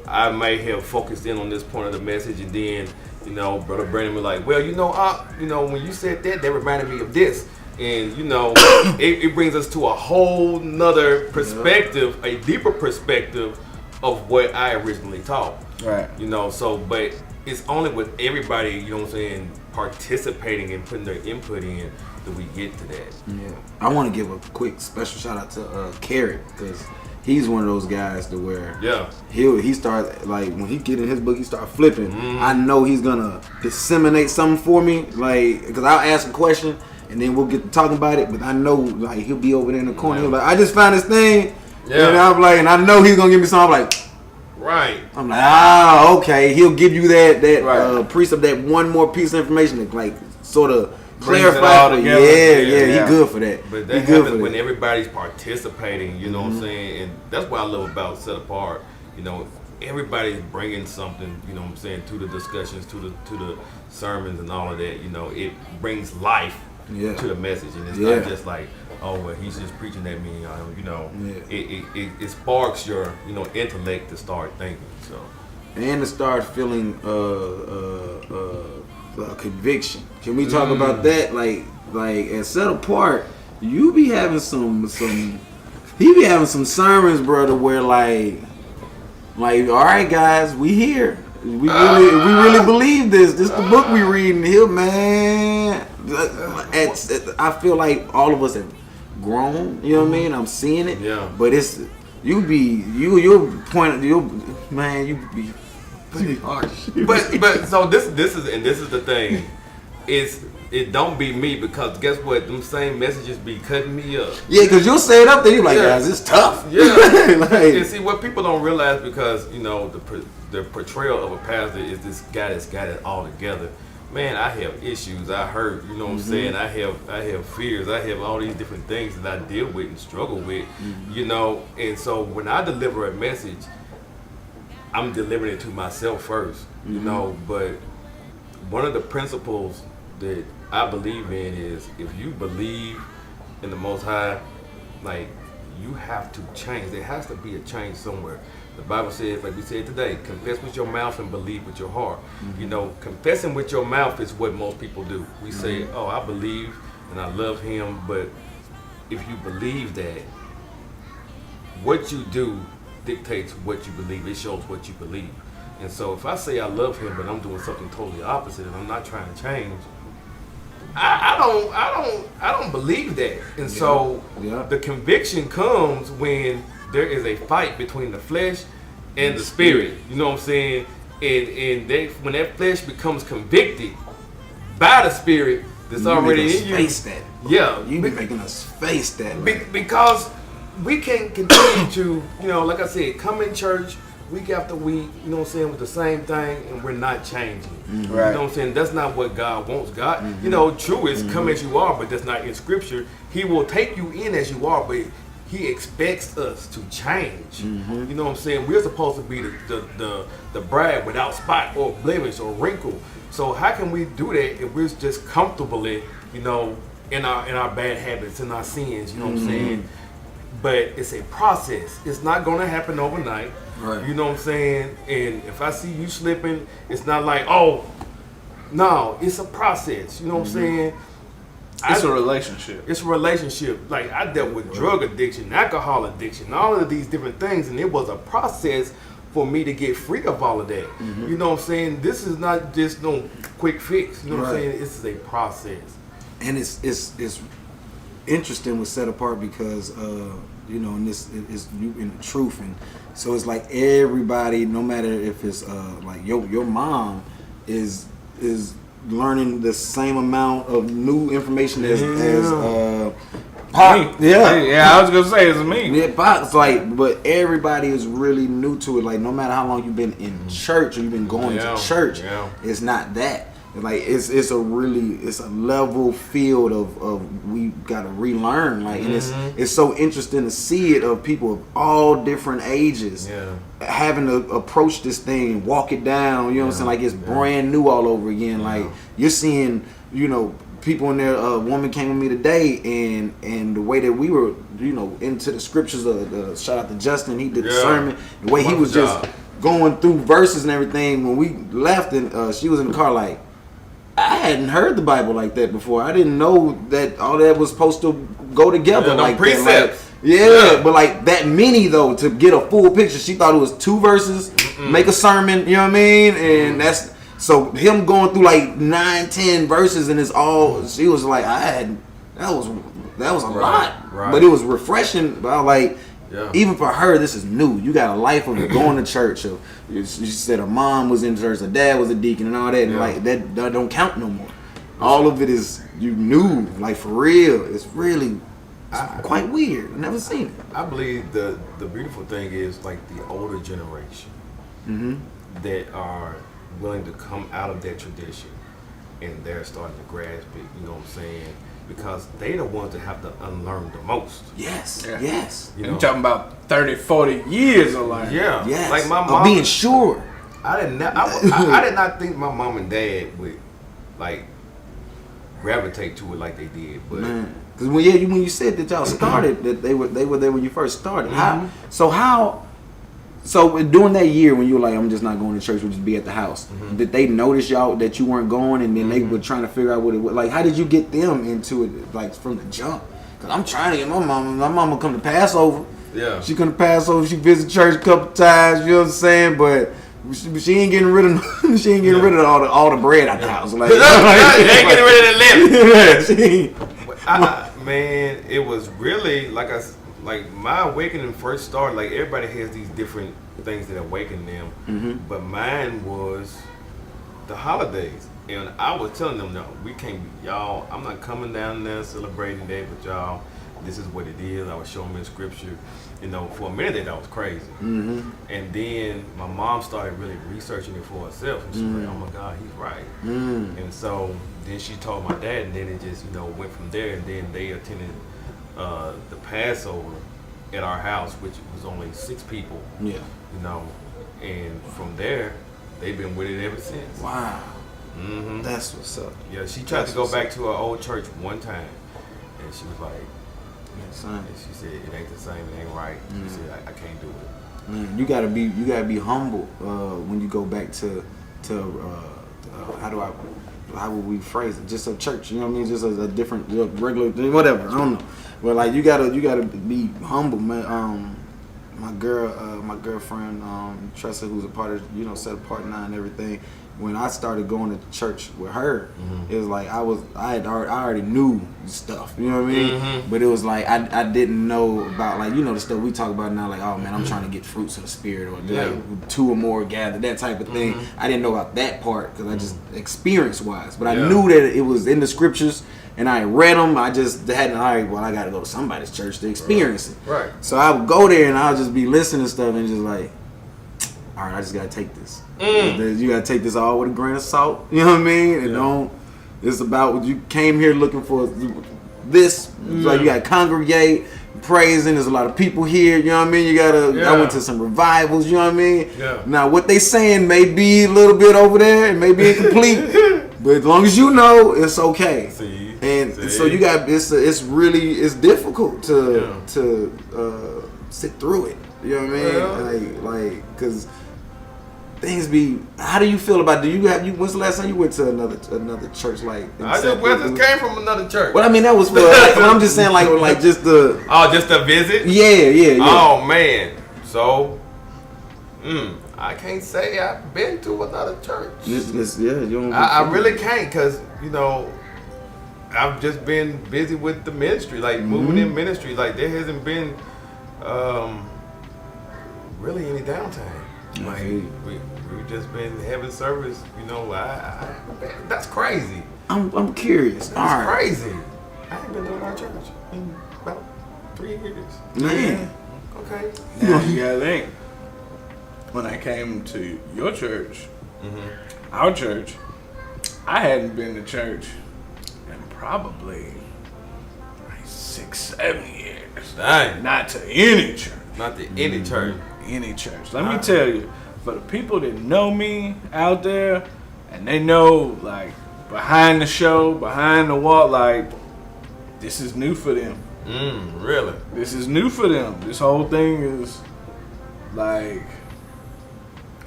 I may have focused in on this point of the message and then, you know, Brother Brandon was like, well, when you said that reminded me of this. And, you know, it brings us to a whole nother perspective, a deeper perspective of what I originally taught. Right. You know, so, but it's only with everybody, you know what I'm saying, participating and putting their input in that we get to that. Yeah. I want to give a quick special shout out to Carrot because he's one of those guys to where he starts, like, when he get in his book, he start flipping. I know he's going to disseminate something for me, like, because I'll ask a question and then we'll get to talking about it, but I know, like, he'll be over there in the corner. He'll be like, I just found this thing. Yeah. And I'm like, and I know he's going to give me something. I'm like, right. I'm like, okay. He'll give you that precept, that one more piece of information that like sort of clarify. Yeah, he good for that. But that happens when everybody's participating. You know what I'm saying, and that's what I love about Set Apart. You know, everybody's bringing something. You know what I'm saying, to the discussions, to the sermons and all of that. You know, it brings life to the message, and it's not just like, oh, well, he's just preaching at me. You know, it sparks your intellect to start thinking. So, and to start feeling conviction. Can we talk about that? Like at Set Apart, you be having some he be having some sermons, brother, where like all right, guys, we here. We really believe this. This the book we reading here, man. I feel like all of us have grown, you know what I mean? I'm seeing it. Yeah. But it's you'll be pretty harsh. But so this is the thing. It don't be me because guess what? Them same messages be cutting me up. Yeah, because you'll say it up there, you're like, guys, it's tough. Yeah. And see what people don't realize because, you know, the portrayal of a pastor is this guy that's got it all together. Man, I have issues. I hurt. You know what I'm saying? I have fears. I have all these different things that I deal with and struggle with. You know, and so when I deliver a message, I'm delivering it to myself first. You know, but one of the principles that I believe in is if you believe in the Most High, like you have to change. There has to be a change somewhere. The Bible says, like we said today, confess with your mouth and believe with your heart. You know, confessing with your mouth is what most people do. We say, oh, I believe and I love him, but if you believe that, what you do dictates what you believe. It shows what you believe. And so if I say I love him, but I'm doing something totally opposite and I'm not trying to change, I don't believe that. And so the conviction comes when there is a fight between the flesh and the spirit. You know what I'm saying? And when that flesh becomes convicted by the spirit that's already in you. Face that. Yeah. You be making us face that. Because we can continue to, you know, like I said, come in church week after week, you know what I'm saying, with the same thing, and we're not changing. Right. You know what I'm saying? That's not what God wants. God, you know, true is come as you are, but that's not in Scripture. He will take you in as you are, but He expects us to change. You know what I'm saying? We're supposed to be the bride without spot or blemish or wrinkle. So how can we do that if we're just comfortably, you know, in our bad habits, in our sins? You know what I'm saying? But it's a process. It's not going to happen overnight. Right. You know what I'm saying? And if I see you slipping, it's not like, oh, no, it's a process. You know what I'm saying? It's a relationship. It's a relationship. Like I dealt with drug addiction, alcohol addiction, all of these different things, and it was a process for me to get free of all of that. Mm-hmm. You know what I'm saying? This is not just no quick fix. You know what I'm Right. saying? This is a process. And it's interesting with Set Apart because you know, and this is you in the truth, and so it's like everybody, no matter if it's like your mom is learning the same amount of new information as Pop. Yeah, I was gonna say it's me. Yeah, Pop's like, but everybody is really new to it. Like, no matter how long you've been in church or you've been going to church, it's not that. Like, it's a level field of we gotta relearn. Like, and it's so interesting to see it of people of all different ages having to approach this thing and walk it down. You know what I'm saying? Like, it's brand new all over again. Like, you're seeing, you know, people in there. A woman came with me today, and the way that we were, you know, into the scriptures. Shout out to Justin. He did the sermon. The way he was just going through verses and everything. When we left, and she was in the car, like, I hadn't heard the Bible like that before. I didn't know that all that was supposed to go together like that. Like, but like that many though to get a full picture. She thought it was 2 verses, make a sermon. You know what I mean? And that's. So him going through like 9-10 verses and it's all, she was like, that was a lot, but it was refreshing. But I was like, even for her, this is new. You got a life of going to church. She said her mom was in church, her dad was a deacon and all that, and like that don't count no more. All of it is you new, like for real. It's really quite weird. I've never seen it. I believe the beautiful thing is like the older generation that are willing to come out of that tradition and they're starting to grasp it, you know what I'm saying? Because they the ones that have to unlearn the most. Yes. You talking about 30, 40 years of life. Yeah. Yes. Like my mom. Of being sure. I did not think my mom and dad would like gravitate to it like they did. But because when you said that y'all started, that they were there when you first started. So during that year when you were like, I'm just not going to church, we'll just be at the house. Did they notice y'all that you weren't going, and then they were trying to figure out what it was? Like, how did you get them into it, like from the jump? Because I'm trying to get my mama come to Passover. Yeah. She come to Passover. She visit church a couple times. You know what I'm saying? But she ain't getting rid of all the bread out the house. Like, she ain't getting rid of the lip. Yeah, man, it was really like my awakening first started. Like everybody has these different things that awaken them, but mine was the holidays. And I was telling them, no, we can't be, y'all. I'm not coming down there celebrating that with y'all. This is what it is. I was showing them in scripture. You know, for a minute that was crazy. And then my mom started really researching it for herself. And she's like, oh my God, he's right. And so then she told my dad, and then it just, went from there. And then they attended the Passover at our house, which was only 6 people. Yeah. And from there, they've been with it ever since. Wow. That's what's up. Yeah, she tried to go back to her old church one time, and she was like, and she said it ain't the same, it ain't right. She said I can't do it. You gotta be humble when you go back to how would we phrase it? Just a church, you know what I mean? Just a different regular thing, whatever. I don't know. But like you gotta be humble, man. My girlfriend Tressa, who's a part of Set Apart Now and everything. When I started going to church with her, it was like I already knew stuff, you know what I mean? But it was like I didn't know about the stuff we talk about now, like, oh man, I'm trying to get fruits of the spirit, or like 2 or more gathered, that type of thing. I didn't know about that part because I just experience wise, but I knew that it was in the scriptures. And I read them. I just hadn't. I got to go to somebody's church to experience it. Right. So I would go there and I would just be listening to stuff and just like, all right, I just got to take this. You got to take this all with a grain of salt. You know what I mean? And it's about what you came here looking for. This, like you got to congregate, praising. There's a lot of people here. You know what I mean? You got to. I went to some revivals. You know what I mean? Yeah. Now what they saying may be a little bit over there. It may be incomplete. But as long as you know, it's okay. So you got it's difficult to sit through it. You know what I mean? Like because things be. How do you feel about? When's the last time you went to another church like? I just came from another church. Well, I mean that was for. I'm just saying like just the. Oh, just a visit. Yeah. Oh man, so. I can't say I've been to another church. You don't. I really can't, cause I've just been busy with the ministry, like moving in ministry. Like there hasn't been really any downtime. Like we've just been having service. That's crazy. I'm curious. That's crazy. I haven't been to our church in about 3 years. Man. Okay. Now you gotta think. When I came to your church, our church, I hadn't been to church in probably like 6-7 years. Dang. Not to any church. Not to any church. Any church. Let me tell you, for the people that know me out there, and they know like behind the show, behind the wall, like this is new for them. Really? This is new for them. This whole thing is like.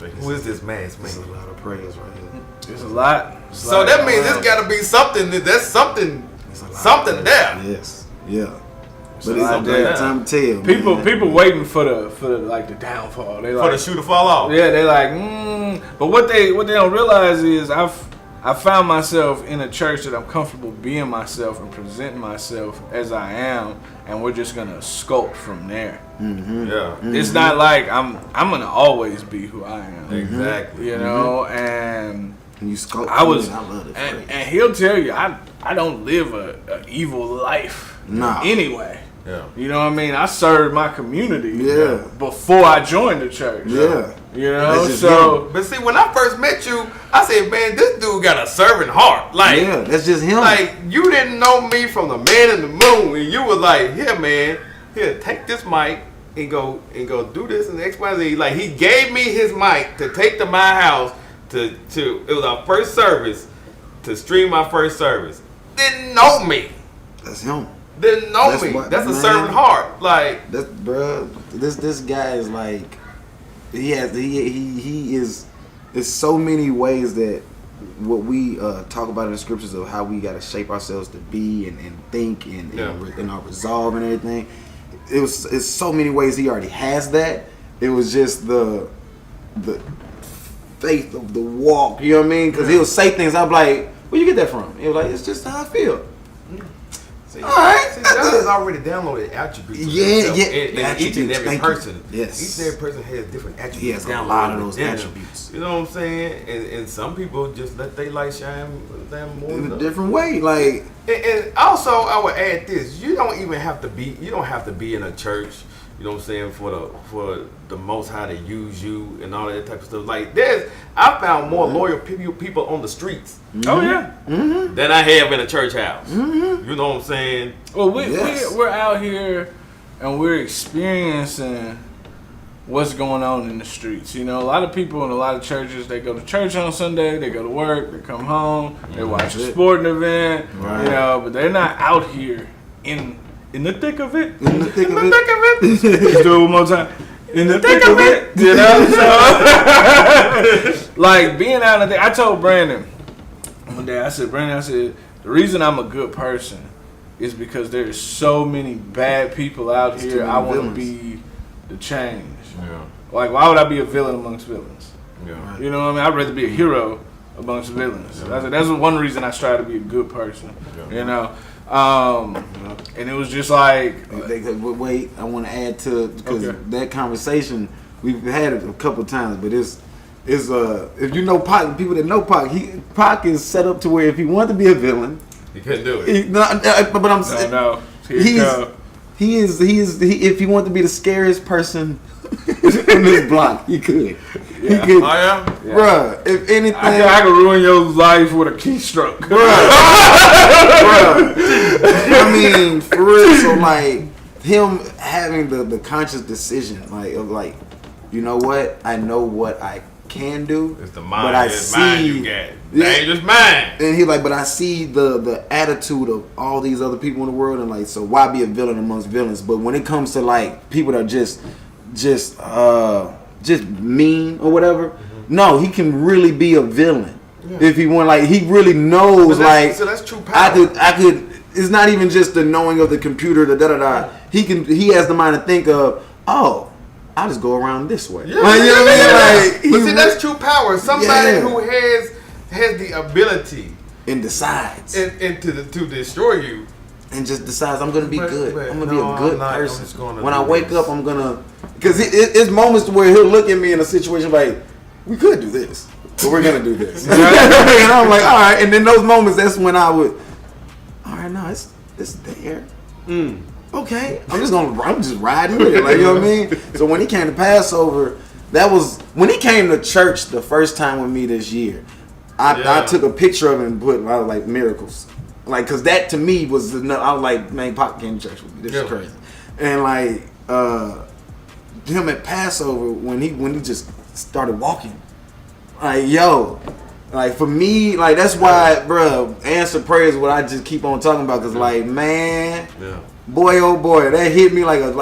Who is this mask man? There's a lot of praise right here. There's a lot. So that means there's got to be something. There's something there. Yes. Yeah. But it's something there. Time to tell. People waiting for the like the downfall. They like for the shoe to fall off. Yeah, they like. But what they don't realize is I found myself in a church that I'm comfortable being myself and presenting myself as I am, and we're just gonna sculpt from there. Yeah, it's not like I'm gonna always be who I am. Exactly. You know, and you sculpt. I love it. And he'll tell you I don't live a evil life. Nah. Anyway. Yeah. You know what I mean? I served my community. Yeah. Before I joined the church. Yeah. You know, so. But see, when I first met you, I said, man, this dude got a servant heart. Like, yeah, that's just him. Like, you didn't know me from the man in the moon, and you was like, here, man, here, take this mic and go do this and X, Y, Z. Like, he gave me his mic to take to my house to it was our first service to stream my first service. Didn't know me. That's him. Didn't know me. That's a servant heart. Like, that's bro. This guy is like. He is. There's so many ways that what we talk about in the scriptures of how we got to shape ourselves to be and think and our resolve and everything. It's so many ways he already has that. It was just the faith of the walk. You know what I mean? Because he'll say things. I'm like, where you get that from? He was like, it's just how I feel. See, all right. See, God has already downloaded attributes. In each and every person. Yes. Each and every person has different attributes. He has a lot of those attributes. You know what I'm saying? And some people just let their light shine them more in a different way. Like, and also I would add this: you don't have to be in a church. You know what I'm saying, for the Most High to use you and all that type of stuff. Like I found more loyal people on the streets. Oh yeah, than I have in a church house. You know what I'm saying? Well, we're out here and we're experiencing what's going on in the streets. You know, a lot of people in a lot of churches, they go to church on Sunday, they go to work, they come home, they watch a sporting event. Right. You know, but they're not out here in the thick of it. In the thick of it. Let's do it one more time. In the thick of it. You know? So, like, being out there, I told Brandon one day, I said, the reason I'm a good person is because there's so many bad people out here. I want to be the change. Yeah. Like, why would I be a villain amongst villains? Yeah. You know what I mean? I'd rather be a hero amongst villains. Yeah. That's one reason I strive to be a good person. Yeah. You know? And it was just like wait, I want to add to because that conversation we've had it a couple times, but it's if you know Pac, people that know Pac is set up to where if he wanted to be a villain, he couldn't do it. But I'm saying he is if he wanted to be the scariest person in this block, he could. Yeah. He could. Oh yeah, bruh. If anything, I could ruin your life with a keystroke, bruh. I mean, for real. So like him having the conscious decision, like, you know what? I know what I can do. It's the mind. But I see you got dangerous mind. And he like, but I see the attitude of all these other people in the world, and like, so why be a villain amongst villains? But when it comes to like people that are just mean or whatever, no, he can really be a villain if he want. Like he really knows. So that's true power. I could. It's not even just the knowing of the computer. The da da da. He has the mind to think of. Oh, I'll just go around this way. Yeah, like, you know what I mean? Like, but see, that's true power. Somebody who has the ability and decides and to destroy you. And just decides I'm gonna be good. I'm gonna be a I'm good not. person. I'm just gonna when do I wake this. up, I'm gonna because it's moments where he'll look at me in a situation like we could do this, but we're gonna do this. And I'm like, all right. And then those moments, that's when I would, all right, no, it's there. Okay, I'm just riding with it. Like you know what I mean. So when he came to Passover, that was when he came to church the first time with me this year. I took a picture of him and put I was like miracles. Like, cause that to me was enough. I was like, man, Pop came to church with me. This is crazy. And like, him at Passover when he just started walking, like like for me, like that's why, bro, answer prayers. What I just keep on talking about, cause like, man, boy, oh boy, that hit me like a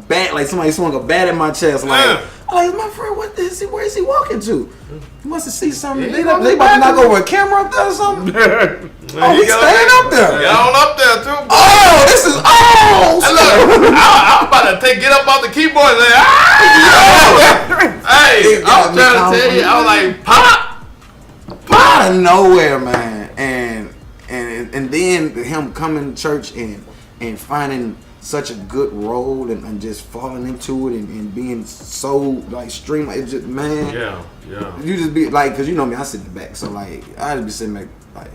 bat, like somebody swung a bat at my chest, like. Like, my friend, what is he? Where is he walking to? He must have seen something. They about to knock over a camera up there or something. He's staying up there. Get on up there too. Bro. Oh, this is Hey, look, I'm about to get up off the keyboard and say, hey, I was trying to tell you, I was like, pop out of nowhere, man, and then him coming to church and finding such a good role and just falling into it and being so like streamlined. It just, man, you just be like, cause you know me, I sit in the back, so like I just be sitting back like,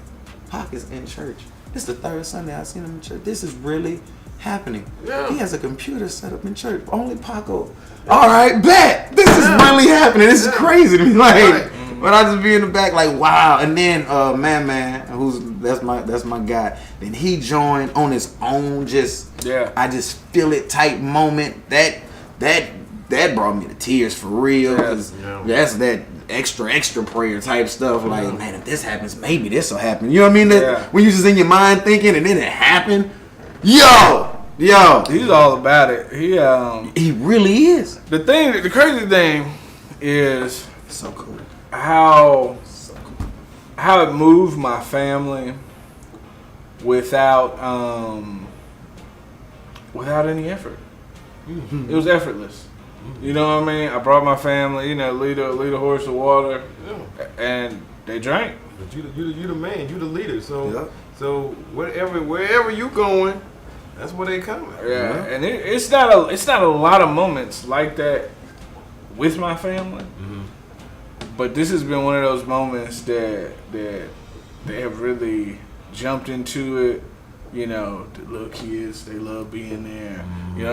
Pac is in church. This is the third Sunday I've seen him in church. This is really happening. He has a computer set up in church. Only Paco. All right, bet. This is really happening. This is crazy to me. Like, but I just be in the back like, wow. And then Man, that's my guy. Then he joined on his own. I just feel it type moment. That brought me to tears for real. Cause that's that extra prayer type stuff. Like, man, if this happens, maybe this will happen. You know what I mean? That when you just in your mind thinking and then it happened. Yo, he's all about it. He really is. The crazy thing is so cool. How it moved my family without any effort. It was effortless. You know what I mean? I brought my family, lead a horse to water, and they drank. But you the man, you the leader. So wherever you going, that's where they coming. Yeah, and it's not a lot of moments like that with my family. But this has been one of those moments that they have really jumped into it. The little kids, they love being there.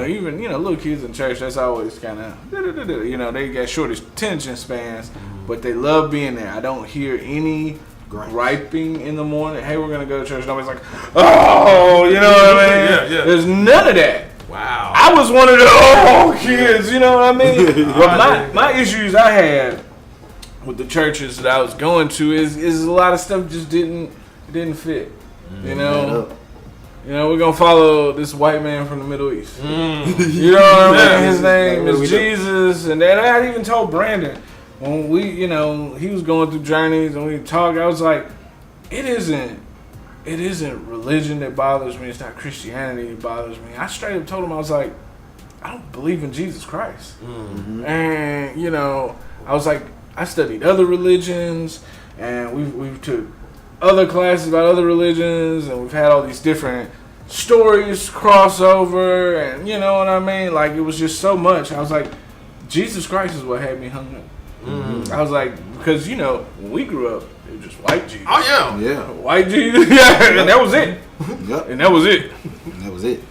Even little kids in church, that's always kind of, they got short attention spans, but they love being there. I don't hear any griping in the morning. Hey, we're gonna go to church. Nobody's like, oh, you know what I mean? Yeah. There's none of that. Wow. I was one of the kids. You know what I mean? But my issues I had with the churches that I was going to is a lot of stuff just didn't fit. We're gonna follow this white man from the Middle East. You know what I mean? His name is Jesus, and then I had even told Brandon when he was going through journeys and we talked. I was like, it isn't religion that bothers me. It's not Christianity that bothers me. I straight up told him, I was like, I don't believe in Jesus Christ. And I was like, I studied other religions, and we've took other classes about other religions, and we've had all these different stories crossover, and you know what I mean? Like, it was just so much. I was like, Jesus Christ is what had me hung up. I was like, because when we grew up, it was just white Jesus. Oh yeah, white Jesus, and that was it. Yep. And that was it. That was it.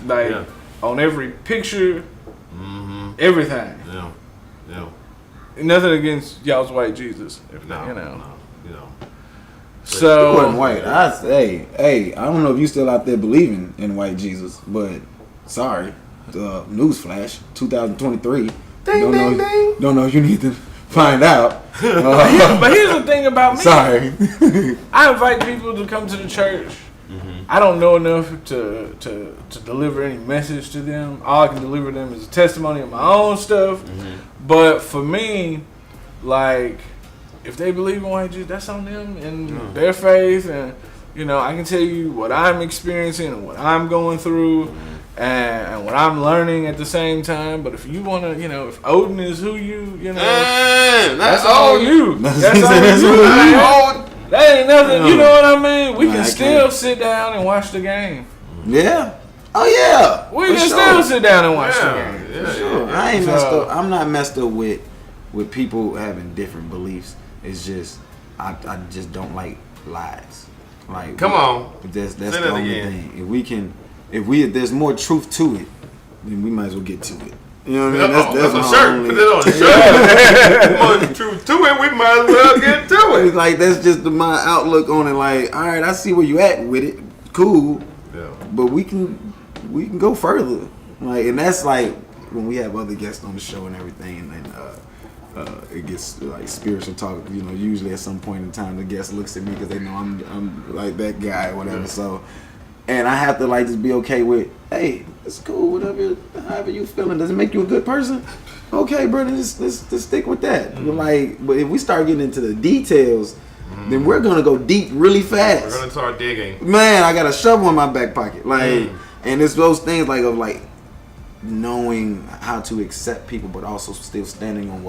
Like on every picture, everything. Yeah. Nothing against y'all's white Jesus. No. So he wasn't white. Hey, I don't know if you still out there believing in white Jesus, but sorry, newsflash, 2023. Don't know if you need to find out. But here's the thing about me. Sorry, I invite people to come to the church. I don't know enough to deliver any message to them. All I can deliver them is a testimony of my own stuff. But for me, like, if they believe in white Jesus, that's on them and their faith. And, you know, I can tell you what I'm experiencing and what I'm going through and what I'm learning at the same time. But if you want to, you know, if Odin is who you know, that's all you. That's all you. That ain't nothing. You know what I mean? We can still sit down and watch the game. Yeah. Oh yeah. We can still sit down and watch the game. Yeah, sure. I ain't messed up. I'm not messed up with people having different beliefs. It's just I just don't like lies. Like, come on. That's the only thing. If there's more truth to it, then we might as well get to it. You know what I mean? That's a shirt. Only... Put it on the shirt. More truth to it, we might as well get to it. It's like, that's just my outlook on it. Like, all right, I see where you at with it. Cool. Yeah. But we can go further. Like, and that's like when we have other guests on the show and everything, and then it gets like spiritual talk. You know, usually at some point in time, the guest looks at me because they know I'm like that guy or whatever. Yeah. So, and I have to like just be okay with, hey, it's cool, whatever, however you feeling. Does it make you a good person? Okay, brother, let's stick with that. Mm-hmm. Like, but if we start getting into the details, then we're gonna go deep really fast. We're gonna start digging. Man, I got a shovel in my back pocket. Like, and it's those things like of like knowing how to accept people, but also still standing on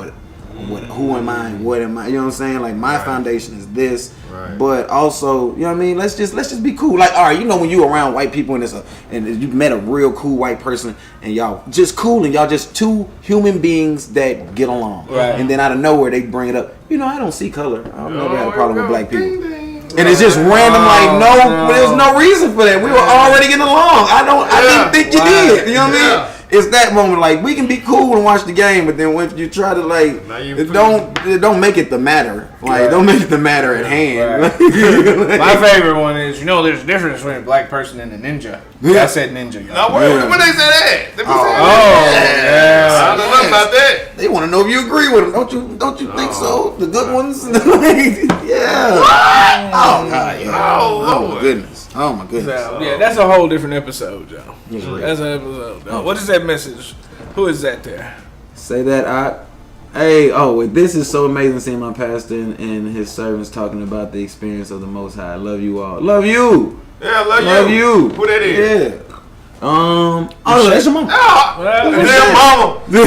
who am I and what am I? You know what I'm saying? Like, my foundation is this, but also, you know what I mean? Let's just be cool. Like, all right, you know, when you around white people and you met a real cool white person and y'all just cool and y'all just two human beings that get along, and then out of nowhere they bring it up. You know, I don't see color. I've never had a problem with black people. And it's just random, like, no, there's no reason for that. We were already getting along. I didn't think you did. You know what I mean? It's that moment, like, we can be cool and watch the game, but then when you try to, like, don't make it the matter. Like, don't make it the matter at hand. My favorite one is, you know, there's a difference between a black person and a ninja. I said ninja. No, when they say that, they I don't know about that. They want to know if you agree with them. Don't you think so? The good ones, yeah. Oh God, yeah. Oh my goodness. Oh my goodness. So, yeah, that's a whole different episode, Joe. That's an episode. What is that message? Who is that there? Say that Hey, this is so amazing seeing my pastor and his servants talking about the experience of the Most High. Love you all. Love you. Yeah, love you. Who that is? Yeah. That's your mama. Damn mama. You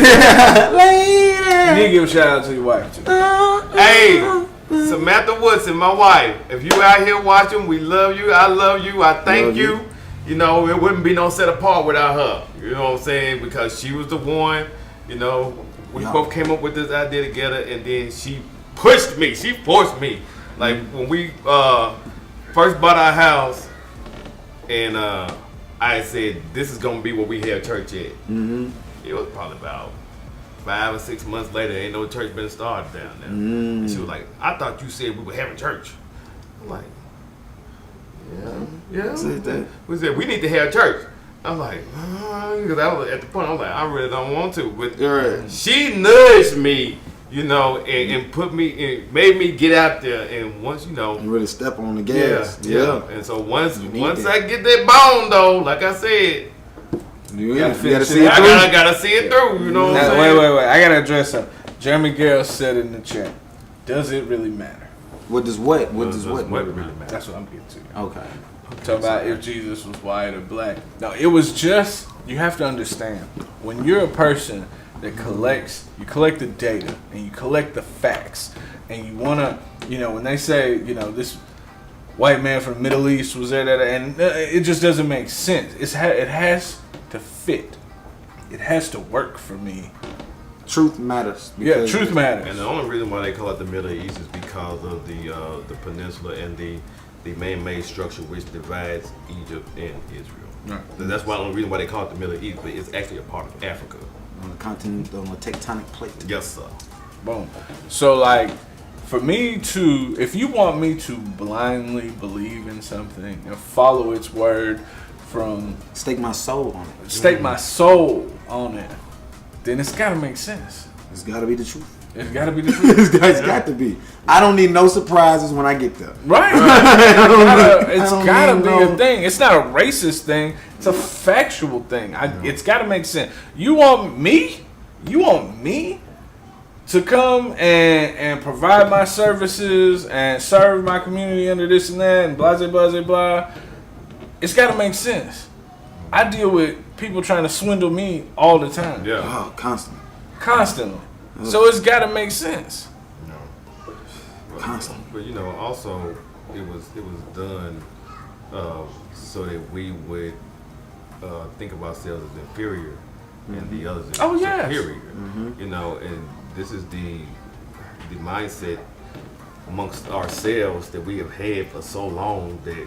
need to give a shout out to your wife too. Hey, Samantha Woodson, my wife. If you out here watching, we love you. I love you. I thank you. You know, it wouldn't be no set apart without her. You know what I'm saying? Because she was the one. You know, we both came up with this idea together, and then she pushed me. She forced me. Like when we first bought our house, and I said, this is gonna be where we have church at. Mm-hmm. It was probably about 5 or 6 months later, ain't no church been started down there. And she was like, I thought you said we were having church. I'm like, yeah. We said we need to have church. I'm like, because I was at the point, I was like, I really don't want to. But she nudged me, you know, and put me, and made me get out there. And once, you know, and really step on the gas. Yeah. And so once I get that bone, though, like I said, you gotta see it through. I gotta see it through. You know what I'm saying? Wait. I gotta address something. Jeremy Gale said in the chat, does it really matter? What does what really matter? That's what I'm getting to. Okay. Talk about if Jesus was white or black. No, it was just, you have to understand, when you're a person that you collect the data and you collect the facts, and you want to, you know, when they say, you know, this white man from the Middle East was there, and it just doesn't make sense. It has to fit. It has to work for me. Truth matters. Yeah, truth matters. And the only reason why they call it the Middle East is because of the peninsula and the man-made structure which divides Egypt and Israel. Right. So that's why the only reason why they call it the Middle East, but it's actually a part of Africa. On the continent, on a tectonic plate. Yes, sir. Boom. So, like, for me to, if you want me to blindly believe in something and follow its word from... Stake my soul on it. Stake my soul on it, then it's got to make sense. It's got to be the truth. It's got to be the truth. It's got to be. I don't need no surprises when I get there. Right. It's got to be a thing. It's not a racist thing. It's a factual thing. It's got to make sense. You want me to come and provide my services and serve my community under this and that and blah, blah, blah, blah, it's got to make sense. I deal with people trying to swindle me all the time. Yeah. Oh, constantly. So it's got to make sense. Constantly. But also it was done so that we would think of ourselves as inferior and the others as superior. And this is the mindset amongst ourselves that we have had for so long that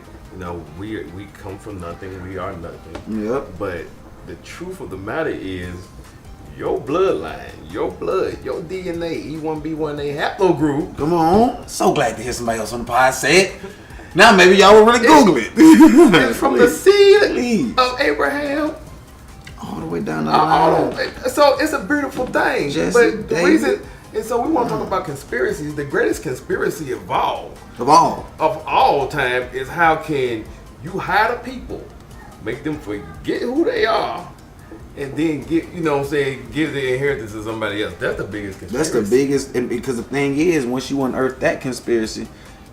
we come from nothing, we are nothing. Yep. But the truth of the matter is, your bloodline, your blood, your DNA, E1B1A haplogroup. Come on. So glad to hear somebody else on the pod say it. Now maybe y'all will really Google it. It's from the seed of Abraham all the way down the line. So it's a beautiful thing. Jesse, but the David. reason, and so we want to talk about conspiracies. The greatest conspiracy of all time is how can you hide a people, make them forget who they are, and then give the inheritance to somebody else. That's the biggest conspiracy. That's the biggest, and because the thing is, once you unearth that conspiracy,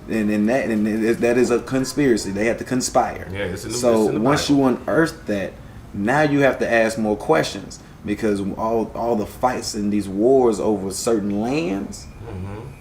and that is a conspiracy. They have to conspire. Yeah, it's in the once Bible. you unearth that, now you have to ask more questions, because all the fights and these wars over certain lands,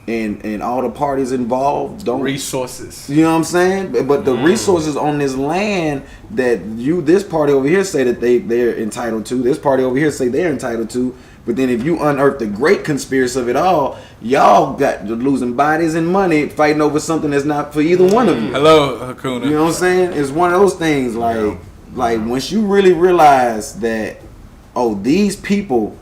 and all the parties involved don't resources. You know what I'm saying? But the resources on this land that this party over here say that they're entitled to, this party over here say they're entitled to. But then if you unearth the great conspiracy of it all, y'all got losing bodies and money fighting over something that's not for either one of you. Hello, Hakuna. You know what I'm saying? It's one of those things like once you really realize that, these people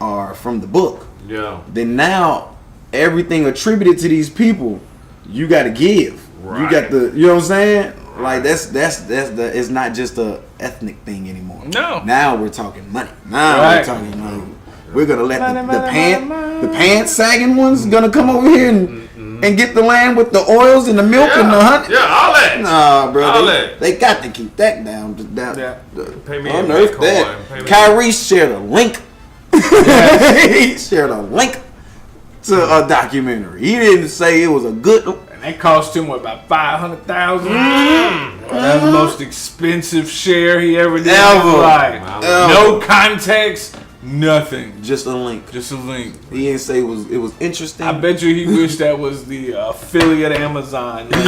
are from the book. Yeah. Then now everything attributed to these people, you got to give. Right. You got the, you know what I'm saying? Like that's it's not just a ethnic thing anymore. No. Now we're talking money. We're talking money. We're gonna let the pants sagging ones gonna come over here and get the land with the oils and the milk and the honey. Yeah, all that. Nah, bro. They got to keep that down. Pay me unearth in that. Bitcoin. Kyrie shared a link. He shared a link to a documentary. He didn't say it was a good. And that cost him about $500,000. That's the most expensive share he ever did. No context. Nothing. Just a link. Just a link. He didn't say it was interesting. I bet you he wished that was the affiliate Amazon. That's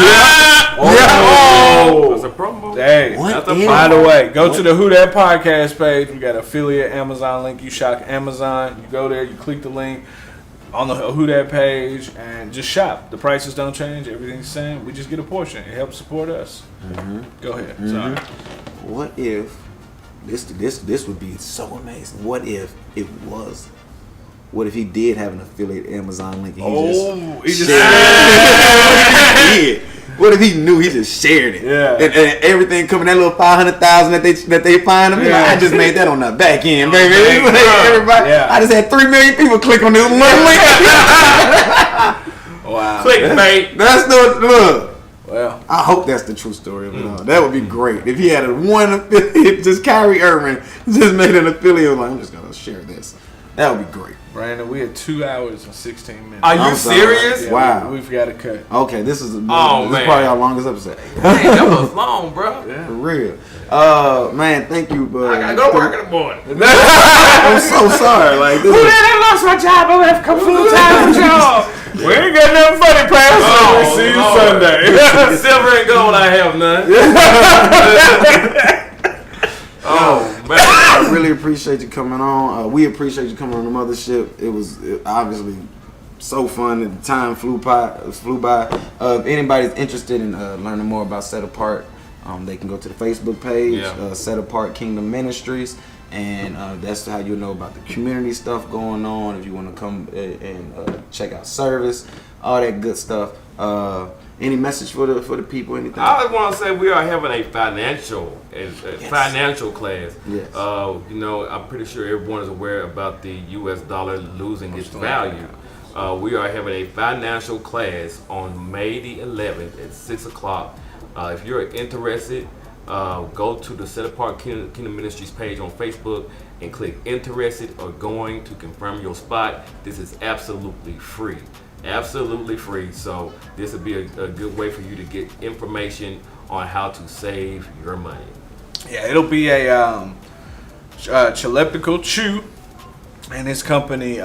a promo. Hey, by the way, go to the WhoDat podcast page. We got affiliate Amazon link. You shop Amazon. You go there. You click the link on the WhoDat page and just shop. The prices don't change. Everything's the same. We just get a portion. It helps support us. Go ahead. Sorry. What if this would be so amazing? What if he did have an affiliate Amazon link? And he just what if he knew he just shared it? Yeah. And everything coming, that little 500,000 that they find him. Yeah. I just made that on the back end, baby. Everybody, I just had 3 million people click on this one link. Wow. Clickbait. That's the look. Well, I hope that's the true story of it all. That would be great. If he had one affiliate, just Kyrie Irving just made an affiliate, like, I'm just going to share this. That would be great. Brandon, we had 2 hours and 16 minutes. Are you serious? Yeah, Wow. We've got to cut. Okay, this is man. probably our longest episode. Hey, that was long, bro. Yeah. For real. Man, thank you, bud. I gotta go to work in the morning. I'm so sorry. Like, this I lost my job. I'm going to have to come full time with y'all. We ain't got nothing funny, Pastor. We'll see you Sunday. Silver and gold, I have none. Man. I really appreciate you coming on. We appreciate you coming on the mothership. It was obviously so fun. The time flew by. If anybody's interested in learning more about Set Apart, they can go to the Facebook page, Set Apart Kingdom Ministries, and that's how you'll know about the community stuff going on. If you want to come and check out service, all that good stuff. Any message for the people? Anything? I want to say we are having a financial class. Yes. I'm pretty sure everyone is aware about the U.S. dollar losing its value. We are having a financial class on May the 11th at 6 o'clock. If you're interested, go to the Set Apart Kingdom Ministries page on Facebook and click interested or going to confirm your spot. This is absolutely free. Absolutely free. So this would be a good way for you to get information on how to save your money. Yeah, it'll be a Chileptical Chew and his company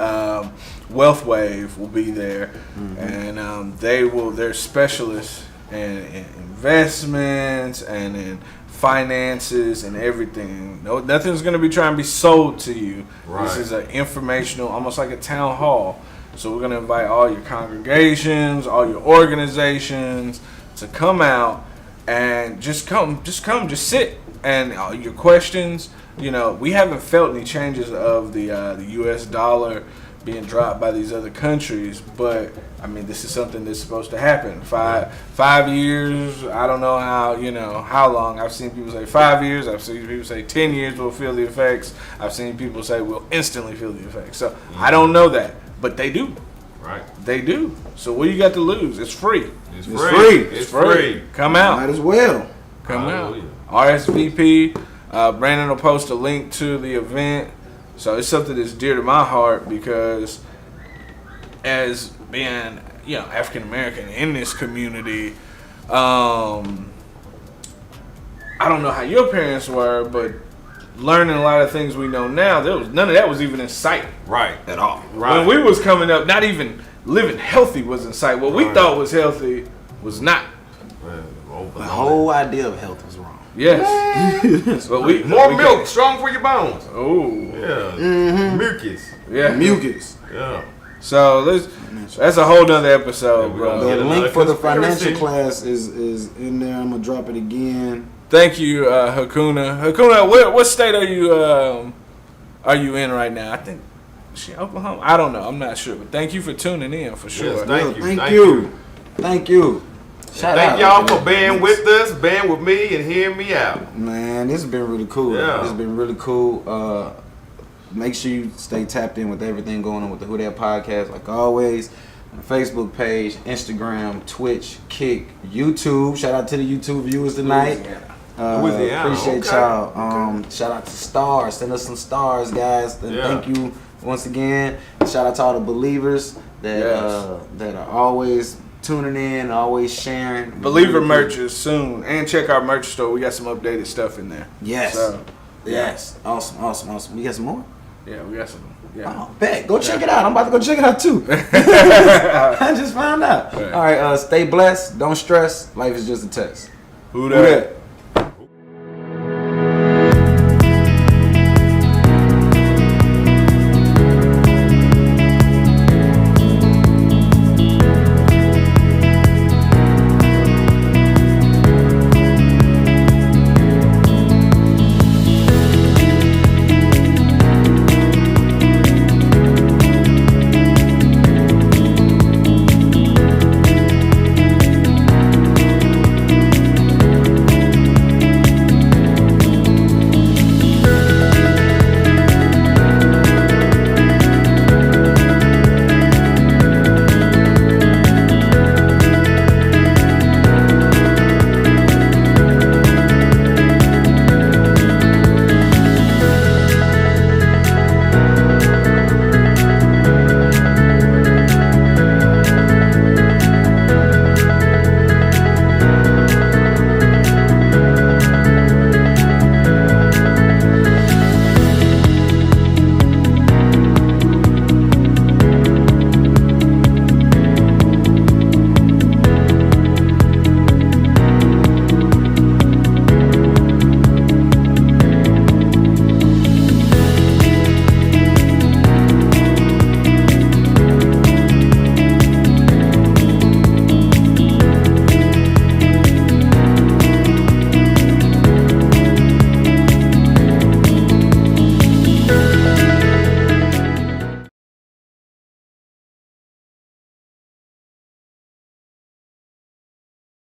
Wealth Wave will be there, and they're specialists in investments and in finances and everything. No, nothing's going to be trying to be sold to you. Right. This is an informational, almost like a town hall. So we're going to invite all your congregations, all your organizations to come out and just sit. And your questions, we haven't felt any changes of the U.S. dollar being dropped by these other countries, but I mean, this is something that's supposed to happen. Five years, I don't know how long. I've seen people say 5 years. I've seen people say 10 years we'll feel the effects. I've seen people say we'll instantly feel the effects. So I don't know that, but they do. Right. They do. So what you got to lose? It's free. It's free. It's free. Come out. Might as well. Come out. RSVP. Brandon will post a link to the event. So it's something that's dear to my heart because as being, African American in this community, I don't know how your parents were, but learning a lot of things we know now, none of that was even in sight. Right. At all. Right. When we was coming up, not even living healthy was in sight. What we thought was healthy was not. The whole idea of health was wrong. Yes. But More milk, strong for your bones. Oh. Yeah. Mucus. Yeah. Mucus. Yeah. So that's a whole nother episode, bro. The link for the financial class is in there. I'm gonna drop it again. Thank you, Hakuna. Hakuna, what state are you in right now? I think Oklahoma. I don't know. I'm not sure, but thank you for tuning in for sure. Yes, thank you. Thank y'all for being with us, being with me, and hearing me out. Man, this has been really cool. Yeah. This has been really cool. Make sure you stay tapped in with everything going on with the WhoDat podcast, like always. On the Facebook page, Instagram, Twitch, Kick, YouTube. Shout out to the YouTube viewers tonight. Appreciate y'all. Shout out to stars. Send us some stars, guys. And thank you once again. Shout out to all the believers that are always tuning in, always sharing. Believer merch is soon, and check our merch store. We got some updated stuff in there. Yes. So, yes. Awesome. We got some more? Yeah, we got some. Yeah. Oh, bet. Go check it out. I'm about to go check it out too. I just found out. All right. Stay blessed. Don't stress. Life is just a test. WhoDat.